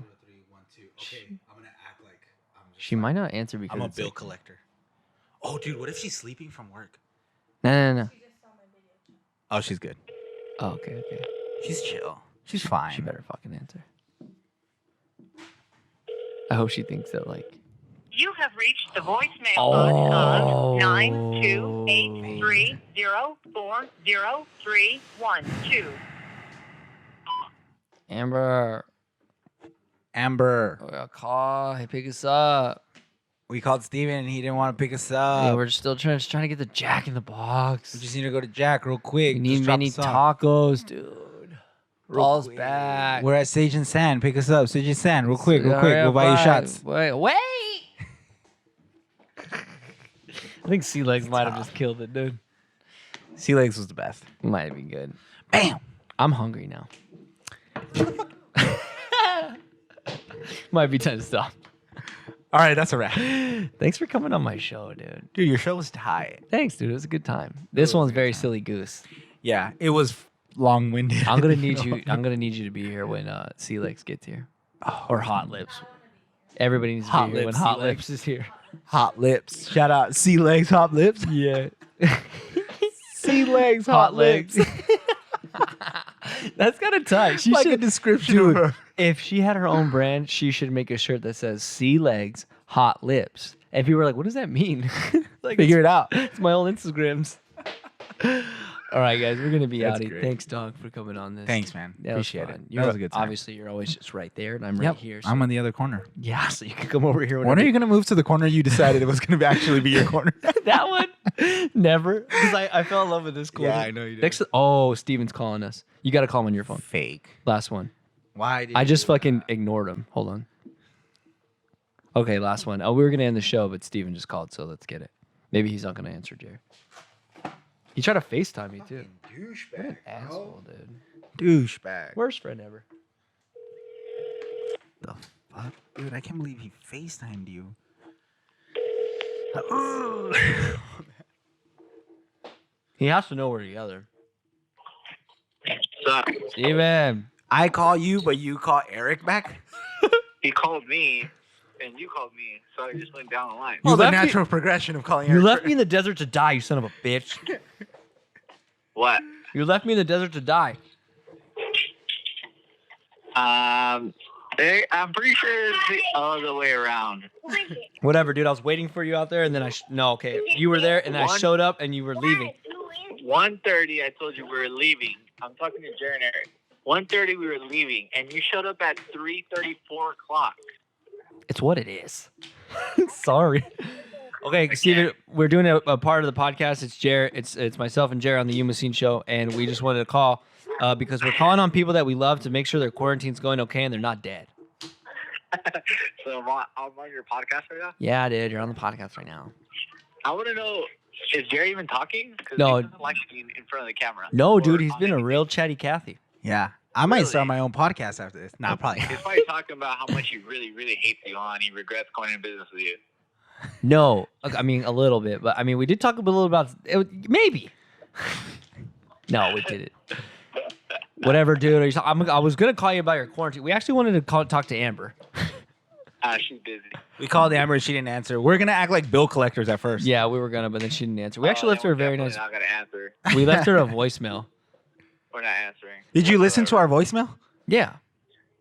Okay, I'm gonna act like I'm just. She might not answer because I'm a it's bill like- collector. Oh, dude, what if she's sleeping from work? No. She just saw my video. Oh, she's good. Oh, okay. She's chill. She's fine. She better fucking answer. I hope she thinks that like. You have reached the voicemail Oh. box of 92830400312. Amber, Amber, we got a call. Hey, pick us up. we called Steven and he didn't want to pick us Yeah, up. we're still trying to get the Jack in the Box. We just need to go to Jack real quick. We need Just drop many us off. tacos, dude. Real Balls quick. back. We're at Sage and Sand. Pick us up. Sage and Sand. Real quick. Hurry We'll up, buy you bye. shots. Wait. I think Sea Legs might have just killed it, dude. Sea Legs was the best. Might be good. Bam. I'm hungry now. Might be time to stop. All right, that's a wrap. Thanks for coming on my show, dude. Dude, your show was tight. Thanks, dude. It was a good time. This one's very silly goose. Yeah, it was long-winded. I'm gonna need you. I'm gonna need you to be here when Sea Legs gets here, or Hot Lips. Everybody needs to Hot be here when Lips, Hot Sea Lips is here. Hot Lips. Shout out Sea Legs, Hot Lips. Yeah. Sea Legs, Hot Lips. That's kind of tight. She Like should, a description dude, of her. if she had her own brand, she should make a shirt that says "Sea Legs, Hot Lips." And people are like, "What does that mean?" Like, Figure it out. It's my old Instagrams. All right, guys, we're gonna be That's out. great. Thanks, dog, for coming on this. Thanks, man. That was Appreciate it. fun. That was a good time. Obviously, you're always just right there, and I'm right Yep, here. So. I'm on the other corner. Yeah, so you can come over here. When are you going to move to the corner you decided it was going to actually be your corner? That one? Never. Because I fell in love with this corner. Yeah, I know you did. Next, oh, Steven's calling us. You got to call him on your phone. Fake. Last one. Why did I you just do fucking ignored him. Hold on. Okay, last one. Oh, we were going to end the show, but Steven just called, so let's get it. Maybe he's not going to answer, Jared. He tried to FaceTime me, too. What an asshole, dude. douchebag? Worst friend ever. The fuck? Dude, I can't believe he FaceTimed you. He has to know we're together. So Steven. I call you, but you call Eric back? he called me, and you called me, so I just went down the line. Well, the left me- natural progression of calling You Eric. left me in the desert to die, you son of a bitch. What? You left me in the desert to die. I'm pretty sure it's the other way around. Whatever, dude. I was waiting for you out there, and then no, okay. You were there, and then I showed up, and you were leaving. 1:30, I told you we were leaving. I'm talking to Jared and Eric. 1:30, we were leaving, and you showed up at 3:34 o'clock. It's what it is. Sorry. Okay, Steven, we're doing a part of the podcast. It's Jared. It's myself and Jared on the Yuma Scene Show, and we just wanted to call because we're calling on people that we love to make sure their quarantine's going okay and they're not dead. So I'm on your podcast right now? Yeah, dude, you're on the podcast right now. I want to know, is Jerry even talking? Because No. he doesn't like being in front of the camera. No, Or dude, he's on been a anything. real chatty Cathy. Yeah. I might Really? start my own podcast after this. Nah, probably. He's probably talking about how much he really, really hates you, and he regrets going into business with you. No, I mean a little bit, but I mean we did talk a little about it, maybe. No, we did it. Whatever, dude. I was gonna call you about your quarantine. We actually wanted to talk to Amber. She's busy. We called Amber and she didn't answer. We're going to act like bill collectors at first. Yeah, we were gonna, but then she didn't answer. We actually left her a very nice. Not gonna answer. We left her a voicemail. We're not answering. Did you listen to our voicemail? Yeah.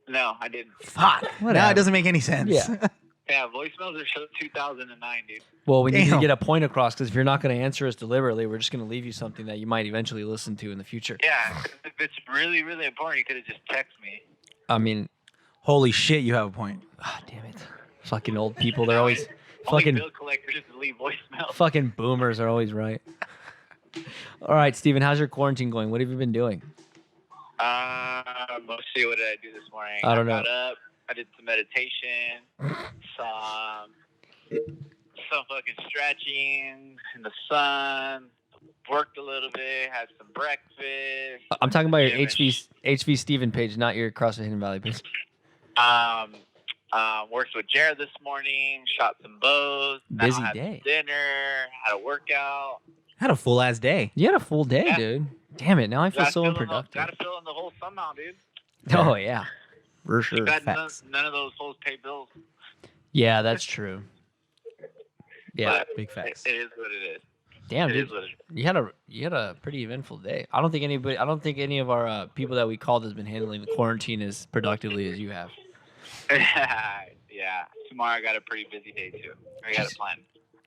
No, I didn't. Fuck. Now Whatever. it doesn't make any sense. Yeah. Yeah, voicemails are show 2009, dude. Well, we need to Damn. get a point across because if you're not going to answer us deliberately, we're just going to leave you something that you might eventually listen to in the future. Yeah, 'cause if it's really, really important, you could have just texted me. I mean, Holy shit, you have a point. ah, damn it. Fucking old people. They're always Only fucking bill collectors leave voicemails. fucking boomers are always right. All right, Steven, how's your quarantine going? What have you been doing? Let's see, what did I do this morning? I don't know. Got up, I did some meditation, some fucking stretching in the sun, worked a little bit, had some breakfast. I'm talking about your Gym and HV Steven page, not your CrossFit Hidden Valley page. Worked with Jared this morning, shot some bows. Now Busy had day. some dinner, had a workout. Had a full ass day. You had a full day, Yeah. dude. Damn it, now I feel Gotta so fill in the- unproductive. Gotta fill in the hole somehow, dude. Oh, yeah. For sure. None, facts. none of those holes pay bills. Yeah, that's true. Yeah. But Big facts. It is what it is. Damn, It dude. is what it is. You had a pretty eventful day. I don't think any of our people that we called has been handling the quarantine as productively as you have. Yeah. Tomorrow I got a pretty busy day too. I got a plan.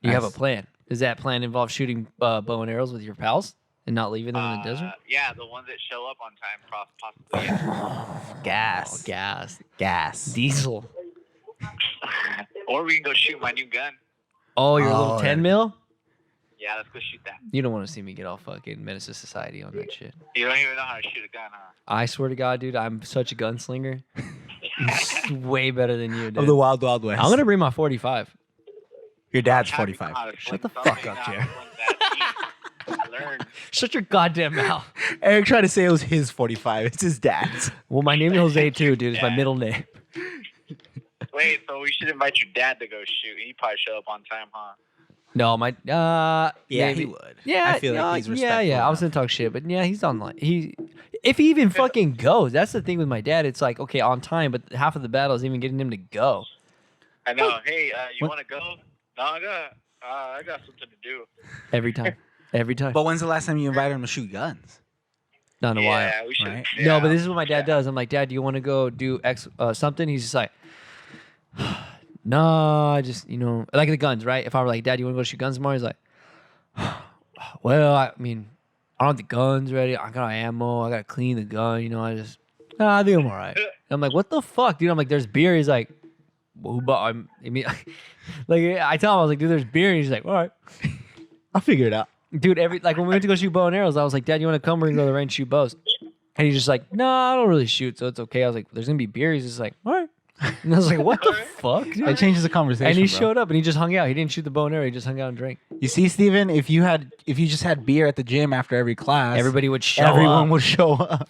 You have a Nice. plan. Does that plan involve shooting bow and arrows with your pals and not leaving them in the desert? Yeah, the ones that show up on time, possibly. Yeah. Gas. Oh, gas. Gas. Diesel. Or we can go shoot my new gun. Oh, your Oh, little yeah. 10 mil? Yeah, let's go shoot that. You don't want to see me get all fucking menace to society on that shit. You don't even know how to shoot a gun, huh? I swear to God, dude, I'm such a gunslinger. It's way better than you, dude. Of the Wild Wild West. I'm going to bring my 45. Your dad's Happy to 45. know how to Shut the fling fuck something, up, how to Jared. fling that I learned. Shut your goddamn mouth. Eric tried to say it was his 45. It's his dad's. Well, my name is Jose too, dude. It's my middle name. Wait, so we should invite your dad to go shoot. He'd probably show up on time, huh? No, my Yeah, maybe. he would. Yeah, I feel like he's respectful. yeah. I was gonna talk shit, but yeah, he's online. If he even fucking goes, that's the thing with my dad. It's like okay, on time, but half of the battle is even getting him to go. I know. Hey, you want to go? No, I got something to do. Every time. But when's the last time you invited him to shoot guns? Not in a while. Yeah, we should. Right? Yeah. No, but this is what my dad does. I'm like, Dad, do you want to go do X something? He's just like, no, I just like the guns, right? If I were like, Dad, you want to go shoot guns tomorrow? He's like, well, I mean, I don't have the guns ready. I got ammo. I gotta clean the gun. I think I'm all right. And I'm like, what the fuck, dude? I'm like, there's beer. He's like, well, who bought? I mean, like I tell him, I was like, dude, there's beer. And he's like, all right, I'll figure it out. dude. When we went to go shoot bow and arrows, I was like, Dad, you want to come? We're gonna go to the range and shoot bows. And he's just like, no, I don't really shoot, so it's okay. I was like, there's gonna be beer. He's just like, all right. And I was like, what the fuck, dude? It changes the conversation. And he bro. showed up and he just hung out. He didn't shoot the bow and arrow. He just hung out and drank. You see, Steven, if you just had beer at the gym after every class, Everybody would show everyone up. would show up.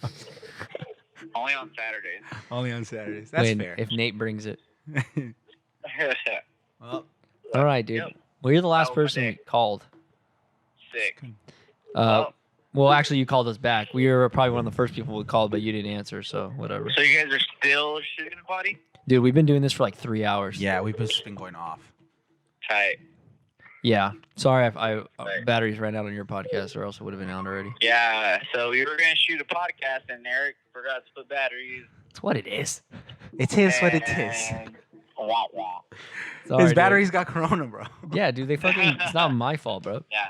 Only on Saturdays. Only on Saturdays. That's fair. If Nate brings it. Well, All right, dude. Yep. Well, you're the last That was my person day. we called. Sick. Well, actually, you called us back. We were probably one of the first people we called, but you didn't answer, so whatever. So you guys are still shooting a body? Dude, we've been doing this for like 3 hours. yeah, we've just been going off. Tight. Yeah. Sorry if batteries ran out on your podcast, or else it would have been out already. Yeah. So we were gonna shoot a podcast, and Eric forgot to put batteries. It's what it is. It is what it is. and Wah wah. Sorry, His dude. batteries got corona, bro. Yeah, dude. They fucking. It's not my fault, bro. Yeah,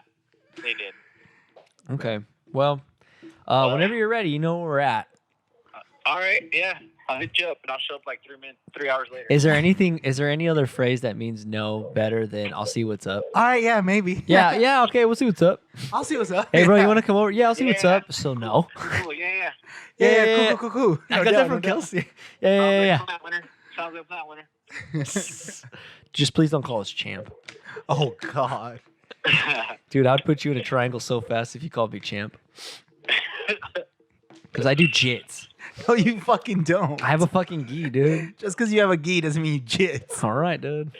they did. Okay. Well, whenever you're ready, you know where we're at. All right. Yeah. I'll hit you up, and I'll show up like 3 hours later. Is there any other phrase that means no better than I'll see what's up? All right, yeah, maybe. Yeah, okay, we'll see what's up. I'll see what's up. Hey, bro, you want to come over? Yeah, I'll see what's Yeah. up. So, no. Cool. Yeah. Yeah, cool. I No got doubt, that from no doubt. Kelsey. Yeah. Plant winner. Sounds like plant winner. Just please don't call us champ. Oh, God. Dude, I'd put you in a triangle so fast if you called me champ. Because I do jits. No, you fucking don't. I have a fucking gi, dude. Just because you have a gi doesn't mean you jits. All right, dude.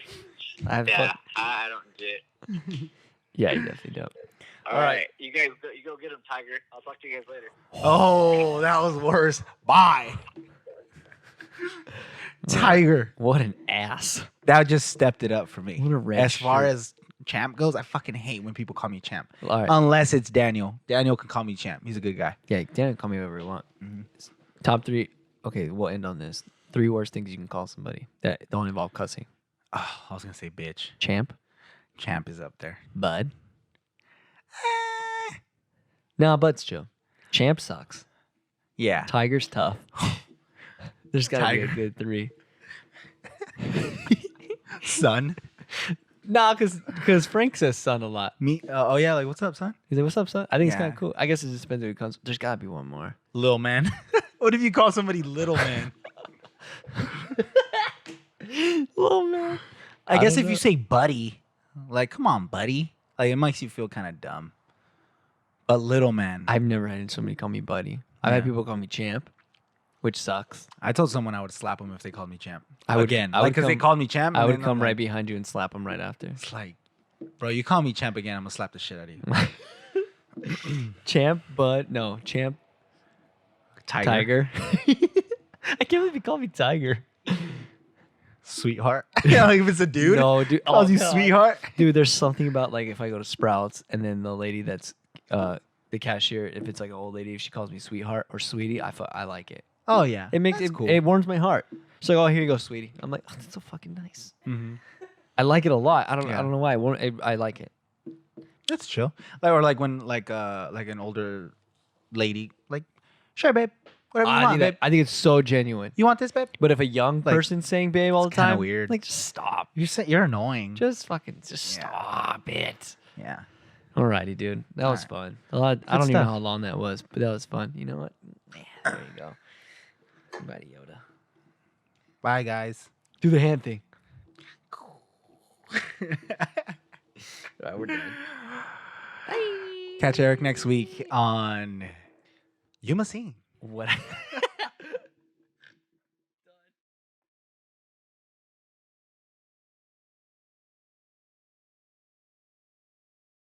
I have Yeah, I don't get. Yeah, you definitely don't. All right. You guys, you go get him, Tiger. I'll talk to you guys later. Oh, that was worse. Bye. Tiger. What an ass. That just stepped it up for me. What a red As far shirt. as champ goes, I fucking hate when people call me champ. All right. Unless it's Daniel. Daniel can call me champ. He's a good guy. Yeah, Dan, call me whatever you want. Mhm. Top 3. Okay, we'll end on this. 3 worst things you can call somebody that don't involve cussing. Oh, I was going to say bitch. Champ, Champ is up there. bud. No, bud's chill. Champ sucks. Yeah. Tiger's tough. There's got to be a Tiger. good 3. Son. Nah, because Frank says son a lot. Me. Oh, yeah. Like, what's up, son? He's like, what's up, son? I think it's Yeah. kind of cool. I guess it just depends who it comes. There's got to be one more. Little man. What if you call somebody little man? Little man. I guess don't if know. you say buddy, like, come on, buddy. Like, it makes you feel kind of dumb. But little man. I've never had somebody call me buddy. I've had Yeah. people call me champ, which sucks. I told someone I would slap them if they called me champ. I would- Again, I would because they come- called me champ. I and would then I'm come like- right behind you and slap him right after. It's like, bro, you call me champ again, I'm gonna slap the shit out of you. Champ, bud. No, champ, Tiger. I can't believe you called me Tiger. Sweetheart. Yeah, like if it's a dude. No, dude. Calls oh, you God. sweetheart. Dude, there's something about like if I go to Sprouts and then the lady that's the cashier, if it's like an old lady, if she calls me sweetheart or sweetie, I like it. Oh yeah. It makes That's it cool. it warms my heart. She's like, oh, here you go, sweetie. I'm like, oh, that's so fucking nice. Mhm. I like it a lot. I Yeah. don't know why. I like it. That's chill. Like or like when like an older lady, like, sure, babe. Whatever you want, babe. I think it's so genuine. You want this, babe? But if a young Like, person's saying babe all the it's kinda time, weird. like just stop. You're annoying. Just Yeah. stop it. yeah. Alrighty, dude. That was Alright. fun. I don't Good even know stuff. how long that was, but that was fun. You know what? Yeah, there you go. Buddy Yoda. Bye, guys. Do the hand thing. Alright, we're done. Catch Eric next week on Yuma Scene. What?